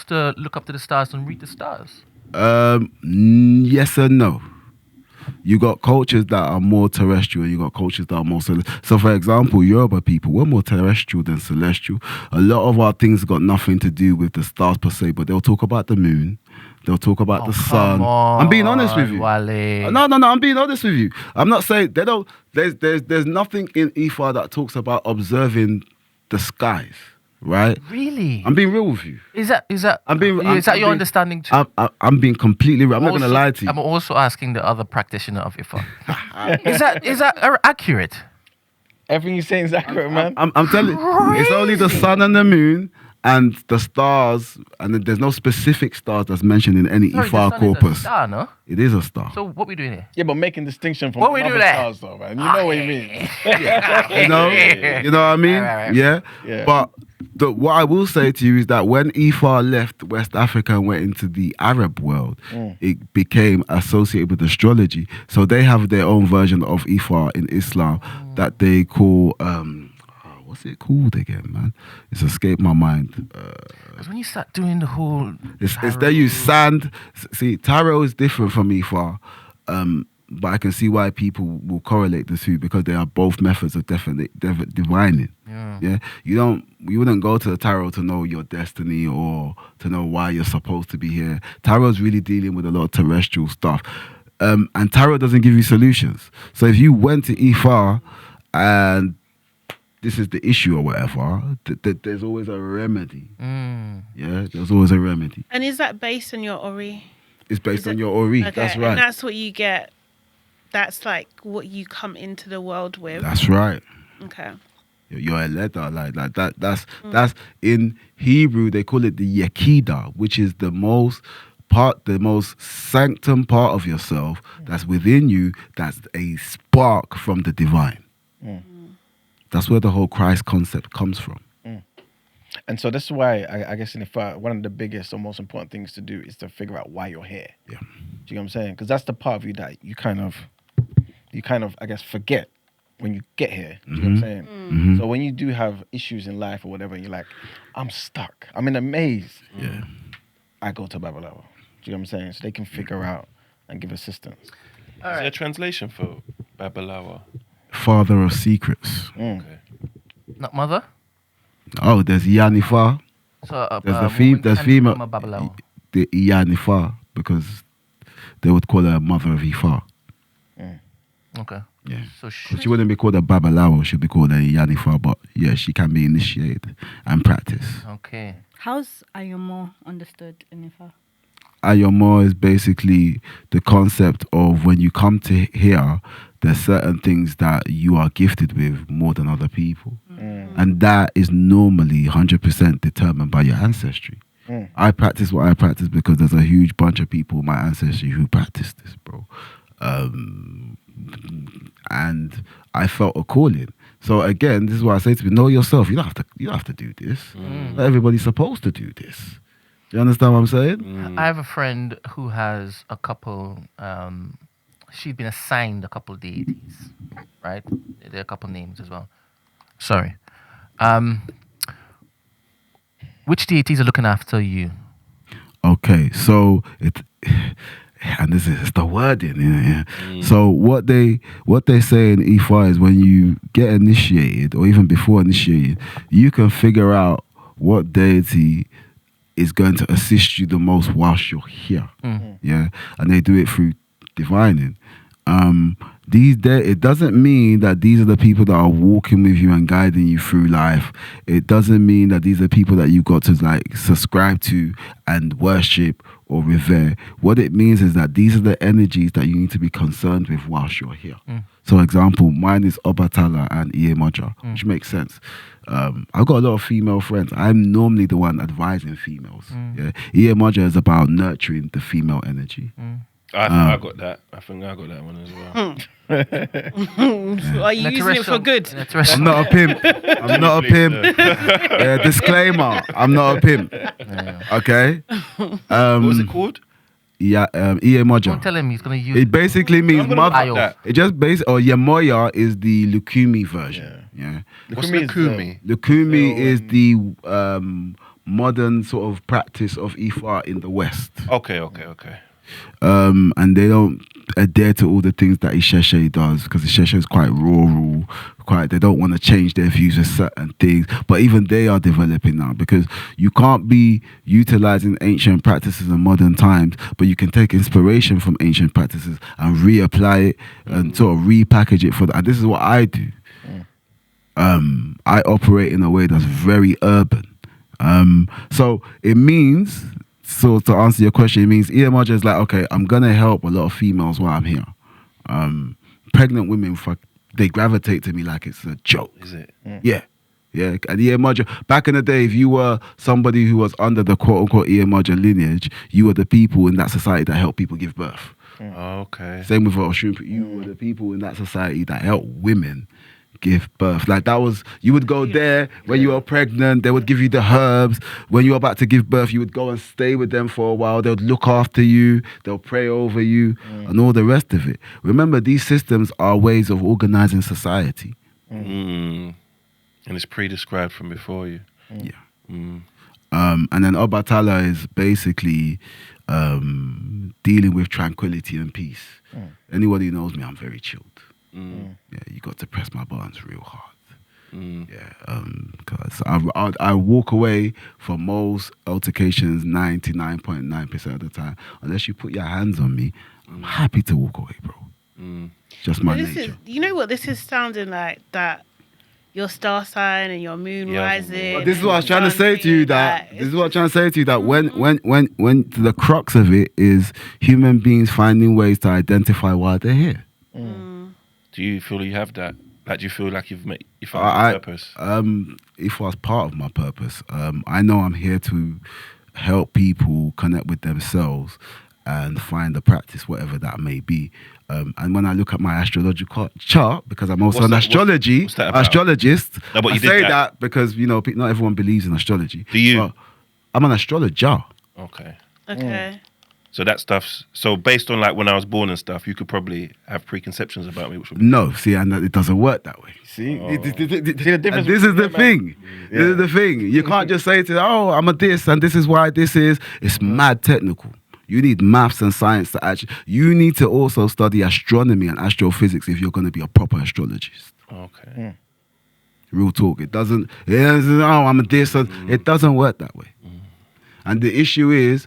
Speaker 2: up to the stars and read the stars?
Speaker 3: Yes and no. You got cultures that are more terrestrial, you got cultures that are more celestial. So for example, Yoruba people, we're more terrestrial than celestial. A lot of our things got nothing to do with the stars per se, but they'll talk about the moon, they'll talk about the sun. I'm being honest with you.
Speaker 2: Wale.
Speaker 3: No, I'm being honest with you. I'm not saying they don't. There's nothing in Ifá that talks about observing the skies, right?
Speaker 2: Really?
Speaker 3: I'm being real with you.
Speaker 2: Is that
Speaker 3: Is that
Speaker 2: your understanding too?
Speaker 3: I'm being completely real. I'm not gonna
Speaker 2: Also-
Speaker 3: lie to you.
Speaker 2: I'm also asking the other practitioner of Ifá. is that accurate?
Speaker 1: Everything you're saying is accurate, man.
Speaker 3: I'm telling you, it's only the sun and the moon and the stars, and then there's no specific stars that's mentioned in any
Speaker 2: Sorry, the
Speaker 3: Ifá
Speaker 2: sun is a
Speaker 3: corpus.
Speaker 2: star, no?
Speaker 3: It is a star.
Speaker 2: So what we doing here?
Speaker 1: Yeah, but making distinction from
Speaker 2: What we do
Speaker 1: other
Speaker 2: there?
Speaker 1: stars, though, man. You know what you mean?
Speaker 3: You know what I mean?
Speaker 2: Right.
Speaker 3: Yeah?
Speaker 1: Yeah.
Speaker 3: But What I will say to you is that when Ifá left West Africa and went into the Arab world, it became associated with astrology. So they have their own version of Ifá in Islam that they call what's it called again, man? It's escaped my mind.
Speaker 2: Because when you start doing the whole,
Speaker 3: It's they use sand. See, tarot is different from Ifá. But I can see why people will correlate the two because they are both methods of divining. Yeah. You wouldn't go to the tarot to know your destiny or to know why you're supposed to be here. Tarot is really dealing with a lot of terrestrial stuff. And tarot doesn't give you solutions. So if you went to Ifá and this is the issue or whatever, there's always a remedy. Yeah, there's always a remedy.
Speaker 6: And is that based on your Ori?
Speaker 3: It's based on your Ori.
Speaker 6: Okay,
Speaker 3: That's right.
Speaker 6: And that's what you get. That's like what you come into the world with.
Speaker 3: That's right.
Speaker 6: Okay.
Speaker 3: You're a letter like that. That's in Hebrew they call it the Yekida, which is the most sanctum part of yourself that's within you. That's a spark from the divine. That's where the whole Christ concept comes from.
Speaker 1: And so this is why I guess in Ifá, one of the biggest or most important things to do is to figure out why you're here.
Speaker 3: Yeah.
Speaker 1: Do you know what I'm saying? Because that's the part of you that you kind of I guess forget when you get here. Do you know what I'm saying? So when you do have issues in life or whatever, and you're like, I'm stuck, I'm in a maze.
Speaker 3: Yeah.
Speaker 1: I go to Babalawo. Do you know what I'm saying? So they can figure out and give assistance.
Speaker 4: Is there a translation for Babalawo?
Speaker 3: Father of secrets.
Speaker 4: Okay.
Speaker 2: not mother.
Speaker 3: Oh, there's Iyanifa.
Speaker 2: So
Speaker 3: There's
Speaker 2: woman
Speaker 3: there's
Speaker 2: can
Speaker 3: female.
Speaker 2: become a Babalawo.
Speaker 3: The Iyanifa because they would call her a mother of Ifa.
Speaker 2: Okay.
Speaker 3: Yeah.
Speaker 2: So
Speaker 3: She wouldn't be called a Babalawo, she'd be called a Iyanifa, but yeah, she can be initiated and practice.
Speaker 2: Okay.
Speaker 7: How's Ayomo understood in Ifá?
Speaker 3: Ayomo is basically the concept of when you come to here, there's certain things that you are gifted with more than other people. And that is normally 100% determined by your ancestry. I practice what I practice because there's a huge bunch of people in my ancestry who practice this, bro. And I felt a calling. So again, this is what I say to people: know yourself. You don't have to do this. Not everybody's supposed to do this. You understand what I'm saying?
Speaker 2: I have a friend who has a couple. She'd been assigned a couple deities, right? There are a couple names as well. Sorry. Which deities are looking after you?
Speaker 3: Okay, so and this is the wording. Yeah. So what they say in Ifá is when you get initiated, or even before initiated, you can figure out what deity is going to assist you the most whilst you're here. Yeah, and they do it through divining. It doesn't mean that these are the people that are walking with you and guiding you through life. It doesn't mean that these are people that you've got to like subscribe to and worship or revere. What it means is that these are the energies that you need to be concerned with whilst you're here. So example, mine is Obatala and Iemoja, which makes sense. I've got a lot of female friends. I'm normally the one advising females. Yeah, Iemoja is about nurturing the female energy.
Speaker 4: I got that. I think I got that one as well.
Speaker 6: Are you using it for good?
Speaker 3: I'm not a pimp. I'm not a pimp. Disclaimer: I'm not a pimp. Okay.
Speaker 4: What was it called?
Speaker 3: Yeah,
Speaker 2: Don't
Speaker 3: Iemoja.
Speaker 2: tell him he's gonna use.
Speaker 3: It basically means
Speaker 4: gonna
Speaker 3: mother.
Speaker 4: like that.
Speaker 3: It just or Yemoya is the Lukumi version. Yeah.
Speaker 4: What's Lukumi?
Speaker 3: Lukumi is the modern sort of practice of Ifá in the West.
Speaker 4: Okay.
Speaker 3: And they don't adhere to all the things that Isheshe does because Isheshe is quite rural, they don't want to change their views of certain things, but even they are developing now because you can't be utilizing ancient practices in modern times, but you can take inspiration from ancient practices and reapply it and sort of repackage it and this is what I do. I operate in a way that's very urban. So it means, so to answer your question, it means Iemoja is like, okay, I'm going to help a lot of females while I'm here. Pregnant women, they gravitate to me like it's a joke.
Speaker 4: Is it?
Speaker 3: Yeah. Yeah. And Iemoja, back in the day, if you were somebody who was under the quote-unquote Iemoja lineage, you were the people in that society that helped people give birth.
Speaker 4: Okay.
Speaker 3: Same with Oshun, you were the people in that society that helped women give birth. Like that was, you would go there when you were pregnant, they would give you the herbs. When you were about to give birth, you would go and stay with them for a while. They'll look after you, they'll pray over you, and all the rest of it. Remember, these systems are ways of organizing society.
Speaker 4: And it's pre-described from before you.
Speaker 3: Yeah. And then Obatala is basically dealing with tranquility and peace. Anybody who knows me, I'm very chilled. Yeah, you got to press my buttons real hard. Yeah, because I walk away from most altercations 99.9% of the time. Unless you put your hands on me, I'm happy to walk away, bro. Just my nature.
Speaker 6: You know what? This is sounding like that. Your star sign and your moon rising.
Speaker 3: Well, this is what I was trying to say to you. That when the crux of it is human beings finding ways to identify why they're here.
Speaker 4: Do you feel you have that? Like, do you feel like you found your purpose?
Speaker 3: If I was part of my purpose, I know I'm here to help people connect with themselves and find the practice, whatever that may be. And when I look at my astrological chart, because I'm also astrologist,
Speaker 4: No,
Speaker 3: I say that because, you know, not everyone believes in astrology.
Speaker 4: Do you?
Speaker 3: I'm an astrologer.
Speaker 6: Okay.
Speaker 4: So that stuff's so based on like when I was born and stuff, you could probably have preconceptions about me, which would
Speaker 3: No, see, and it doesn't work that way.
Speaker 1: See,
Speaker 3: See the difference. This is the thing. This is the thing. You can't just say to, oh, I'm a this and this is why this is. It's mad technical. You need maths and science to actually. You need to also study astronomy and astrophysics if you're going to be a proper astrologist.
Speaker 4: Okay.
Speaker 3: Real talk. It doesn't. Oh, I'm a this. And it doesn't work that way. And the issue is,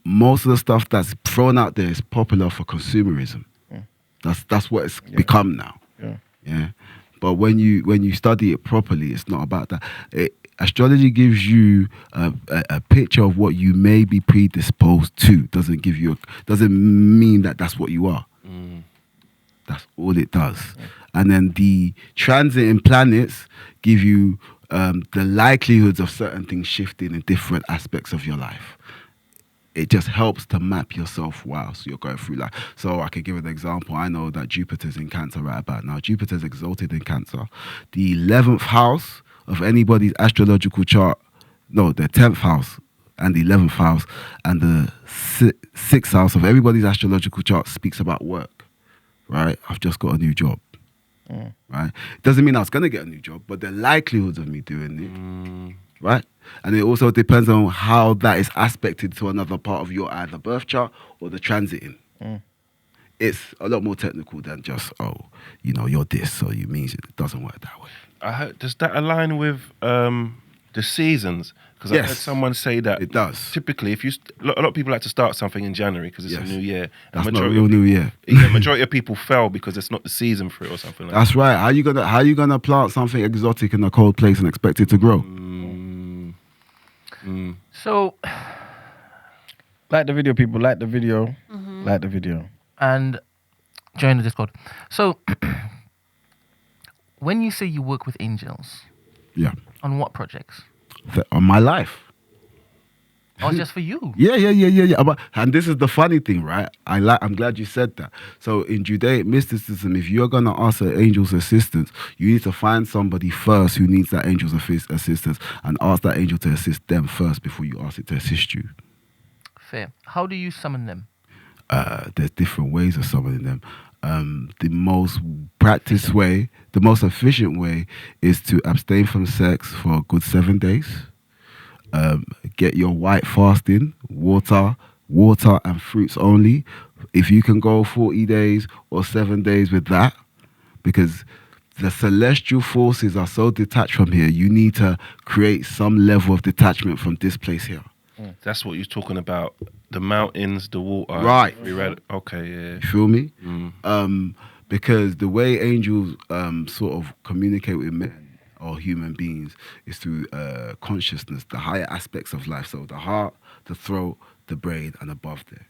Speaker 3: most of the stuff that's thrown out there is popular for consumerism. That's what it's become now. Yeah. But when you study it properly, it's not about that. Astrology gives you a picture of what you may be predisposed to. Doesn't mean that that's what you are. That's all it does. And then the transiting planets give you the likelihoods of certain things shifting in different aspects of your life. It just helps to map yourself whilst you're going through life. So I could give an example. I know that Jupiter's in Cancer right about now. Jupiter's exalted in Cancer. The 11th house of anybody's astrological chart, no, the 10th house and the 11th house and the 6th house of everybody's astrological chart speaks about work, right? I've just got a new job, right? Doesn't mean I was going to get a new job, but the likelihoods of me doing it, right? And it also depends on how that is aspected to another part of your either birth chart or the transiting. It's a lot more technical than just, you're this, so you mean it doesn't work that way.
Speaker 4: Does that align with the seasons? Because I heard someone say that
Speaker 3: it does.
Speaker 4: Typically, if a lot of people like to start something in January because it's a new year.
Speaker 3: That's not a real new year.
Speaker 4: Yeah, majority of people fail because it's not the season for it or something like that.
Speaker 3: That's right. How you gonna plant something exotic in a cold place and expect it to grow?
Speaker 2: So,
Speaker 1: like the video, people. Like the video. Like the video.
Speaker 2: and join the Discord. So, when you say you work with angels,
Speaker 3: Yeah.
Speaker 2: on what projects?
Speaker 3: On my life.
Speaker 2: Or just for you?
Speaker 3: Yeah. And this is the funny thing, right? I'm glad you said that. So in Judaic mysticism, if you're going to ask an angel's assistance, you need to find somebody first who needs that angel's assistance and ask that angel to assist them first before you ask it to assist you.
Speaker 2: Fair. How do you summon them?
Speaker 3: There's different ways of summoning them. The most practiced way, the most efficient way is to abstain from sex for a good 7 days. Get your white fasting, water and fruits only. If you can go 40 days or 7 days with that, because the celestial forces are so detached from here, you need to create some level of detachment from this place here.
Speaker 4: That's what you're talking about. The mountains, the water.
Speaker 3: Right.
Speaker 4: Okay, yeah.
Speaker 3: You feel me? Because the way angels sort of communicate with men or human beings is through consciousness, the higher aspects of life. So the heart, the throat, the brain, and above there.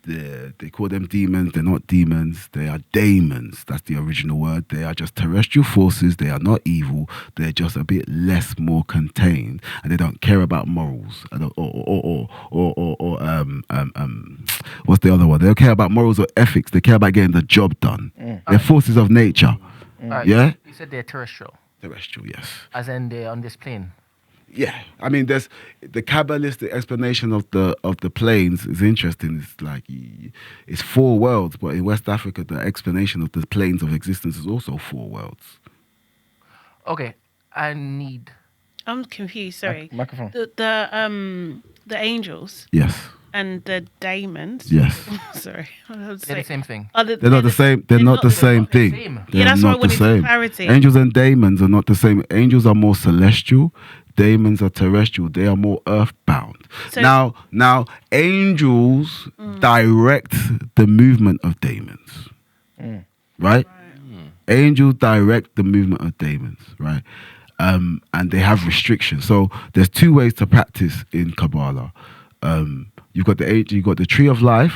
Speaker 3: They call them demons. They're not demons. They are daemons. That's the original word. They are just terrestrial forces. They are not evil. They're just a bit more contained, and they don't care about morals. What's the other one? They don't care about morals or ethics. They care about getting the job done. They're forces of nature.
Speaker 2: Alright,
Speaker 3: Yeah?
Speaker 2: You said they're terrestrial,
Speaker 3: Terrestrial, yes.
Speaker 2: as in they're on this plane.
Speaker 3: Yeah, I mean, there's the Kabbalistic explanation of the planes is interesting. It's like it's 4 worlds, but in West Africa, the explanation of the planes of existence is also 4 worlds.
Speaker 2: Okay,
Speaker 6: I'm confused. Sorry.
Speaker 1: Microphone.
Speaker 6: The angels
Speaker 3: Yes,
Speaker 6: and the daemons.
Speaker 3: yes.
Speaker 6: Sorry.
Speaker 2: they're the same thing.
Speaker 3: They're not the same. They're not the same thing.
Speaker 2: same.
Speaker 3: They're
Speaker 6: Yeah, that's why I
Speaker 3: not the
Speaker 6: wanted some
Speaker 3: same.
Speaker 6: clarity.
Speaker 3: Angels and daemons are not the same. Angels are more celestial. Daemons are terrestrial. They are more earthbound.
Speaker 6: So-
Speaker 3: Now, angels direct the movement of daemons, right? Angels direct the movement of daemons, right? And they have restrictions. So there's 2 ways to practice in Kabbalah. You've got the tree of life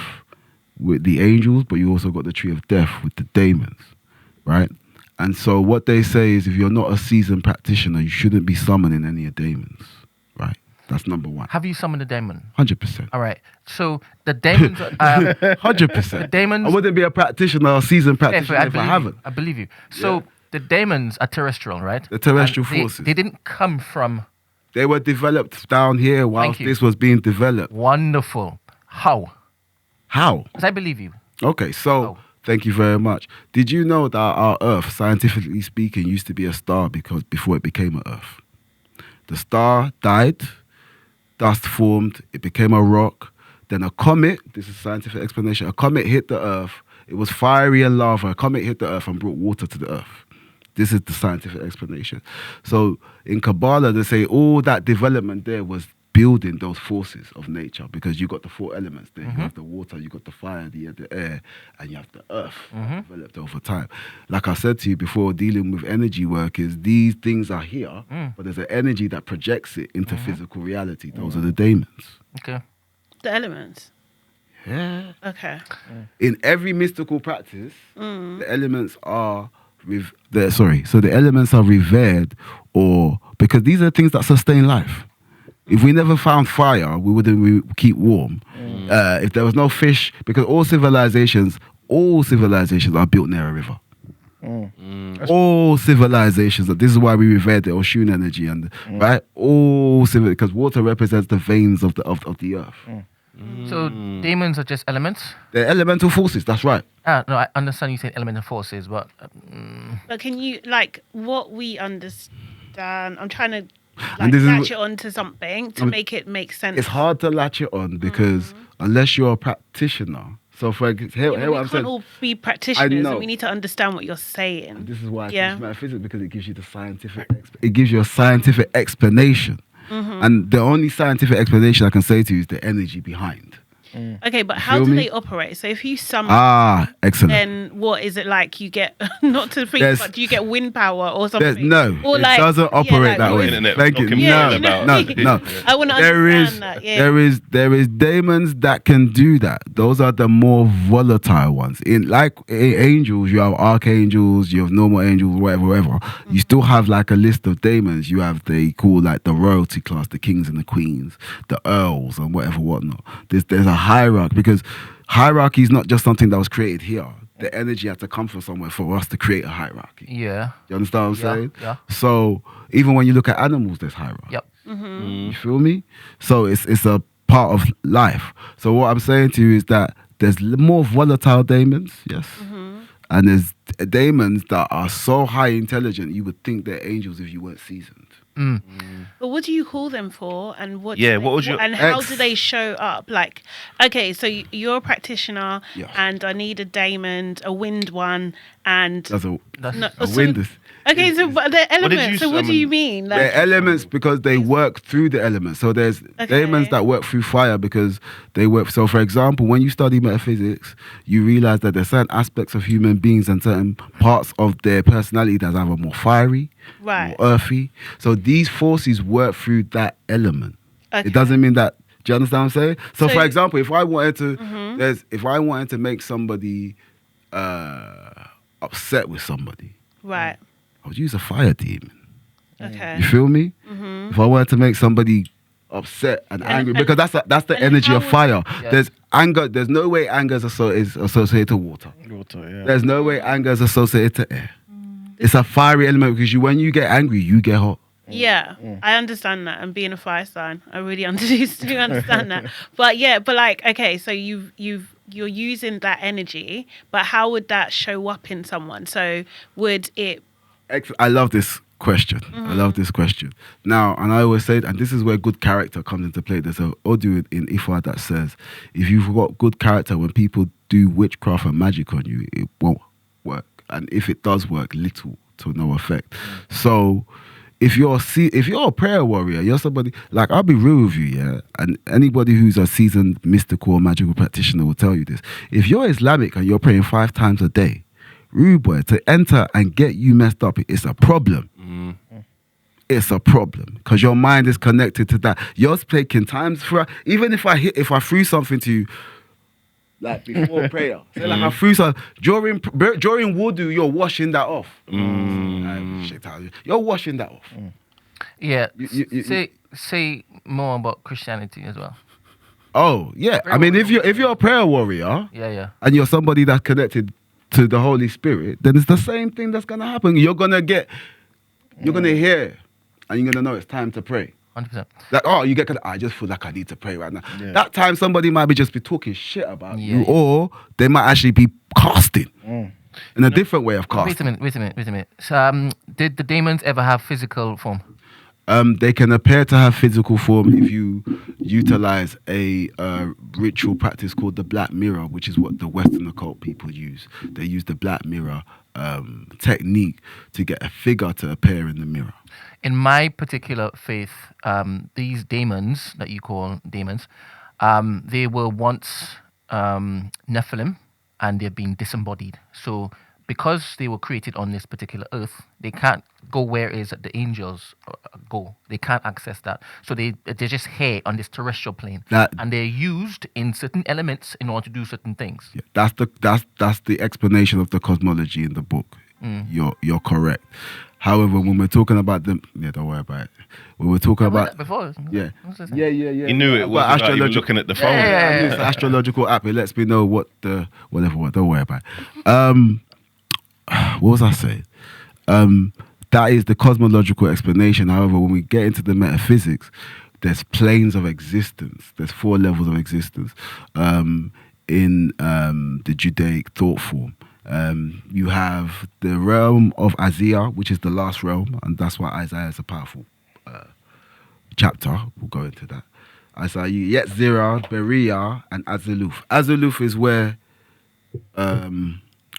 Speaker 3: with the angels, but you also got the tree of death with the daemons, right? And so what they say is if you're not a seasoned practitioner, you shouldn't be summoning any of daemons, right? That's number 1.
Speaker 2: Have you summoned a daemon?
Speaker 3: 100%.
Speaker 2: All right. So the daemons,
Speaker 3: 100%.
Speaker 2: the daemons.
Speaker 3: I wouldn't be a practitioner, a seasoned practitioner if I haven't.
Speaker 2: I believe you. So the daemons are terrestrial, right?
Speaker 3: The terrestrial
Speaker 2: And
Speaker 3: forces.
Speaker 2: They didn't come from.
Speaker 3: They were developed down here whilst
Speaker 2: you.
Speaker 3: this was being developed.
Speaker 2: Wonderful. How?
Speaker 3: How?
Speaker 2: Because I believe you.
Speaker 3: Okay, so thank you very much. Did you know that our Earth, scientifically speaking, used to be a star before it became an Earth? The star died, dust formed, it became a rock. Then a comet, this is scientific explanation, a comet hit the Earth. It was fiery and lava. A comet hit the Earth and brought water to the Earth. This is the scientific explanation. So in Kabbalah, they say all that development there was building those forces of nature because you got the 4 elements there. You have the water, you got the fire, the air, and you have the earth developed over time. Like I said to you before, dealing with energy work is these things are here, but there's an energy that projects it into physical reality. Those are the daemons.
Speaker 2: Okay.
Speaker 6: The elements.
Speaker 3: Yeah.
Speaker 6: Okay.
Speaker 3: In every mystical practice, the elements are the elements are revered, or because these are things that sustain life. If we never found fire, we wouldn't keep warm. If there was no fish, because all civilizations are built near a river. All civilizations. This is why we revere the Oshun energy and right. Because water represents the veins of the earth.
Speaker 2: So daemons are just elements?
Speaker 3: They're elemental forces. That's right.
Speaker 2: No, I understand you say elemental forces, but
Speaker 6: But can you, like, what we understand, I'm trying to
Speaker 3: And this is-
Speaker 6: latch it onto something to make it make sense.
Speaker 3: It's hard to latch it on because unless you're a practitioner. So for hear
Speaker 6: Yeah, but
Speaker 3: what
Speaker 6: we
Speaker 3: I'm
Speaker 6: can't
Speaker 3: saying.
Speaker 6: all be practitioners,
Speaker 3: know.
Speaker 6: and we need to understand what you're saying.
Speaker 3: This is why I
Speaker 6: Yeah.
Speaker 3: teach metaphysics, because it gives you the scientific. It gives you a scientific explanation, and the only scientific explanation I can say to you is the energy behind.
Speaker 6: Okay, but how
Speaker 3: feel
Speaker 6: do
Speaker 3: me?
Speaker 6: they operate? So if you summon,
Speaker 3: Excellent.
Speaker 6: then what is it like? You get not to think,
Speaker 3: There's-
Speaker 6: but do you get wind power or something?
Speaker 3: No,
Speaker 6: or
Speaker 3: it doesn't operate that
Speaker 6: what
Speaker 3: way.
Speaker 6: is-
Speaker 4: Internet
Speaker 3: Thank you.
Speaker 4: talking
Speaker 6: Yeah,
Speaker 3: No,
Speaker 6: you know,
Speaker 3: no.
Speaker 6: I want to
Speaker 3: There
Speaker 6: understand
Speaker 3: is,
Speaker 6: that. Yeah.
Speaker 3: there is daemons that can do that. Those are the more volatile ones. In angels, you have archangels, you have normal angels, whatever. You still have like a list of daemons. You have they call like the royalty class, the kings and the queens, the earls and whatnot. There's a hierarchy because hierarchy is not just something that was created here. The energy had to come from somewhere for us to create a hierarchy.
Speaker 2: yeah.
Speaker 3: You understand what I'm saying?
Speaker 2: Yeah.
Speaker 3: So even when you look at animals, there's hierarchy.
Speaker 2: Yep.
Speaker 3: You feel me? So it's a part of life. So what I'm saying to you is that there's more volatile daemons, yes, and there's daemons that are so high intelligent you would think they're angels if you weren't seasoned.
Speaker 6: But what do you call them for? And what?
Speaker 4: Yeah, what would you-
Speaker 6: And how do they show up? Like, okay, so you're a practitioner,
Speaker 3: Yeah.
Speaker 6: and I need a daemon, a wind one, and
Speaker 3: That's a
Speaker 6: no,
Speaker 3: a
Speaker 6: so-
Speaker 3: wind. Is,
Speaker 6: okay, so but they're
Speaker 4: did you
Speaker 6: elements. So what do you
Speaker 4: summon?
Speaker 6: mean? Like,
Speaker 3: they're elements because they work through the elements. So there's daemons that work through fire because they work. So for example, when you study metaphysics, you realize that there's certain aspects of human beings and certain parts of their personality that's either more fiery,
Speaker 6: Right.
Speaker 3: more earthy. So these forces work through that element.
Speaker 6: Okay.
Speaker 3: It doesn't mean that. Do you understand what I'm saying? So,
Speaker 6: So-
Speaker 3: for example, if I wanted to, if I wanted to make somebody upset with somebody,
Speaker 6: right.
Speaker 3: I would use a fire demon.
Speaker 6: Okay.
Speaker 3: You feel me? If I wanted to make somebody upset and angry, because that's the
Speaker 6: and
Speaker 3: energy
Speaker 6: how
Speaker 3: of
Speaker 6: would-
Speaker 3: fire.
Speaker 2: Yeah.
Speaker 3: There's anger. There's no way anger is associated to water.
Speaker 1: Water, yeah.
Speaker 3: There's no way anger is associated to air. It's a fiery element because when you get angry, you get hot.
Speaker 6: Yeah, I understand that. And being a fire sign, I really do understand that. But yeah, but like, okay, so you're using that energy, but how would that show up in someone? So would it?
Speaker 3: I love this question. I love this question. Now, and I always say, and this is where good character comes into play. There's an audio in Ifá that says, if you've got good character, when people do witchcraft and magic on you, it won't work. And if it does work, little to no effect. So if you're a prayer warrior, you're somebody, like, I'll be real with you, yeah, and anybody who's a seasoned mystical or magical practitioner will tell you this. If you're Islamic and you're praying 5 times a day, rude boy, to enter and get you messed up, it's a problem. It's a problem because your mind is connected to that. You're taking times for, even if I threw something to you, like before prayer, say like I threw some during wudu, you're washing that off. You're washing that off.
Speaker 2: Yeah. Say more about Christianity as well.
Speaker 3: Oh yeah, I mean, if you're a prayer warrior,
Speaker 2: Yeah.
Speaker 3: and you're somebody that's connected to the Holy Spirit, then it's the same thing that's gonna happen. You're gonna hear, and you're gonna know it's time to pray.
Speaker 2: 100%.
Speaker 3: Like, I just feel like I need to pray right now. Yeah. That time somebody might be just be talking shit about you, or they might actually be casting in a different way of casting.
Speaker 2: Wait a minute. So, did the demons ever have physical form?
Speaker 3: They can appear to have physical form if you utilize a ritual practice called the black mirror, which is what the Western occult people use. They use the black mirror technique to get a figure to appear in the mirror.
Speaker 2: In my particular faith, these demons that you call demons, they were once Nephilim, and they've been disembodied. So because they were created on this particular earth, they can't go where is the angels go. They can't access that. So they're just here on this terrestrial plane, and they're used in certain elements in order to do certain things.
Speaker 3: Yeah, that's the explanation of the cosmology in the book. You're correct. However, when we're talking about them, don't worry about it. When we're talking about
Speaker 2: before,
Speaker 3: yeah.
Speaker 4: He knew it was even looking at the phone.
Speaker 3: Yeah. It's an astrological app. It lets me know what the whatever. Don't worry about it. What was I saying? That is the cosmological explanation. However, when we get into the metaphysics, there's planes of existence. There's 4 levels of existence in the Judaic thought form. You have the realm of Isaiah, which is the last realm, and that's why Isaiah is a powerful chapter. We'll go into that. Isaiah, Yetzirah, Beriah, and Azaluf. Azaluf is where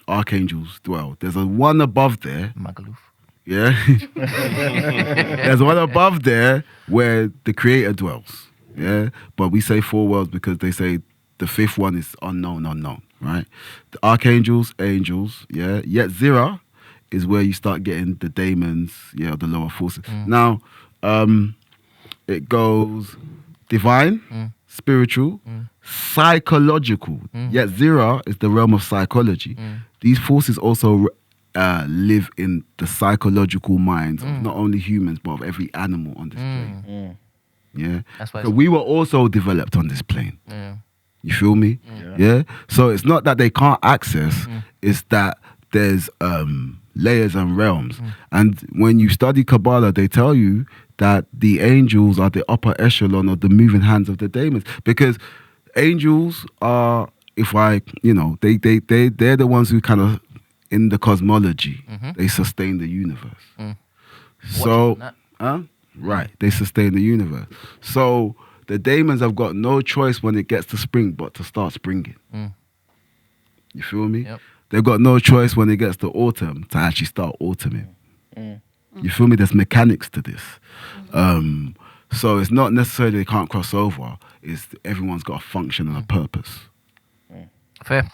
Speaker 3: archangels dwell. There's a one above there.
Speaker 2: Magaluf.
Speaker 3: Yeah. There's one above there where the Creator dwells. Yeah. But we say 4 worlds because they say the 5th one is unknown, right? The archangels, angels, yeah. Yetzirah is where you start getting the daemons, the lower forces. Now, it goes divine, spiritual, psychological. Yetzirah is the realm of psychology. These forces also live in the psychological minds of not only humans but of every animal on this plane. Yeah,
Speaker 2: that's why.
Speaker 3: So we were also developed on this plane.
Speaker 2: Yeah.
Speaker 3: You feel me? Yeah. So it's not that they can't access; it's that there's layers and realms. And when you study Kabbalah, they tell you that the angels are the upper echelon of the moving hands of the daemons, because angels are, they're the ones who kind of, in the cosmology, they sustain the universe. So, right, they sustain the universe. So the daemons have got no choice when it gets to spring but to start springing. You feel me?
Speaker 2: Yep.
Speaker 3: They've got no choice when it gets to autumn to actually start autumning. You feel me? There's mechanics to this. So it's not necessarily they can't cross over. It's everyone's got a function and a purpose.
Speaker 2: Fair.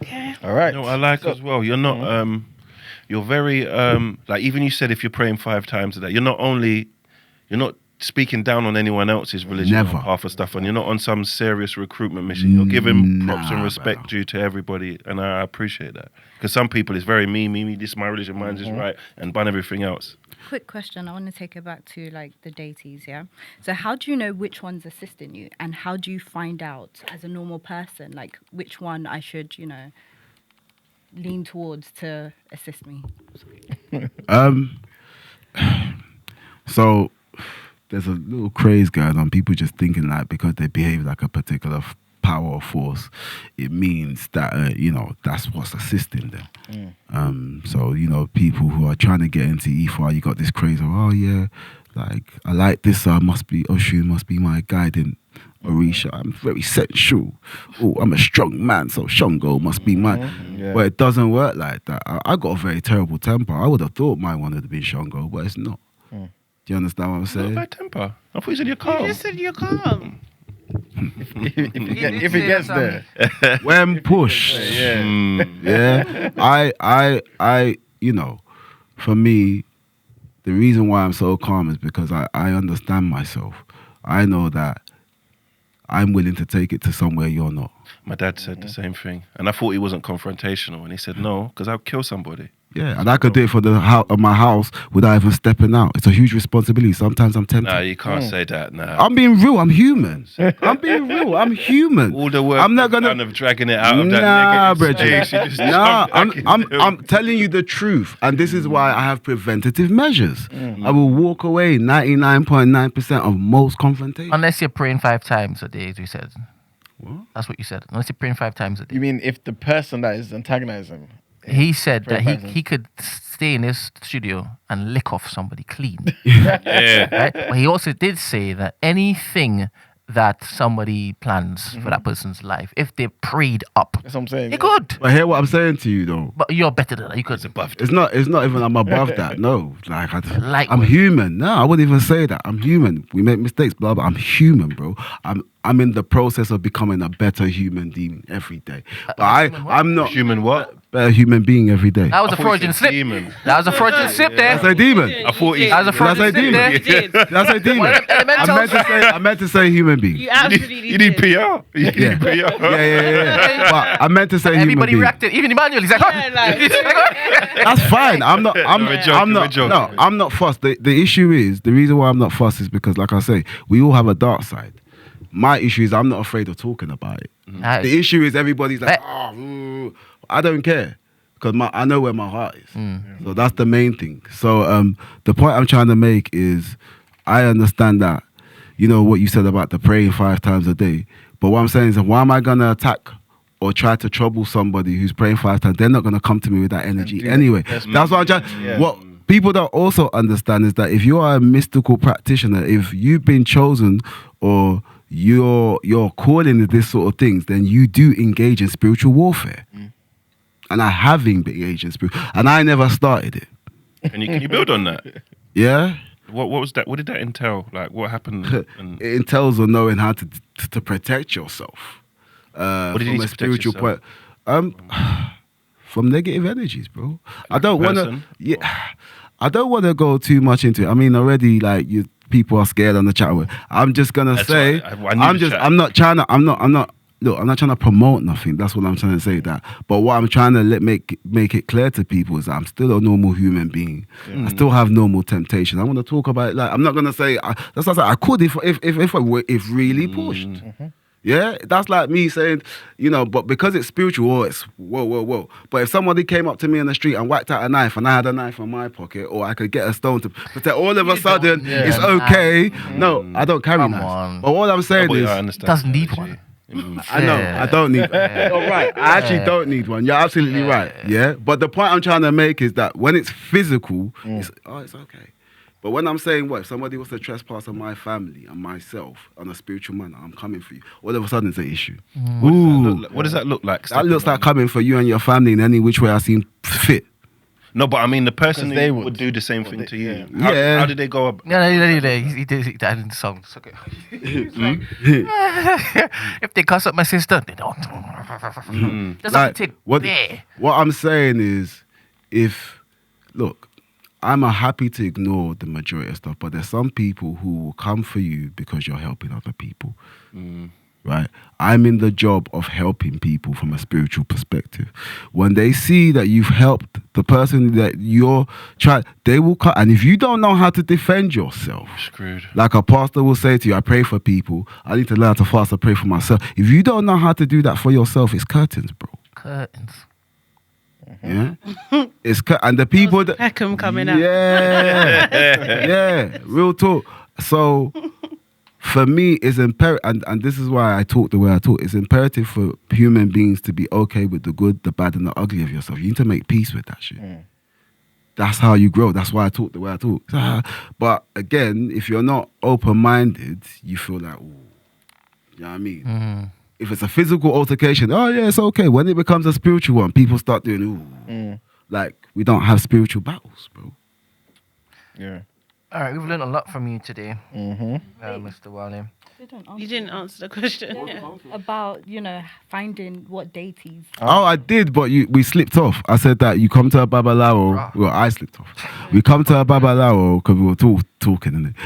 Speaker 6: Okay.
Speaker 1: All right.
Speaker 4: No, I like as well. You're not. You're very like, even you said if you're praying 5 times a day, you're not speaking down on anyone else's religion
Speaker 3: Never.
Speaker 4: or path of stuff, and you're not on some serious recruitment mission. You're giving props and respect
Speaker 3: brother.
Speaker 4: due to everybody, and I appreciate that. Because some people, it's very me, this is my religion, mine's is right, and bun everything else.
Speaker 7: Quick question. I want to take it back to like the deities, yeah? So how do you know which one's assisting you? And how do you find out as a normal person, like which one I should, lean towards to assist me?
Speaker 3: So there's a little craze going on. People just thinking like because they behave like a particular power or force, it means that that's what's assisting them. So people who are trying to get into Ifá, you got this craze of like I like this, so Oshun must be my guiding Orisha. I'm very sensual. Oh, I'm a strong man, so Shango must be mine. But it doesn't work like that. I got a very terrible temper. I would have thought my one would have been Shango, but it's not. Do you understand what I'm saying?
Speaker 4: Not bad temper. I thought you said you're calm.
Speaker 6: You just said you're calm.
Speaker 1: if it gets there.
Speaker 3: When pushed. I for me, the reason why I'm so calm is because I understand myself. I know that I'm willing to take it to somewhere you're not.
Speaker 4: My dad said the same thing. And I thought he wasn't confrontational. And he said, no, because I'll kill somebody.
Speaker 3: Yeah, and I could do it for my house without even stepping out. It's a huge responsibility. Sometimes I'm tempted.
Speaker 4: Nah, you can't say that now.
Speaker 3: I'm being real. I'm human. I'm being real. I'm human.
Speaker 4: All the work
Speaker 3: I'm not gonna
Speaker 4: of dragging it out of that negative space.
Speaker 3: I'm telling you the truth, and this is why I have preventative measures. I will walk away 99.9% of most confrontations.
Speaker 2: Unless you're praying 5 times a day, as you said.
Speaker 3: What?
Speaker 2: That's what you said. Unless you're praying 5 times a day.
Speaker 1: You mean if the person that is antagonizing?
Speaker 2: He said that
Speaker 1: Praying 5
Speaker 2: he could stay in his studio and lick off somebody clean.
Speaker 4: Yeah.
Speaker 2: Right? But he also did say that anything that somebody plans for that person's life, if they're prayed up,
Speaker 1: That's what I'm saying.
Speaker 2: they could.
Speaker 3: But hear what I'm saying to you though.
Speaker 2: But you're better than that. You could.
Speaker 4: Above
Speaker 3: It's not even I'm above that. No, like I'm
Speaker 2: Lightweight.
Speaker 3: human. No, I wouldn't even say that. I'm human. We make mistakes, blah blah. I'm human, bro. I'm in the process of becoming a better human being every day. But I'm not
Speaker 4: human what?
Speaker 3: better human being every day.
Speaker 2: That was a
Speaker 4: I thought you
Speaker 2: Freudian
Speaker 4: said
Speaker 2: slip.
Speaker 4: demon.
Speaker 2: That was a Freudian slip there.
Speaker 3: That's a demon.
Speaker 4: I thought he
Speaker 2: That was a
Speaker 3: Did I
Speaker 2: Freudian
Speaker 3: say
Speaker 2: slip
Speaker 3: demon?
Speaker 2: there.
Speaker 6: You did.
Speaker 3: That's a demon. I meant to say human being.
Speaker 6: You absolutely
Speaker 4: You need
Speaker 6: did.
Speaker 4: PR. You need PR.
Speaker 3: Yeah. But I meant to say human
Speaker 2: Everybody
Speaker 3: being.
Speaker 2: reacted. Even Emmanuel, he's like,
Speaker 6: Yeah, like-
Speaker 3: That's fine. I'm not fussed. The issue is, the reason why I'm not fussed is because, like I say, we all have a dark side. My issue is I'm not afraid of talking about it. The issue is everybody's like, I don't care. Because I know where my heart is. So that's the main thing. So the point I'm trying to make is I understand that, what you said about the praying 5 times a day. But what I'm saying is, why am I going to attack or try to trouble somebody who's praying 5 times? They're not going to come to me with that energy anyway. That's what I'm trying.
Speaker 1: Yeah.
Speaker 3: What people don't also understand is that if you are a mystical practitioner, if you've been chosen or your calling is this sort of things, then you do engage in spiritual warfare. And I have engaged in spiritual, and I never started it.
Speaker 4: Can you build on that?
Speaker 3: Yeah.
Speaker 4: What was that? What did that entail? Like what happened? And
Speaker 3: It entails on knowing how to protect yourself.
Speaker 4: What did you
Speaker 3: from
Speaker 4: need
Speaker 3: a
Speaker 4: to protect
Speaker 3: spiritual
Speaker 4: yourself?
Speaker 3: point. From negative energies, bro. I don't want to.
Speaker 4: person?
Speaker 3: Yeah, I don't want to go too much into it. I mean, already like people are scared on the chat. I'm just gonna
Speaker 4: That's
Speaker 3: say.
Speaker 4: why I knew the chat.
Speaker 3: I'm not trying to. Look, I'm not trying to promote nothing. That's what I'm trying to say. That, but what I'm trying to make it clear to people is that I'm still a normal human being. I still have normal temptation. I want to talk about it. Like, I'm not gonna say that's what I could if really pushed. Yeah, that's like me saying, but because it's spiritual, it's whoa. But if somebody came up to me in the street and whacked out a knife and I had a knife in my pocket, or I could get a stone to protect, all of a sudden it's okay. No, I don't carry
Speaker 2: Come
Speaker 3: knives.
Speaker 2: on.
Speaker 3: But what I'm saying is,
Speaker 4: I understand.
Speaker 2: Doesn't need one.
Speaker 3: I know, I don't need one. You're right. I actually don't need one. You're absolutely right. Yeah. But the point I'm trying to make is that when it's physical, it's okay. But when I'm saying, if somebody was to trespass on my family and myself on a spiritual manner, I'm coming for you. All of a sudden, it's an issue.
Speaker 4: What does that look like?
Speaker 3: That looks like coming for you and your family in any which way I seem fit.
Speaker 4: No, but I mean, the person
Speaker 1: Because they
Speaker 4: who
Speaker 1: would.
Speaker 4: would do the same thing to you.
Speaker 3: Yeah.
Speaker 4: How did they go up?
Speaker 2: No, he did that in the song. It's okay. If they cuss up my sister, they don't. Doesn't
Speaker 3: Like,
Speaker 2: take
Speaker 3: what
Speaker 2: there.
Speaker 3: I'm saying is, look, I'm happy to ignore the majority of stuff, but there's some people who will come for you because you're helping other people. Right? I'm in the job of helping people from a spiritual perspective. When they see that you've helped the person that you're trying, they will cut. And if you don't know how to defend yourself,
Speaker 4: Screwed.
Speaker 3: like a pastor will say to you, I pray for people. I need to learn to fast. I pray for myself. If you don't know how to do that for yourself, it's curtains, bro.
Speaker 2: Curtains.
Speaker 3: Yeah, and the people that
Speaker 6: Peckham coming out.
Speaker 3: yeah, real talk. So for me, it's imperative, and this is why I talk the way I talk. It's imperative for human beings to be okay with the good, the bad, and the ugly of yourself. You need to make peace with that shit. That's how you grow. That's why I talk the way I talk. But again, if you're not open-minded, you feel like, ooh, you know what I mean? If it's a physical altercation, oh yeah, it's okay. When it becomes a spiritual one, people start doing, ooh. Like, we don't have spiritual battles, bro.
Speaker 1: Yeah.
Speaker 2: All right, we've learned a lot from you today, Mr. Wale.
Speaker 6: You didn't answer the question. Yeah.
Speaker 7: About, finding what deities.
Speaker 3: Oh, I did, but we slipped off. I said that you come to a Babalawo. Well, I slipped off. We come to a Babalawo because we were talking, innit?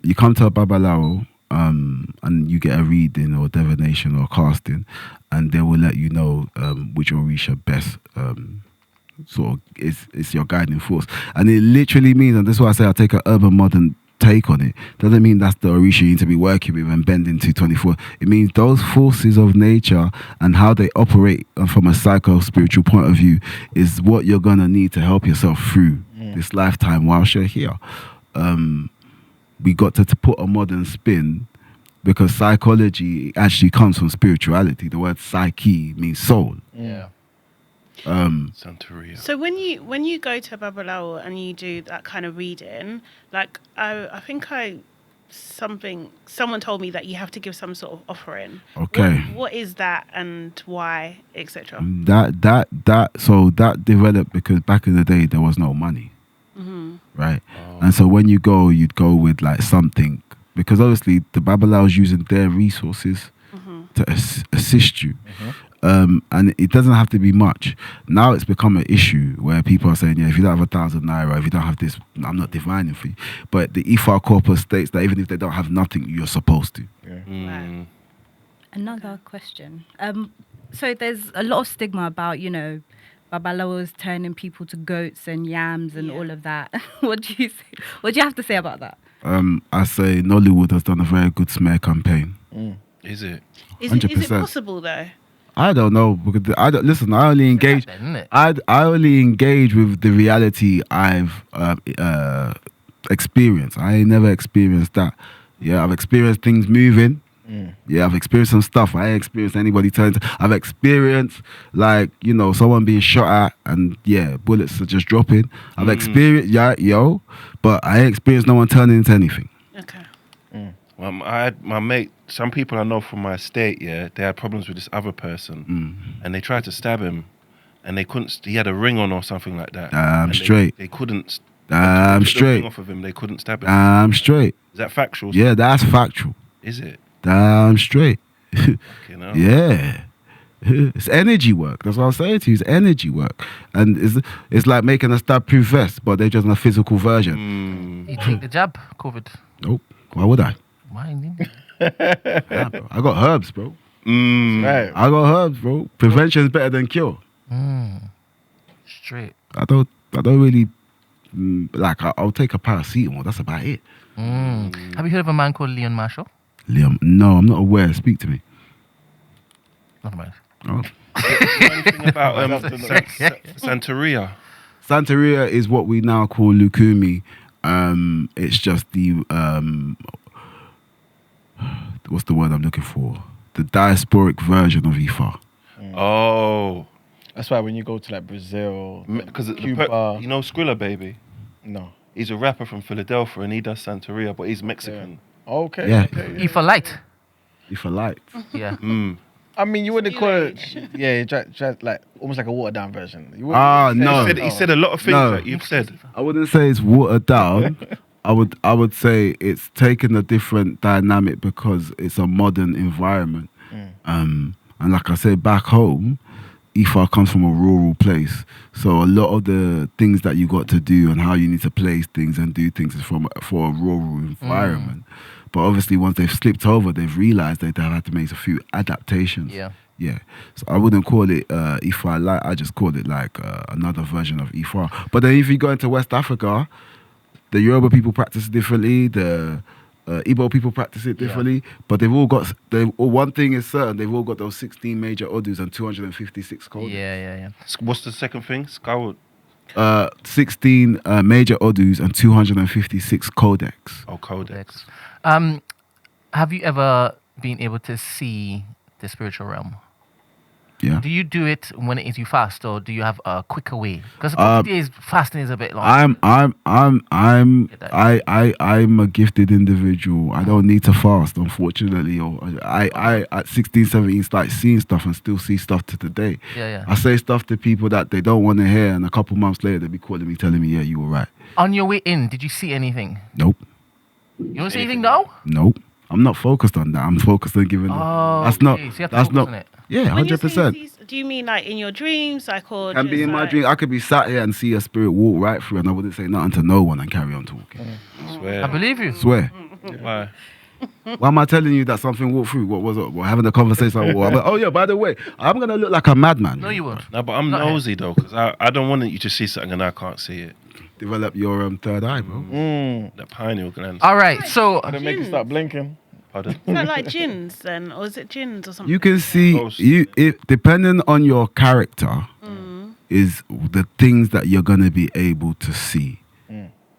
Speaker 3: You come to a Babalawo, and you get a reading or divination or casting, and they will let you know which Orisha best sort of is your guiding force. And it literally means, and this is why I say I take an urban modern take on it, doesn't mean that's the Orisha you need to be working with and bending to 24. It means those forces of nature and how they operate from a psycho-spiritual point of view is what you're going to need to help yourself through this lifetime whilst you're here. We got to put a modern spin because psychology actually comes from spirituality. The word psyche means soul.
Speaker 2: Yeah.
Speaker 4: Santeria.
Speaker 6: So when you go to Babalawo and you do that kind of reading, like I think someone told me that you have to give some sort of offering.
Speaker 3: Okay.
Speaker 6: What is that and why, etc.?
Speaker 3: So that developed because back in the day there was no money. Right? And so when you go, you'd go with like something, because obviously the Babalawo's using their resources to assist you. And it doesn't have to be much. Now it's become an issue where people are saying, yeah, if you don't have 1,000 naira, if you don't have this, I'm not divining for you. But the Ifá corpus states that even if they don't have nothing, you're supposed to.
Speaker 6: Right.
Speaker 7: Another question. So there's a lot of stigma about, Babalawos turning people to goats and yams and all of that. What do you say? What do you have to say about that?
Speaker 3: I say Nollywood has done a very good smear campaign.
Speaker 4: Is it?
Speaker 6: Is it
Speaker 3: 100%.
Speaker 6: possible though?
Speaker 3: I don't know, because I only engage.
Speaker 2: Isn't it?
Speaker 3: I only engage with the reality I've experienced. I ain't never experienced that. Yeah, I've experienced things moving. Yeah, I've experienced some stuff. I ain't experienced anybody turning. I've experienced someone being shot at and bullets are just dropping. I've experienced but I ain't experienced no one turning into anything.
Speaker 6: Okay.
Speaker 4: Well, I had my mate, some people I know from my estate, they had problems with this other person, and they tried to stab him, and they couldn't. He had a ring on or something like that.
Speaker 3: Straight.
Speaker 4: They couldn't.
Speaker 3: I'm
Speaker 4: took the ring
Speaker 3: straight.
Speaker 4: off of him. They couldn't stab him.
Speaker 3: I'm straight.
Speaker 4: Is that factual?
Speaker 3: Yeah, that's factual.
Speaker 4: Is it?
Speaker 3: Damn straight.
Speaker 4: Okay,
Speaker 3: Yeah. It's energy work. That's what I'm saying to you. It's energy work. And it's like making a stab-proof vest, but they're just in a physical version.
Speaker 2: You take the jab, COVID.
Speaker 3: Nope. Why would I?
Speaker 2: Why?
Speaker 3: Nah, bro. I got herbs, bro.
Speaker 1: Right.
Speaker 3: I got herbs, bro. Prevention is better than cure.
Speaker 2: Straight.
Speaker 3: I don't really I'll take a paracetamol. That's about it.
Speaker 2: Have you heard of a man called Leon Marshall?
Speaker 3: Liam, no, I'm not aware. Speak to me.
Speaker 2: Not mind.
Speaker 3: Oh.
Speaker 4: Anything about Santeria?
Speaker 3: Santeria is what we now call Lukumi. It's just the what's the word I'm looking for? The diasporic version of Ifá.
Speaker 4: Oh,
Speaker 1: That's why when you go to like Brazil,
Speaker 4: because
Speaker 1: Cuba,
Speaker 4: Skrilla Baby.
Speaker 1: no.
Speaker 4: He's a rapper from Philadelphia and he does Santeria, but he's Mexican.
Speaker 1: Okay.
Speaker 3: Yeah.
Speaker 1: Okay.
Speaker 2: E for light.
Speaker 3: Ifá light.
Speaker 2: Yeah.
Speaker 1: I mean, you wouldn't call it. Yeah, just like almost like a watered down version. You wouldn't say-
Speaker 3: No.
Speaker 4: He said a lot of things
Speaker 3: No.
Speaker 4: that you've said.
Speaker 3: I wouldn't say it's watered down. I would say it's taken a different dynamic because it's a modern environment. And like I said, back home, Ifá comes from a rural place. So a lot of the things that you got to do and how you need to place things and do things is for a rural environment. But obviously once they've slipped over, they've realised that they've had to make a few adaptations.
Speaker 2: Yeah.
Speaker 3: Yeah. So I wouldn't call it Ifá light. I just call it like another version of Ifá. But then if you go into West Africa, the Yoruba people practice differently. The Igbo people practice it differently, but one thing is certain, they've all got those 16 major odus and 256 codes.
Speaker 2: Yeah.
Speaker 4: What's the second thing? Scout.
Speaker 3: 16 major odus and 256 codex.
Speaker 4: Oh, codex.
Speaker 2: Have you ever been able to see the spiritual realm?
Speaker 3: Yeah.
Speaker 2: Do you do it when it is you fast, or do you have a quicker way? Because a couple days fasting is a bit long.
Speaker 3: I'm a gifted individual. I don't need to fast, unfortunately. Or I at 16, 17 start seeing stuff and still see stuff to today.
Speaker 2: Yeah.
Speaker 3: I say stuff to people that they don't want to hear, and a couple months later they'll be calling me, telling me, "Yeah, you were right."
Speaker 2: On your way in, did you see anything?
Speaker 3: Nope.
Speaker 2: You don't see anything now?
Speaker 3: Nope. I'm not focused on that. I'm focused on giving. That's not.
Speaker 2: So you have to
Speaker 3: That's
Speaker 2: focus
Speaker 3: not.
Speaker 2: on it.
Speaker 3: Yeah,
Speaker 6: When you say
Speaker 3: 100%.
Speaker 6: do you mean like in your dreams, like, or
Speaker 3: Can be
Speaker 6: just
Speaker 3: in my
Speaker 6: like-
Speaker 3: dream. I could be sat here and see a spirit walk right through, and I wouldn't say nothing to no one and carry on talking.
Speaker 4: Swear.
Speaker 2: I believe you.
Speaker 3: Swear.
Speaker 4: Why?
Speaker 3: Why am I telling you that something walked through? What was it? We're having a conversation. I'm like, oh yeah, by the way, I'm gonna look like a madman.
Speaker 2: No, you won't.
Speaker 4: No, but I'm
Speaker 2: Not here.
Speaker 4: nosy though, because I don't want you to see something and I can't see it.
Speaker 3: Develop your third eye, bro.
Speaker 4: The pineal gland.
Speaker 2: All right, so
Speaker 1: They make you start blinking.
Speaker 4: Pardon?
Speaker 6: Is that like jinns then, or is it jinns or something?
Speaker 3: You can see
Speaker 4: Ghost.
Speaker 3: depending on your character, is the things that you're gonna be able to see.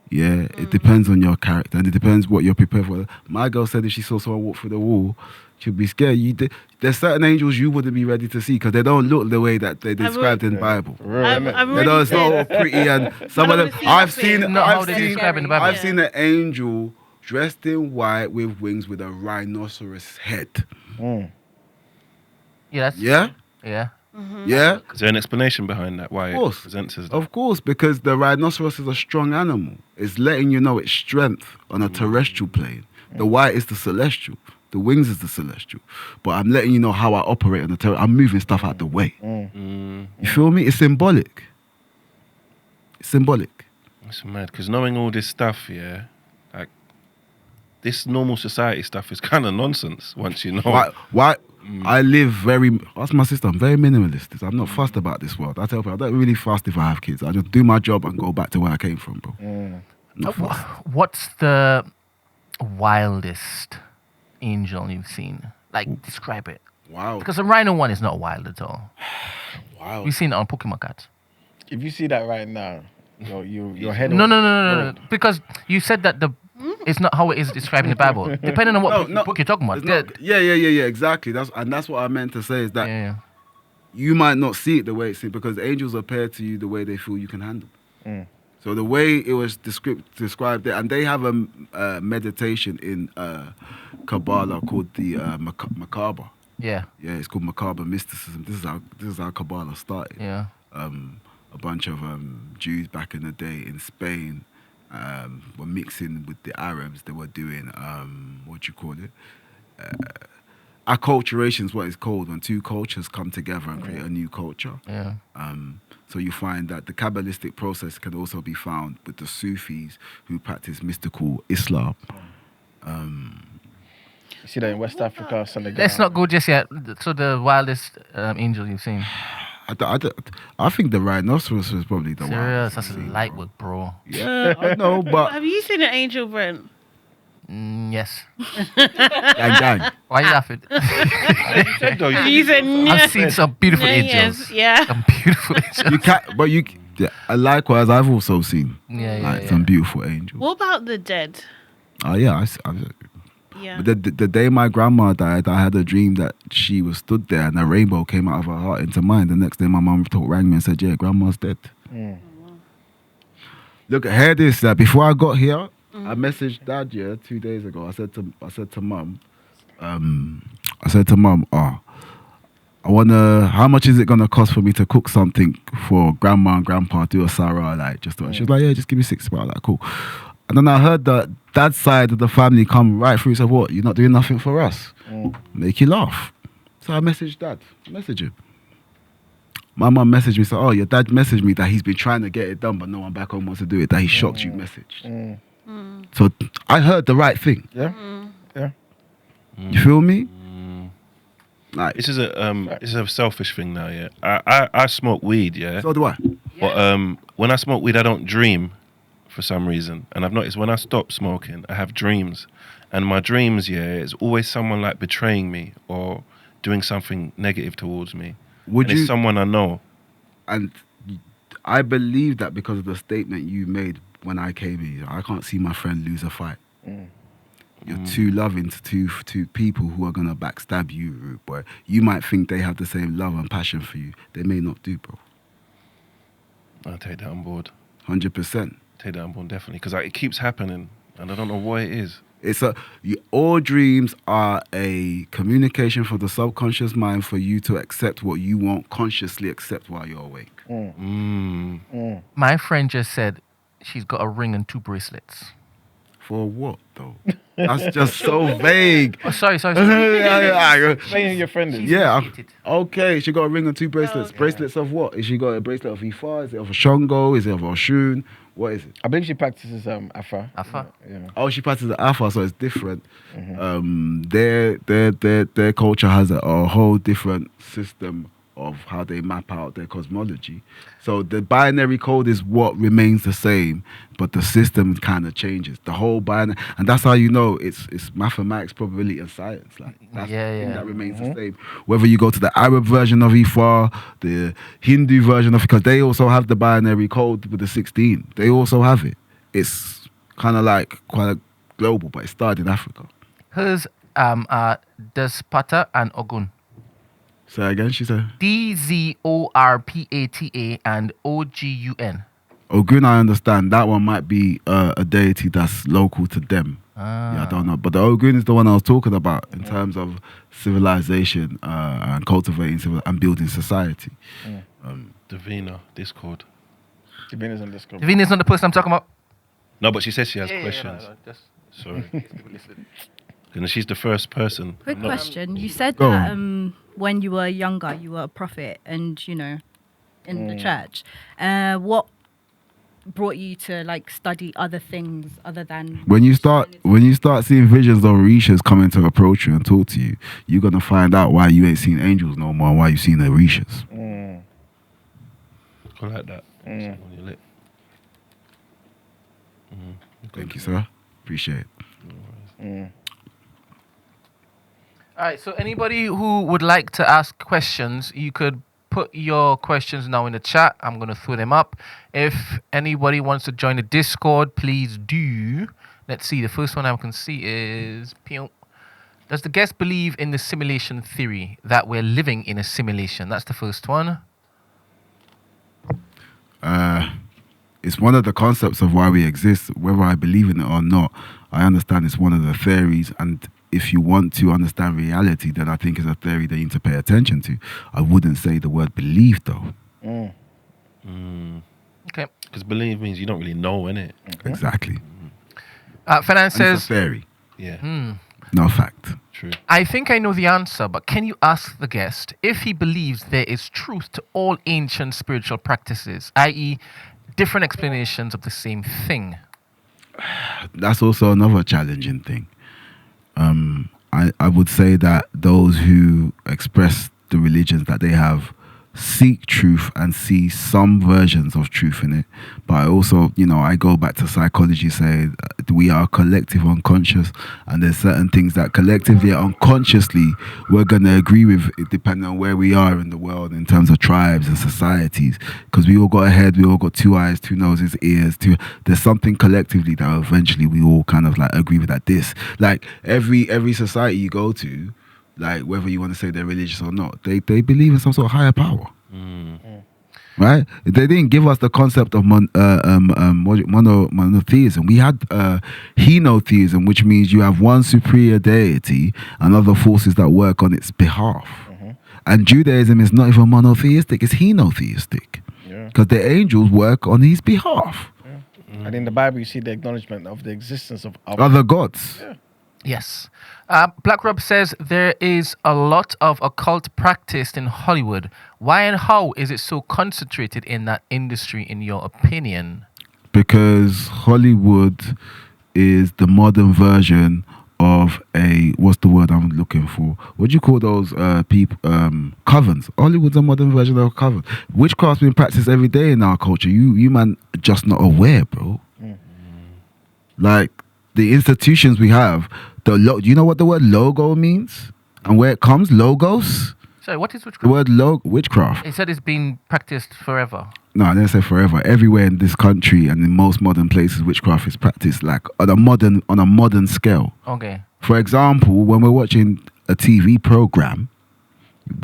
Speaker 3: Yeah, it depends on your character, and it depends what you're prepared for. My girl said if she saw someone walk through the wall, she'd be scared. There's certain angels you wouldn't be ready to see because they don't look the way that they described in the Bible.
Speaker 1: Real,
Speaker 6: I'm
Speaker 1: innit?
Speaker 6: really
Speaker 3: You know, it's not all
Speaker 6: scared.
Speaker 3: pretty, and some of them.
Speaker 6: wanna see
Speaker 3: I've
Speaker 6: nothing.
Speaker 3: seen.
Speaker 2: Not how
Speaker 3: I've
Speaker 2: they
Speaker 3: seen.
Speaker 2: describe in the Bible.
Speaker 3: I've seen an angel dressed in white with wings with a rhinoceros head.
Speaker 2: yeah, that's
Speaker 3: Yeah,
Speaker 2: yeah.
Speaker 3: yeah.
Speaker 4: Is there an explanation behind that? Why
Speaker 3: Of course.
Speaker 4: it presents as that?
Speaker 3: Of course, because the rhinoceros is a strong animal. It's letting you know its strength on a terrestrial plane. The white is the celestial. The wings is the celestial. But I'm letting you know how I operate on the terrestrial. I'm moving stuff out the way. You feel me? It's symbolic. It's symbolic.
Speaker 4: It's mad because knowing all this stuff, yeah, like this normal society stuff is kind of nonsense once you know.
Speaker 3: Why? I live ask my sister, I'm very minimalist. I'm not fussed about this world. I tell people, I don't really fuss if I have kids. I just do my job and go back to where I came from, bro. Not fussed.
Speaker 2: What's the wildest angel you've seen? Like, describe it.
Speaker 3: Wow.
Speaker 2: Because the rhino one is not wild at all.
Speaker 3: Wow.
Speaker 2: We've seen it on Pokemon cards.
Speaker 1: If you see that right now, your head.
Speaker 2: No. Because you said that it's not how it is described in the Bible. Depending on what book you're talking about.
Speaker 3: It's not- yeah, exactly. That's what I meant to say is that
Speaker 2: Yeah.
Speaker 3: you might not see it the way it's seen because angels appear to you the way they feel you can handle. So the way it was described there, and they have a meditation in Kabbalah called the Macabre.
Speaker 2: Yeah.
Speaker 3: Yeah, it's called Macabre mysticism. This is how Kabbalah started.
Speaker 2: Yeah.
Speaker 3: A bunch of Jews back in the day in Spain were mixing with the Arabs. They were doing what do you call it? Acculturation is what it's called when two cultures come together and create a new culture.
Speaker 2: Yeah.
Speaker 3: So you find that the Kabbalistic process can also be found with the Sufis who practice mystical Islam.
Speaker 1: You see that in West Africa, Senegal.
Speaker 2: Let's not go just yet. So the wildest angel you've seen.
Speaker 3: I think the rhinoceros was probably the one.
Speaker 2: Serious, that's light work, bro.
Speaker 3: Yeah, I know, but
Speaker 6: Have you seen an angel, Brent?
Speaker 2: Yes.
Speaker 3: gang.
Speaker 2: Why are you laughing?
Speaker 6: You said
Speaker 2: I've seen some beautiful
Speaker 6: yes,
Speaker 2: angels.
Speaker 6: yeah.
Speaker 2: Some beautiful angels.
Speaker 3: You can't, but you. Yeah, likewise, I've also seen
Speaker 2: Yeah.
Speaker 3: some beautiful angels.
Speaker 6: What about the dead?
Speaker 3: Oh yeah,
Speaker 6: Yeah.
Speaker 3: but the day my grandma died, I had a dream that she was stood there and a rainbow came out of her heart into mine. The next day, my mum rang me and said, "Yeah, grandma's dead." Look, hear this. That before I got here, I messaged Dad 2 days ago. I said to Mum, I wonder how much is it gonna cost for me to cook something for Grandma and Grandpa, do a Sarah She was like, "Yeah, just give me $6." Like, cool. And then I heard that Dad's side of the family come right through. Said, "What? You're not doing nothing for us? Make you laugh." So I messaged Dad. Message him. My mum messaged me, said, "Oh, your dad messaged me that he's been trying to get it done, but no one back home wants to do it. That he shocked you messaged." So I heard the right thing.
Speaker 1: Yeah. Yeah.
Speaker 3: You feel me? Like,
Speaker 4: This is a selfish thing now. Yeah, I smoke weed. Yeah,
Speaker 3: so do I.
Speaker 4: but when I smoke weed, I don't dream for some reason, and I've noticed when I stop smoking, I have dreams, And my dreams, it's always someone like betraying me or doing something negative towards me.
Speaker 3: Would
Speaker 4: and
Speaker 3: you?
Speaker 4: it's someone I know.
Speaker 3: And I believe that because of the statement you made when I came here. I can't see my friend lose a fight. You're too loving to two people who are gonna backstab you, rude boy. You might think they have the same love and passion for you. They may not do, bro.
Speaker 4: I'll take that on board.
Speaker 3: 100%.
Speaker 4: Take that on board, definitely. Because it keeps happening, and I don't know what it is.
Speaker 3: All dreams are a communication for the subconscious mind for you to accept what you won't consciously accept while you're awake.
Speaker 2: My friend just said she's got a ring and 2 bracelets.
Speaker 3: For what, though? That's just so vague.
Speaker 2: Oh, sorry.
Speaker 1: Explain who your friend is.
Speaker 3: Yeah. Okay, she got a ring and 2 bracelets. Bracelets of what? Is she got a bracelet of Ifá? Is it of a Shango? Is it of a Oshun? What is it?
Speaker 1: I believe she practices Afra.
Speaker 2: Afra?
Speaker 1: Yeah.
Speaker 3: Oh, she practices Afra, so it's different. Their culture has a whole different system of how they map out their cosmology. So the binary code is what remains the same, but the system kind of changes. The whole binary, and that's how you know it's mathematics, probability, and science. Like that's the thing that remains the same. Whether you go to the Arab version of Ifá, the Hindu version of, because they also have the binary code with the 16. They also have it. It's kind of like quite global, but it started in Africa.
Speaker 2: Hers are Despata and Ogun.
Speaker 3: Say again, she said.
Speaker 2: DZORPATA and OGUN.
Speaker 3: Ogun, I understand. That one might be a deity that's local to them. Yeah, I don't know. But the Ogun is the one I was talking about in terms of civilization and cultivating and building society.
Speaker 4: Davina, Discord.
Speaker 1: Davina's on Discord.
Speaker 2: Davina's not the person I'm talking about.
Speaker 4: No, but she says she has questions. Sorry. And she's the first person.
Speaker 7: Quick question. You said
Speaker 3: Go
Speaker 7: that
Speaker 3: on.
Speaker 7: when you were younger, you were a prophet and, in the church. What brought you to study other things other than...
Speaker 3: When you start seeing visions of Orishas coming to approach you and talk to you, you're going to find out why you ain't seen angels no more and why you've seen Orishas.
Speaker 4: I like that. On your lip.
Speaker 3: Thank you, sir. Appreciate it.
Speaker 2: All right, so anybody who would like to ask questions, you could put your questions now in the chat. I'm going to throw them up. If anybody wants to join the Discord, please do. Let's see. The first one I can see is... Does the guest believe in the simulation theory, that we're living in a simulation? That's the first one.
Speaker 3: It's one of the concepts of why we exist. Whether I believe in it or not, I understand it's one of the theories. And if you want to understand reality, then I think it's a theory that you need to pay attention to. I wouldn't say the word believe, though.
Speaker 2: Okay.
Speaker 4: Because believe means you don't really know, innit?
Speaker 3: Exactly.
Speaker 2: Finance
Speaker 3: And it's
Speaker 2: says...
Speaker 3: a theory,
Speaker 4: Yeah.
Speaker 3: no fact.
Speaker 4: True.
Speaker 2: I think I know the answer, but can you ask the guest if he believes there is truth to all ancient spiritual practices, i.e., different explanations of the same thing?
Speaker 3: That's also another challenging thing. I would say that those who express the religions that they have seek truth and see some versions of truth in it. But I also, I go back to psychology, say we are collective unconscious, and there's certain things that collectively unconsciously we're going to agree with, depending on where we are in the world in terms of tribes and societies, because we all got a head, we all got 2 eyes, 2 noses, ears, there's something collectively that eventually we all kind of agree with, that this, every society you go to, whether you want to say they're religious or not, they believe in some sort of higher power. Right? They didn't give us the concept of monotheism. We had henotheism, which means you have one superior deity and other forces that work on its behalf. And Judaism is not even monotheistic, it's henotheistic. Because the angels work on his behalf.
Speaker 1: And in the Bible, you see the acknowledgement of the existence of
Speaker 3: Other gods.
Speaker 2: Yes. Black Rob says there is a lot of occult practiced in Hollywood. Why and how is it so concentrated in that industry, in your opinion?
Speaker 3: Because Hollywood is the modern version of what's the word I'm looking for? What do you call those people? Covens. Hollywood's a modern version of a coven. Witchcraft's been practiced every day in our culture. You man just not aware, bro. The institutions we have, Do you know what the word logo means and where it comes? Logos.
Speaker 2: So what is
Speaker 3: The
Speaker 2: witchcraft?
Speaker 3: word witchcraft.
Speaker 2: It said it's been practiced forever.
Speaker 3: No, I didn't say forever. Everywhere in this country and in most modern places, witchcraft is practiced like on a modern scale.
Speaker 2: Okay.
Speaker 3: For example, when we're watching a TV program,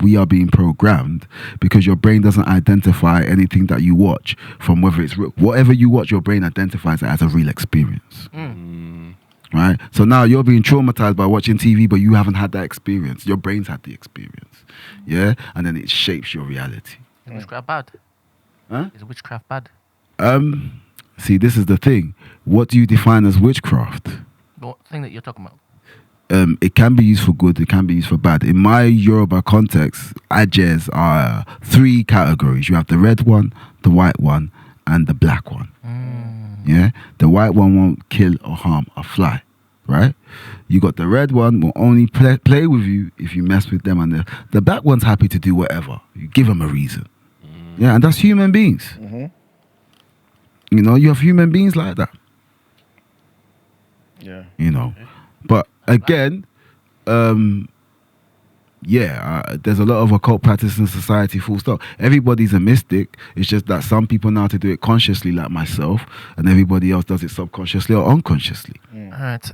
Speaker 3: we are being programmed because your brain doesn't identify anything that you watch from whether it's whatever you watch. Your brain identifies it as a real experience. Right? So now you're being traumatized by watching TV, but you haven't had that experience. Your brain's had the experience. Yeah? And then it shapes your reality.
Speaker 2: Is witchcraft bad?
Speaker 3: Huh?
Speaker 2: Is witchcraft bad?
Speaker 3: See, this is the thing. What do you define as witchcraft?
Speaker 2: What thing that you're talking about?
Speaker 3: It can be used for good, it can be used for bad. In my Yoruba context, ajes are 3 categories. You have the red one, the white one, and the black one. Yeah? The white one won't kill or harm a fly, right? You got the red one will only play with you if you mess with them, and the black one's happy to do whatever. You give them a reason. Yeah, and that's human beings. You know, you have human beings like that.
Speaker 1: Yeah.
Speaker 3: You know, but again, there's a lot of occult practice in society, full stop. Everybody's a mystic. It's just that some people know how to do it consciously, like myself, and everybody else does it subconsciously or unconsciously.
Speaker 2: All right.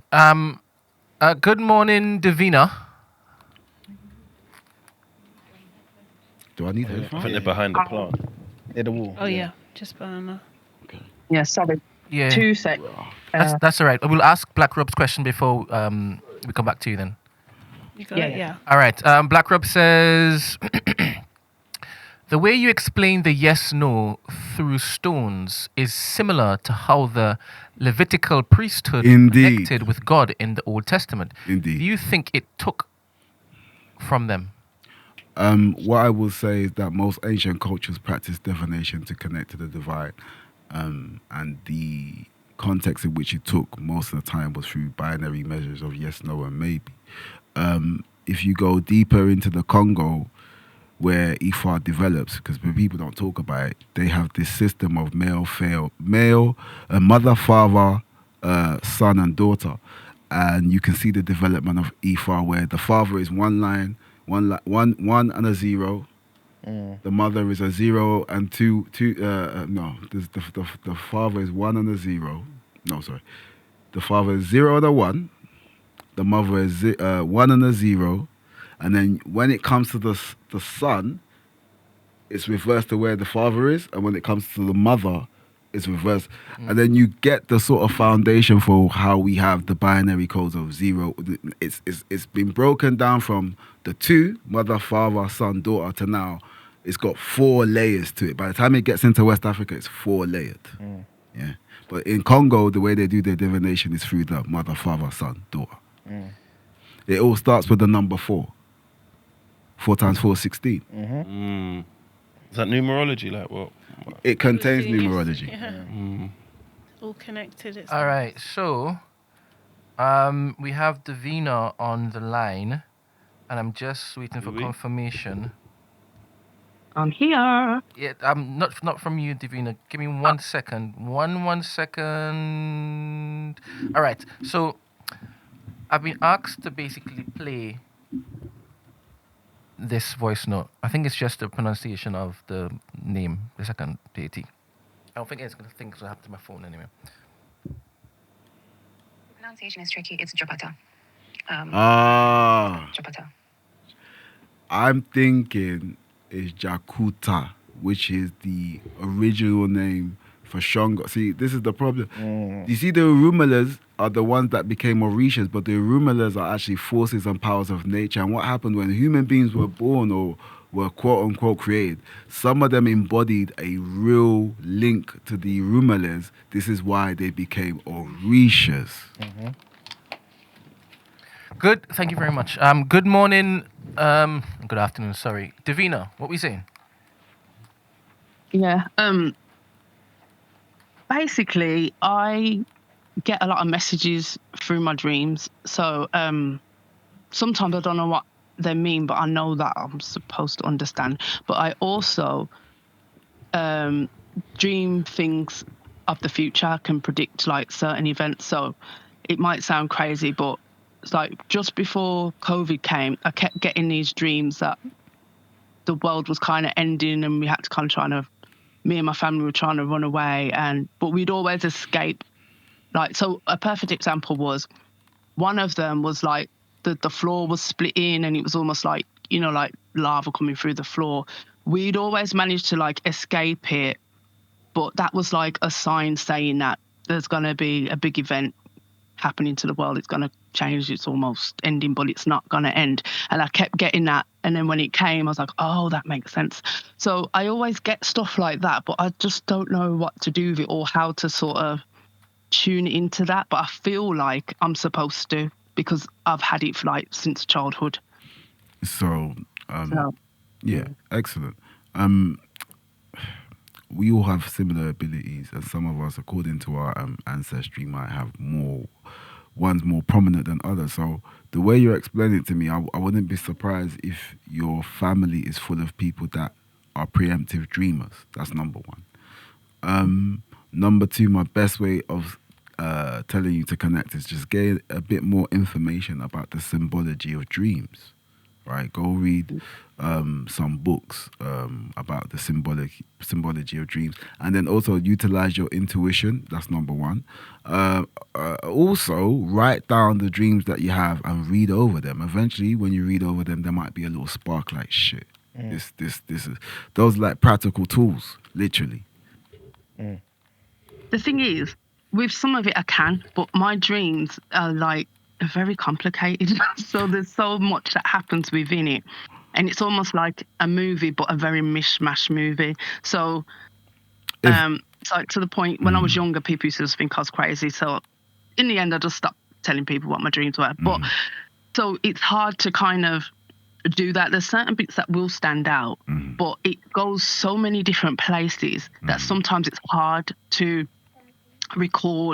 Speaker 2: Good morning, Davina.
Speaker 3: Do I need
Speaker 4: I
Speaker 3: headphones?
Speaker 4: think they're behind the plant.
Speaker 1: Near the wall.
Speaker 6: Oh yeah, just banana.
Speaker 8: Yeah, sorry.
Speaker 2: Yeah.
Speaker 8: 2 sec.
Speaker 2: That's all right. We'll ask Black Rob's question before we come back to you then.
Speaker 6: You got
Speaker 8: Yeah,
Speaker 6: it,
Speaker 8: yeah.
Speaker 6: yeah.
Speaker 2: All right. Black Rob says, the way you explain the yes/no through stones is similar to how the Levitical priesthood
Speaker 3: Indeed.
Speaker 2: connected with God in the Old Testament.
Speaker 3: Indeed.
Speaker 2: Do you think it took from them?
Speaker 3: What I will say is that most ancient cultures practice divination to connect to the divine, and the context in which it took most of the time was through binary measures of yes, no, and maybe. If you go deeper into the Congo, where Ifá develops, because people don't talk about it, they have this system of mother, father, son, and daughter, and you can see the development of Ifá, where the father is one line, one and a 0. The mother is a 0 and two. The father is 1 and a 0. No, sorry. The father is 0 and a 1. The mother is 1 and a 0. And then when it comes to the son, it's reversed to where the father is. And when it comes to the mother, it's reversed. And then you get the sort of foundation for how we have the binary codes of 0. It's been broken down from the 2, mother, father, son, daughter, to now it's got 4 layers to it. By the time it gets into West Africa, it's 4 layered. Yeah. But in Congo, the way they do their divination is through the mother, father, son, daughter. It all starts with the number 4. 4 times 4 is 16.
Speaker 4: Is that numerology? Like what?
Speaker 3: It contains
Speaker 6: It's-
Speaker 3: numerology.
Speaker 6: Yeah. All connected. It's
Speaker 2: All right. So, we have Davina on the line, and I'm just waiting for
Speaker 4: Oui.
Speaker 2: confirmation.
Speaker 8: I'm here.
Speaker 2: Yeah, not from you, Davina. Give me 1 second. One second. All right. So, I've been asked to basically play this voice note. I think it's just the pronunciation of the name, the second deity. I don't think it's gonna think it's gonna happen to my phone anyway.
Speaker 9: Pronunciation is tricky. It's Jopata. Jopata.
Speaker 3: I'm thinking it's Jakuta, which is the original name for Shango. See, this is the problem. You see, the Urumalas are the ones that became Orishas, but the Urumalas are actually forces and powers of nature. And what happened when human beings were born or were quote-unquote created, some of them embodied a real link to the Urumalas. This is why they became Orishas.
Speaker 2: Good. Thank you very much. Good morning. Good afternoon. Sorry, Davina. What were you saying?
Speaker 8: Yeah. Basically, I get a lot of messages through my dreams. So sometimes I don't know what they mean, but I know that I'm supposed to understand. But I also dream things of the future. I can predict like certain events. So it might sound crazy, but it's like just before COVID came, I kept getting these dreams that the world was kind of ending and we had to kind of me and my family were trying to run away, but we'd always escape. Like, so a perfect example was one of them was like the floor was splitting and it was almost like, you know, like lava coming through the floor. We'd always managed to like escape it, but that was like a sign saying that there's going to be a big event happening to the world. It's going to change. It's almost ending, but it's not going to end. And I kept getting that. And then when it came, I was like, oh, that makes sense. So I always get stuff like that, but I just don't know what to do with it or how to sort of tune into that. But I feel like I'm supposed to because I've had it for like since childhood.
Speaker 3: So, yeah, excellent. We all have similar abilities, and some of us, according to our ancestry, might have one's more prominent than others. So the way you're explaining it to me, I wouldn't be surprised if your family is full of people that are preemptive dreamers. That's number one. Number two, my best way of telling you to connect is just get a bit more information about the symbology of dreams. Right, go read some books about the symbology of dreams, and then also utilize your intuition. That's number one. Also, write down the dreams that you have and read over them. Eventually, when you read over them, there might be a little spark like shit. This is those like practical tools, literally.
Speaker 8: The thing is, with some of it I can, but my dreams are like very complicated. So there's so much that happens within it. And it's almost like a movie, but a very mishmash movie. So it's like to the point when I was younger, people used to just think I was crazy. So in the end, I just stopped telling people what my dreams were. But so it's hard to kind of do that. There's certain bits that will stand out, but it goes so many different places that sometimes it's hard to recall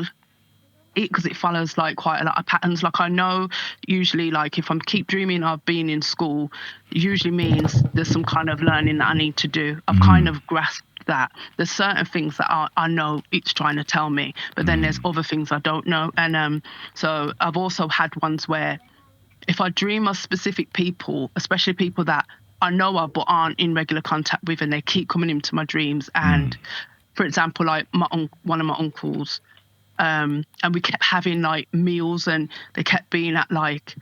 Speaker 8: it because it follows like quite a lot of patterns. Like I know usually like if I'm keep dreaming I've been in school, usually means there's some kind of learning that I need to do. I've kind of grasped that. There's certain things that I know it's trying to tell me, but then there's other things I don't know. And so I've also had ones where if I dream of specific people, especially people that I know of but aren't in regular contact with, and they keep coming into my dreams. And for example, like one of my uncles, and we kept having like meals, and they kept being at like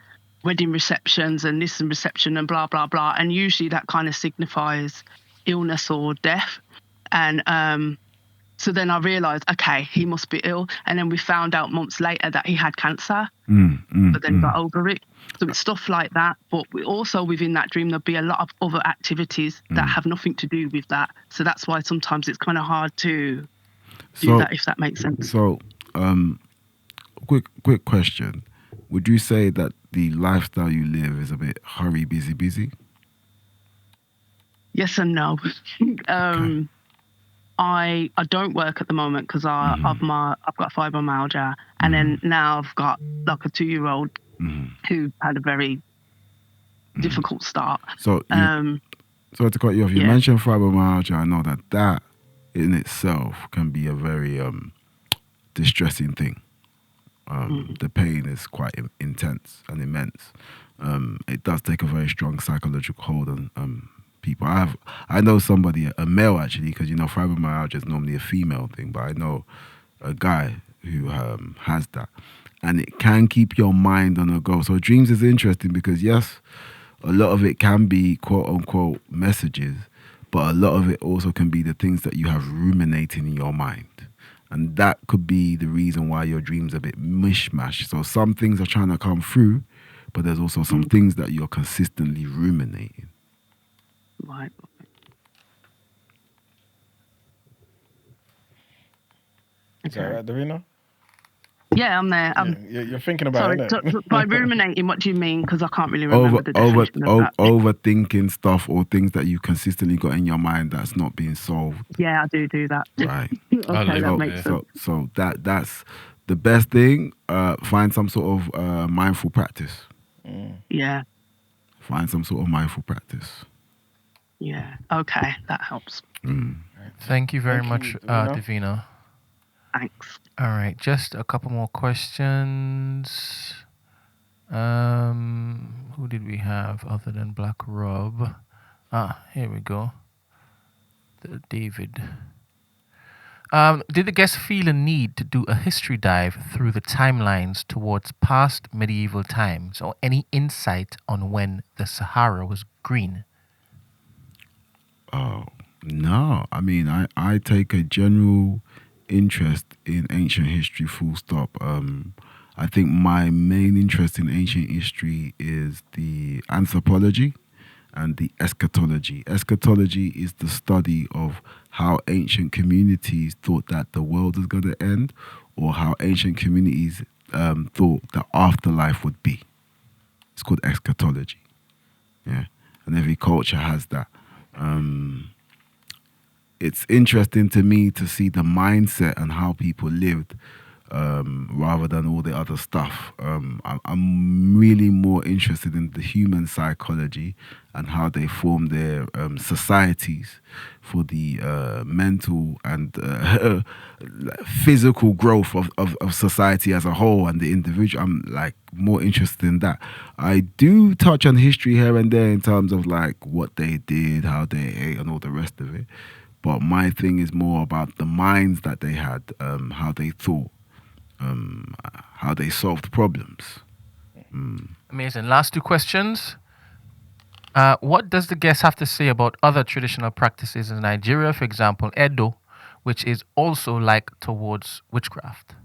Speaker 8: wedding receptions and this and reception and blah blah blah, and usually that kind of signifies illness or death. And so then I realized, okay, he must be ill. And then we found out months later that he had cancer, but then got over it. So it's stuff like that. But we also within that dream, there'll be a lot of other activities that have nothing to do with that. So that's why sometimes it's kind of hard to do that, if that makes sense.
Speaker 3: So, quick question. Would you say that the lifestyle you live is a bit hurry, busy?
Speaker 8: Yes and no. Okay. I don't work at the moment because I've got fibromyalgia, and then now I've got like a 2-year-old who had a very difficult start.
Speaker 3: So, sorry to cut you off. You mentioned fibromyalgia. I know that in itself can be a very distressing thing. The pain is quite intense and immense. It does take a very strong psychological hold on people. I know somebody, a male actually, because you know fibromyalgia is normally a female thing, but I know a guy who has that, and it can keep your mind on the go. So dreams is interesting because yes, a lot of it can be quote unquote messages, but a lot of it also can be the things that you have ruminating in your mind. And that could be the reason why your dreams are a bit mishmash. So some things are trying to come through, but there's also some things that you're consistently ruminating.
Speaker 8: Right.
Speaker 1: Is that right, Davina?
Speaker 8: Yeah, I'm there.
Speaker 1: You're thinking about it.
Speaker 8: So by ruminating, what do you mean? Because I can't really remember the definition of that.
Speaker 3: Overthinking stuff or things that you consistently got in your mind that's not being solved.
Speaker 8: Yeah, I do that.
Speaker 3: Right.
Speaker 8: Okay, that makes sense.
Speaker 3: So that's the best thing. Find some sort of mindful practice.
Speaker 8: Yeah.
Speaker 3: Find some sort of mindful practice.
Speaker 8: Yeah. Okay, that helps.
Speaker 2: Thank you very much, Davina.
Speaker 8: Thanks.
Speaker 2: All right, just a couple more questions. Who did we have other than Black Rob? Here we go. David. Did the guest feel a need to do a history dive through the timelines towards past medieval times, or any insight on when the Sahara was green?
Speaker 3: Oh, no. I mean, I take a general interest in ancient history, full stop. I think my main interest in ancient history is the anthropology and the eschatology. Eschatology is the study of how ancient communities thought that the world was going to end, or how ancient communities thought the afterlife would be. It's called eschatology. Yeah, and every culture has that. It's interesting to me to see the mindset and how people lived, rather than all the other stuff. I'm really more interested in the human psychology and how they form their societies for the mental and physical growth of society as a whole and the individual. I'm like more interested in that. I do touch on history here and there in terms of like what they did, how they ate, and all the rest of it. But my thing is more about the minds that they had, how they thought, how they solved problems.
Speaker 2: Amazing. Last two questions. What does the guest have to say about other traditional practices in Nigeria, for example, Edo, which is also like towards witchcraft?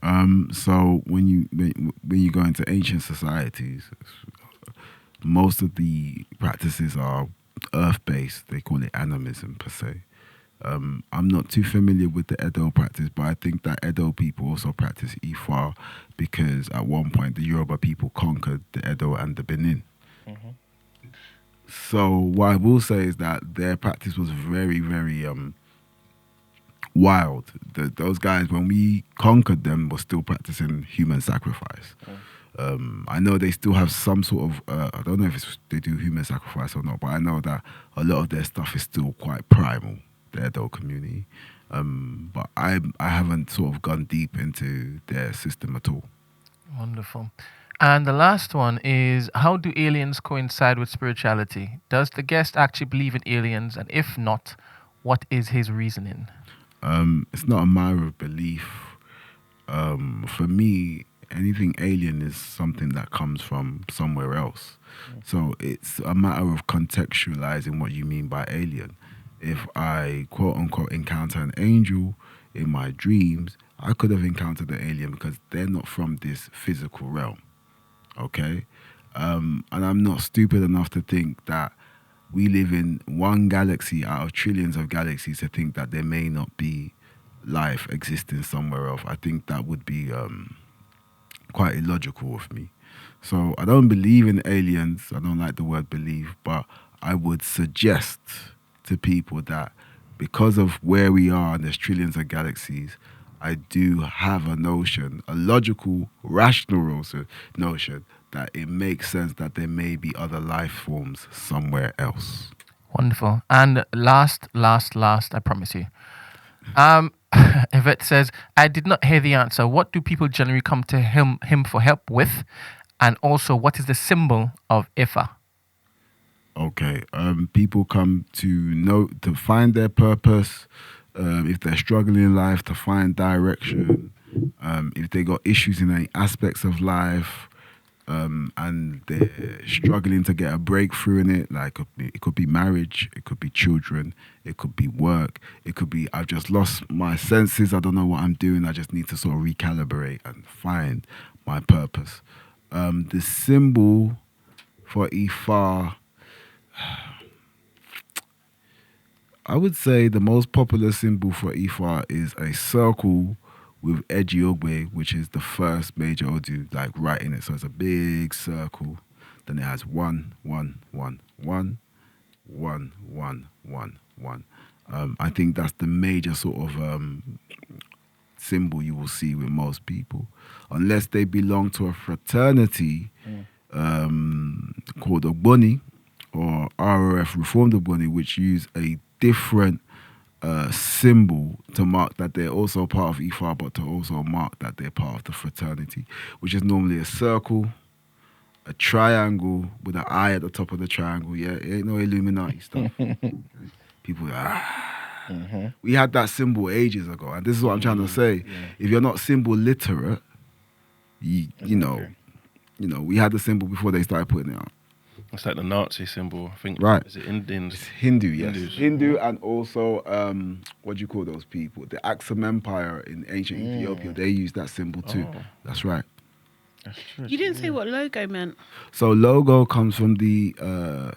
Speaker 3: So when you go into ancient societies, most of the practices are earth-based. They call it animism per se. I'm not too familiar with the Edo practice, but I think that Edo people also practice Ifá, because at one point the Yoruba people conquered the Edo and the Benin. So what I will say is that their practice was very, very wild. Those guys, when we conquered them, were still practicing human sacrifice. I know they still have some sort of, I don't know if they do human sacrifice or not, but I know that a lot of their stuff is still quite primal, the Edo community. But I haven't sort of gone deep into their system at all.
Speaker 2: Wonderful. And the last one is, how do aliens coincide with spirituality? Does the guest actually believe in aliens? And if not, what is his reasoning?
Speaker 3: It's not a matter of belief. For me, anything alien is something that comes from somewhere else. So it's a matter of contextualizing what you mean by alien. If I quote unquote encounter an angel in my dreams, I could have encountered an alien because they're not from this physical realm. Okay? And I'm not stupid enough to think that we live in one galaxy out of trillions of galaxies to think that there may not be life existing somewhere else. I think that would be quite illogical of me. So I don't believe in aliens. I don't like the word believe, but I would suggest to people that because of where we are and there's trillions of galaxies, I do have a notion, a logical, rational also notion that it makes sense that there may be other life forms somewhere else.
Speaker 2: Wonderful. And last, I promise you. Yvette says, I did not hear the answer. What do people generally come to him for help with? And also, what is the symbol of Ifá?
Speaker 3: Okay. People come to find their purpose. If they're struggling in life, to find direction. If they got issues in any aspects of life, and they're struggling to get a breakthrough in it, like it could be marriage, it could be children, it could be work, it could be I've just lost my senses, I don't know what I'm doing, I just need to sort of recalibrate and find my purpose. The symbol for Ifá, I would say the most popular symbol for Ifá is a circle with Ejiogbe, which is the first major Odu, like right in it. So it's a big circle. Then it has 1, 1, 1, 1, 1, 1, 1, 1. I think that's the major sort of symbol you will see with most people, unless they belong to a fraternity called Ogboni or RRF Reformed Ogboni, which use a different symbol to mark that they're also part of Ifá, but to also mark that they're part of the fraternity, which is normally a circle a triangle with an eye at the top of the triangle. Yeah, it ain't no Illuminati stuff. People, we had that symbol ages ago, and this is what I'm trying to say. If you're not symbol literate, you know, we had the symbol before they started putting it out.
Speaker 4: It's like the Nazi symbol, I think.
Speaker 3: Right.
Speaker 4: Is it Indians?
Speaker 3: It's Hindu, yes.
Speaker 4: Hindus.
Speaker 3: Hindu, and also, what do you call those people? The Aksum Empire in ancient Ethiopia, they used that symbol too. That's right.
Speaker 1: That's true.
Speaker 6: You didn't say what logo meant.
Speaker 3: So logo comes from the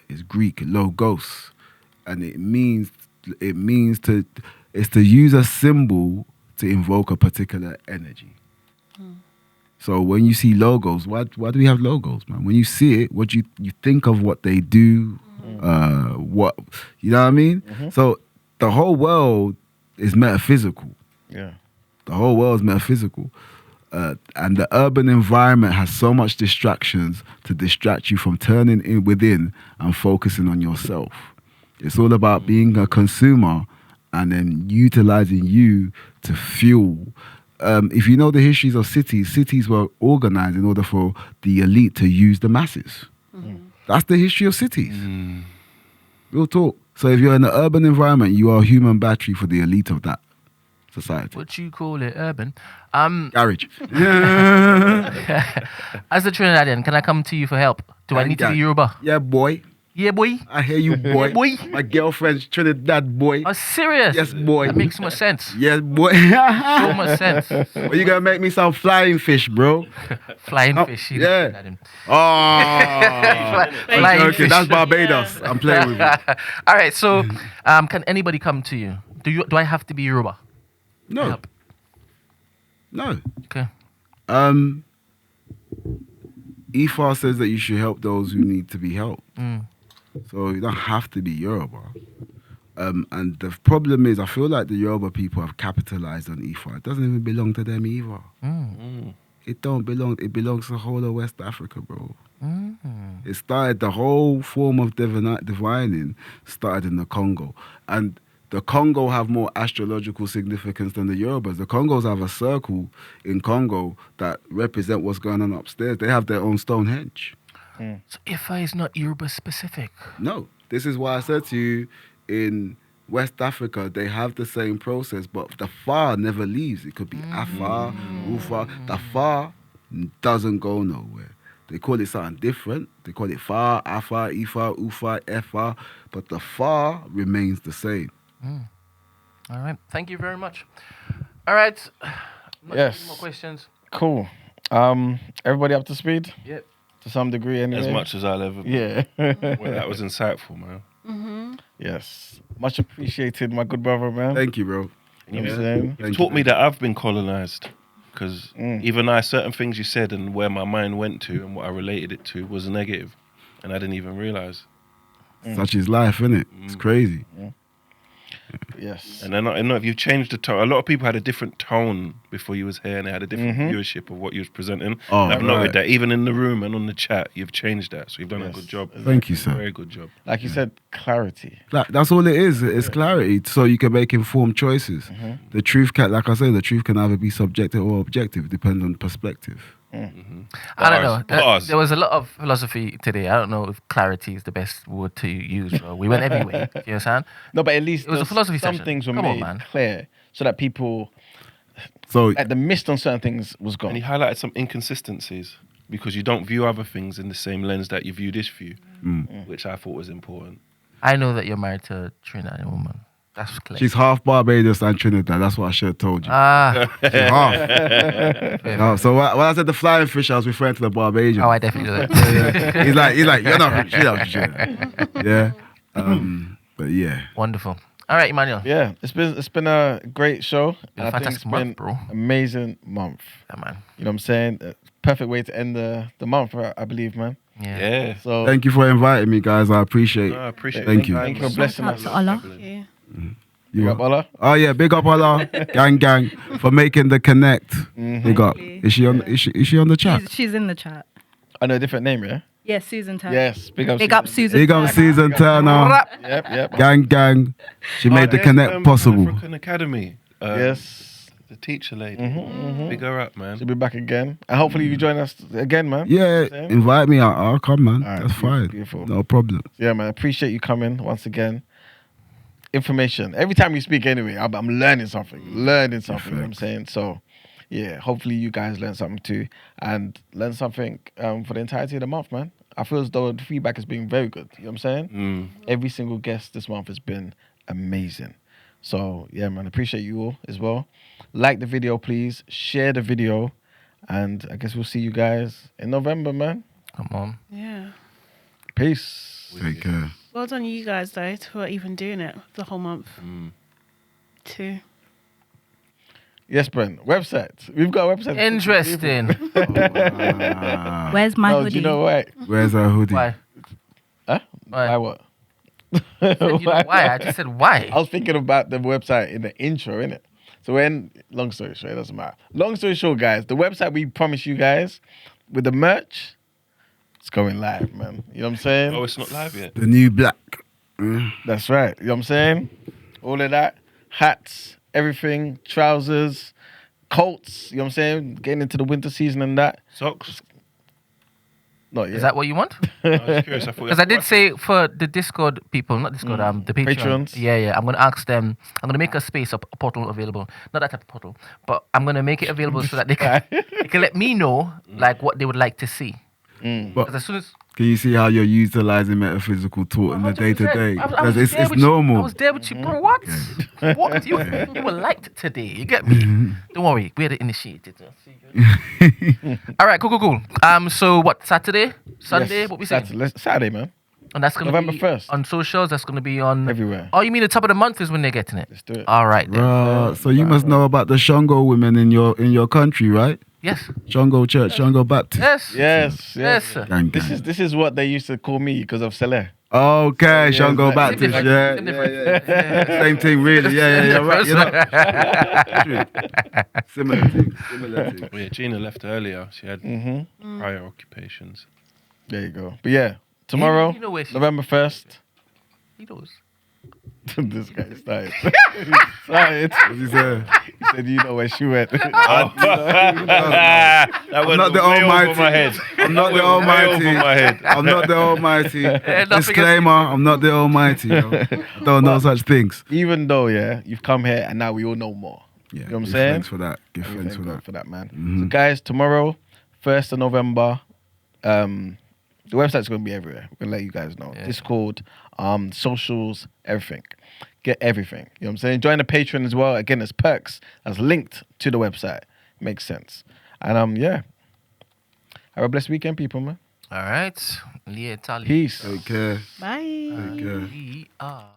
Speaker 3: is Greek logos, and it means to use a symbol to invoke a particular energy. So when you see logos, why do we have logos, man? When you see it, what you think of what they do, what you know what I mean? So the whole world is metaphysical.
Speaker 1: Yeah.
Speaker 3: The whole world is metaphysical. And the urban environment has so much distractions to distract you from turning in within and focusing on yourself. It's all about being a consumer and then utilizing you to fuel. If you know the histories of cities were organized in order for the elite to use the masses. That's the history of cities. Real talk. So if you're in an urban environment, you are a human battery for the elite of that society.
Speaker 2: What you call it, urban?
Speaker 3: Garage.
Speaker 2: As a Trinidadian, can I come to you for help? Do I need to be Yoruba?
Speaker 3: Yeah, boy.
Speaker 2: Yeah, boy.
Speaker 3: I hear you, boy.
Speaker 2: Yeah, boy.
Speaker 3: My girlfriend's Trinidad, boy.
Speaker 2: Oh, serious?
Speaker 3: Yes, boy.
Speaker 2: That makes so much sense.
Speaker 3: Yes, boy.
Speaker 2: So much sense.
Speaker 3: Well, you gonna make me some flying fish, bro.
Speaker 2: Flying
Speaker 3: Oh,
Speaker 2: fish.
Speaker 3: yeah. Oh.
Speaker 2: Flying
Speaker 3: Okay,
Speaker 2: fish.
Speaker 3: that's Barbados. I'm playing with you.
Speaker 2: All right, so can anybody come to you? Do I have to be Yoruba?
Speaker 3: No.
Speaker 2: Help.
Speaker 3: No.
Speaker 2: Okay.
Speaker 3: Ifá says that you should help those who need to be helped. So you don't have to be Yoruba. And the problem is, I feel like the Yoruba people have capitalized on Ifá. It doesn't even belong to them either. It don't belong. It belongs to the whole of West Africa, bro. It started, the whole form of divining started in the Congo. And the Congo have more astrological significance than the Yorubas. The Congos have a circle in Congo that represent what's going on upstairs. They have their own Stonehenge.
Speaker 2: So Ifá is not Yoruba specific.
Speaker 3: No, this is why I said to you, in West Africa, they have the same process, but the Fa never leaves. It could be Afa, Ufa. The Fa doesn't go nowhere. They call it something different. They call it Fa, Afa, Ifa, Ufa, Efa, but the Fa remains the same.
Speaker 2: All right. Thank you very much. All right.
Speaker 1: Yes.
Speaker 2: More questions?
Speaker 1: Cool. Everybody up to speed?
Speaker 2: Yep.
Speaker 1: To some degree, anyway.
Speaker 4: As much as I'll ever be.
Speaker 1: Yeah.
Speaker 4: Well, that was insightful, man.
Speaker 1: Yes. Much appreciated, my good brother, man.
Speaker 3: Thank you, bro.
Speaker 1: You know what I'm saying?
Speaker 4: It taught me that I've been colonized. Because even certain things you said and where my mind went to and what I related it to was negative. And I didn't even realize.
Speaker 3: Such is life, innit? It's crazy.
Speaker 1: Yes.
Speaker 4: And then I know if you've changed the tone, a lot of people had a different tone before you was here and they had a different viewership of what you was presenting.
Speaker 3: Oh,
Speaker 4: and I've noted
Speaker 3: right.
Speaker 4: that even in the room and on the chat, you've changed that. So you've done a
Speaker 1: Yes.
Speaker 4: good job.
Speaker 3: Thank you, sir.
Speaker 4: Very good job.
Speaker 1: Like you said, clarity.
Speaker 3: That's all it is. It's clarity, so you can make informed choices. The truth can, like I say, the truth can either be subjective or objective, depending on perspective.
Speaker 2: I don't know.
Speaker 4: Bars.
Speaker 2: There was a lot of philosophy today. I don't know if clarity is the best word to use, bro. We went everywhere. You understand?
Speaker 1: No, but at least
Speaker 2: It was a philosophy
Speaker 1: some
Speaker 2: session.
Speaker 1: things were
Speaker 2: Come on,
Speaker 1: made
Speaker 2: man.
Speaker 1: clear so that people,
Speaker 3: So
Speaker 1: like the mist on certain things was
Speaker 4: And
Speaker 1: gone.
Speaker 4: he highlighted some inconsistencies because you don't view other things in the same lens that you view this view, which I thought was important.
Speaker 2: I know that you're married to a Trinidadian woman. That's clear.
Speaker 3: she's half Barbados and Trinidad. That's what I should have told you. She's half. No, so when I said the flying fish, I was referring to the Barbadian.
Speaker 2: Oh, I definitely know that.
Speaker 3: He's like, you're not. She's not Trinidad. Yeah. But yeah.
Speaker 2: Wonderful. All right, Emmanuel.
Speaker 1: Yeah, it's been a great show.
Speaker 2: Been a
Speaker 1: And I think
Speaker 2: fantastic month, bro.
Speaker 1: Amazing month.
Speaker 2: Yeah, man.
Speaker 1: You know what I'm saying? Perfect way to end the month, I believe, man.
Speaker 2: Yeah.
Speaker 1: So
Speaker 3: Thank you for inviting me, guys. I appreciate it.
Speaker 4: I appreciate
Speaker 3: Thank
Speaker 4: it.
Speaker 3: you.
Speaker 1: Thank you for blessing
Speaker 7: Shout out
Speaker 1: us.
Speaker 7: to Allah.
Speaker 6: Yeah.
Speaker 1: You up, Allah?
Speaker 3: Oh yeah, big up Allah, gang, for making the connect. Big up. Is she on? Is she on the chat?
Speaker 7: She's in the chat.
Speaker 1: I know a different name, yeah?
Speaker 7: Yeah, Susan Turner.
Speaker 1: Yes, big up.
Speaker 7: Big up Susan.
Speaker 3: Big up
Speaker 7: Turner.
Speaker 3: Susan Turner.
Speaker 1: Yep.
Speaker 3: Gang. She made the
Speaker 4: there's,
Speaker 3: connect possible.
Speaker 4: African Academy.
Speaker 1: Yes.
Speaker 4: The teacher lady. Big her up, man.
Speaker 1: She'll be back again. And hopefully you join us again, man.
Speaker 3: Yeah, invite me. I'll come, man.
Speaker 1: All right,
Speaker 3: That's fine.
Speaker 1: beautiful.
Speaker 3: No problem.
Speaker 1: Yeah, man. Appreciate you coming once again. Information. Every time you speak anyway, I'm learning something. You know what I'm saying? So, yeah, hopefully you guys learn something too. And learn something for the entirety of the month, man. I feel as though the feedback has been very good. You know what I'm saying? Every single guest this month has been amazing. So, yeah, man, appreciate you all as well. Like the video, please. Share the video. And I guess we'll see you guys in November, man.
Speaker 2: Come on.
Speaker 6: Yeah.
Speaker 1: Peace.
Speaker 3: Take care.
Speaker 6: Well done, you guys, though, for even doing it the whole month. Too.
Speaker 1: Yes, Brent. Website. We've got a website.
Speaker 2: Interesting.
Speaker 7: Where's my
Speaker 1: No,
Speaker 7: hoodie?
Speaker 1: do you know why?
Speaker 3: Where's our hoodie?
Speaker 2: Why?
Speaker 1: Huh?
Speaker 2: Why?
Speaker 1: Why what?
Speaker 2: Said, you know why? I just said why.
Speaker 1: I was thinking about the website in the intro, innit? So long story short, it doesn't matter. Long story short, guys, the website we promised you guys with the merch, it's going live, man. You know what I'm saying?
Speaker 4: Oh, it's not live yet.
Speaker 3: The new black.
Speaker 1: That's right. You know what I'm saying? All of that. Hats, everything, trousers, coats, you know what I'm saying? Getting into the winter season and that.
Speaker 4: Socks.
Speaker 1: Not yet.
Speaker 2: Is that what you want?
Speaker 4: I was curious. I thought.
Speaker 2: Because I did say for the Discord people, not Discord, the Patreon.
Speaker 1: Patrons.
Speaker 2: Yeah. I'm gonna ask them. I'm gonna make a space, a portal available. Not that type of portal, but I'm gonna make it available so that they can let me know like what they would like to see.
Speaker 3: But
Speaker 2: Because as soon as
Speaker 3: can you see how you're utilizing metaphysical talk in the
Speaker 2: 100%.
Speaker 3: day-to-day?
Speaker 2: I was
Speaker 3: It's
Speaker 2: there with
Speaker 3: normal.
Speaker 2: You. I was there with you, bro. What? What? You were liked today. You get me? Don't worry, we're the initiated. All right, cool. So what? Saturday, Sunday?
Speaker 1: Yes,
Speaker 2: What we say?
Speaker 1: Saturday, man.
Speaker 2: And that's gonna
Speaker 1: November
Speaker 2: be
Speaker 1: 1st.
Speaker 2: on socials. That's gonna be on
Speaker 1: Everywhere.
Speaker 2: Oh, you mean the top of the month is when they're getting it?
Speaker 1: Let's do it.
Speaker 2: All right then.
Speaker 3: So you must know about the Shango women in your country, right?
Speaker 2: Yes.
Speaker 3: Shango Church, Shango Baptist.
Speaker 2: Yes.
Speaker 1: Yes.
Speaker 2: sir.
Speaker 3: Gang,
Speaker 1: This
Speaker 3: gang.
Speaker 1: is what they used to call me because of Saleh.
Speaker 3: Okay,
Speaker 1: Yeah,
Speaker 3: Shango
Speaker 1: it's like-
Speaker 3: Baptist.
Speaker 2: Same
Speaker 3: Yeah,
Speaker 2: difference.
Speaker 3: yeah. Same thing, really. Yeah. You're right. True. Similar thing.
Speaker 4: Oh, yeah, Gina left earlier. She had prior occupations.
Speaker 1: There you go. But yeah, tomorrow,
Speaker 2: You know where she-
Speaker 1: November 1st.
Speaker 2: He knows.
Speaker 1: This guy started.
Speaker 3: What's he say?
Speaker 1: He said, you know where she went.
Speaker 4: That
Speaker 3: I'm
Speaker 4: went
Speaker 3: not the
Speaker 4: way over
Speaker 3: Almighty.
Speaker 4: my head.
Speaker 3: I'm not the
Speaker 4: Way over
Speaker 3: Almighty.
Speaker 4: my head.
Speaker 3: I'm not the Almighty.
Speaker 2: nothing
Speaker 3: Disclaimer: I'm not the Almighty. Yo. I don't know such things.
Speaker 1: Even though, yeah, you've come here and now we all know more.
Speaker 3: Yeah,
Speaker 1: You know what I'm
Speaker 3: give
Speaker 1: saying?
Speaker 3: Thanks for that. Give
Speaker 1: And we
Speaker 3: thanks
Speaker 1: thank
Speaker 3: for
Speaker 1: God
Speaker 3: that.
Speaker 1: for that, man.
Speaker 3: Mhm.
Speaker 1: So, guys, tomorrow, 1st of November, the website's going to be everywhere. We're going to let you guys know.
Speaker 2: Yeah.
Speaker 1: Discord, socials, everything. Get everything. You know what I'm saying? Join the Patreon as well. Again, there's perks that's linked to the website. Makes sense. And yeah. Have a blessed weekend, people, man.
Speaker 2: All right. Leah Tali.
Speaker 1: Peace.
Speaker 3: Take care.
Speaker 6: Bye.
Speaker 3: Take care.
Speaker 2: We are.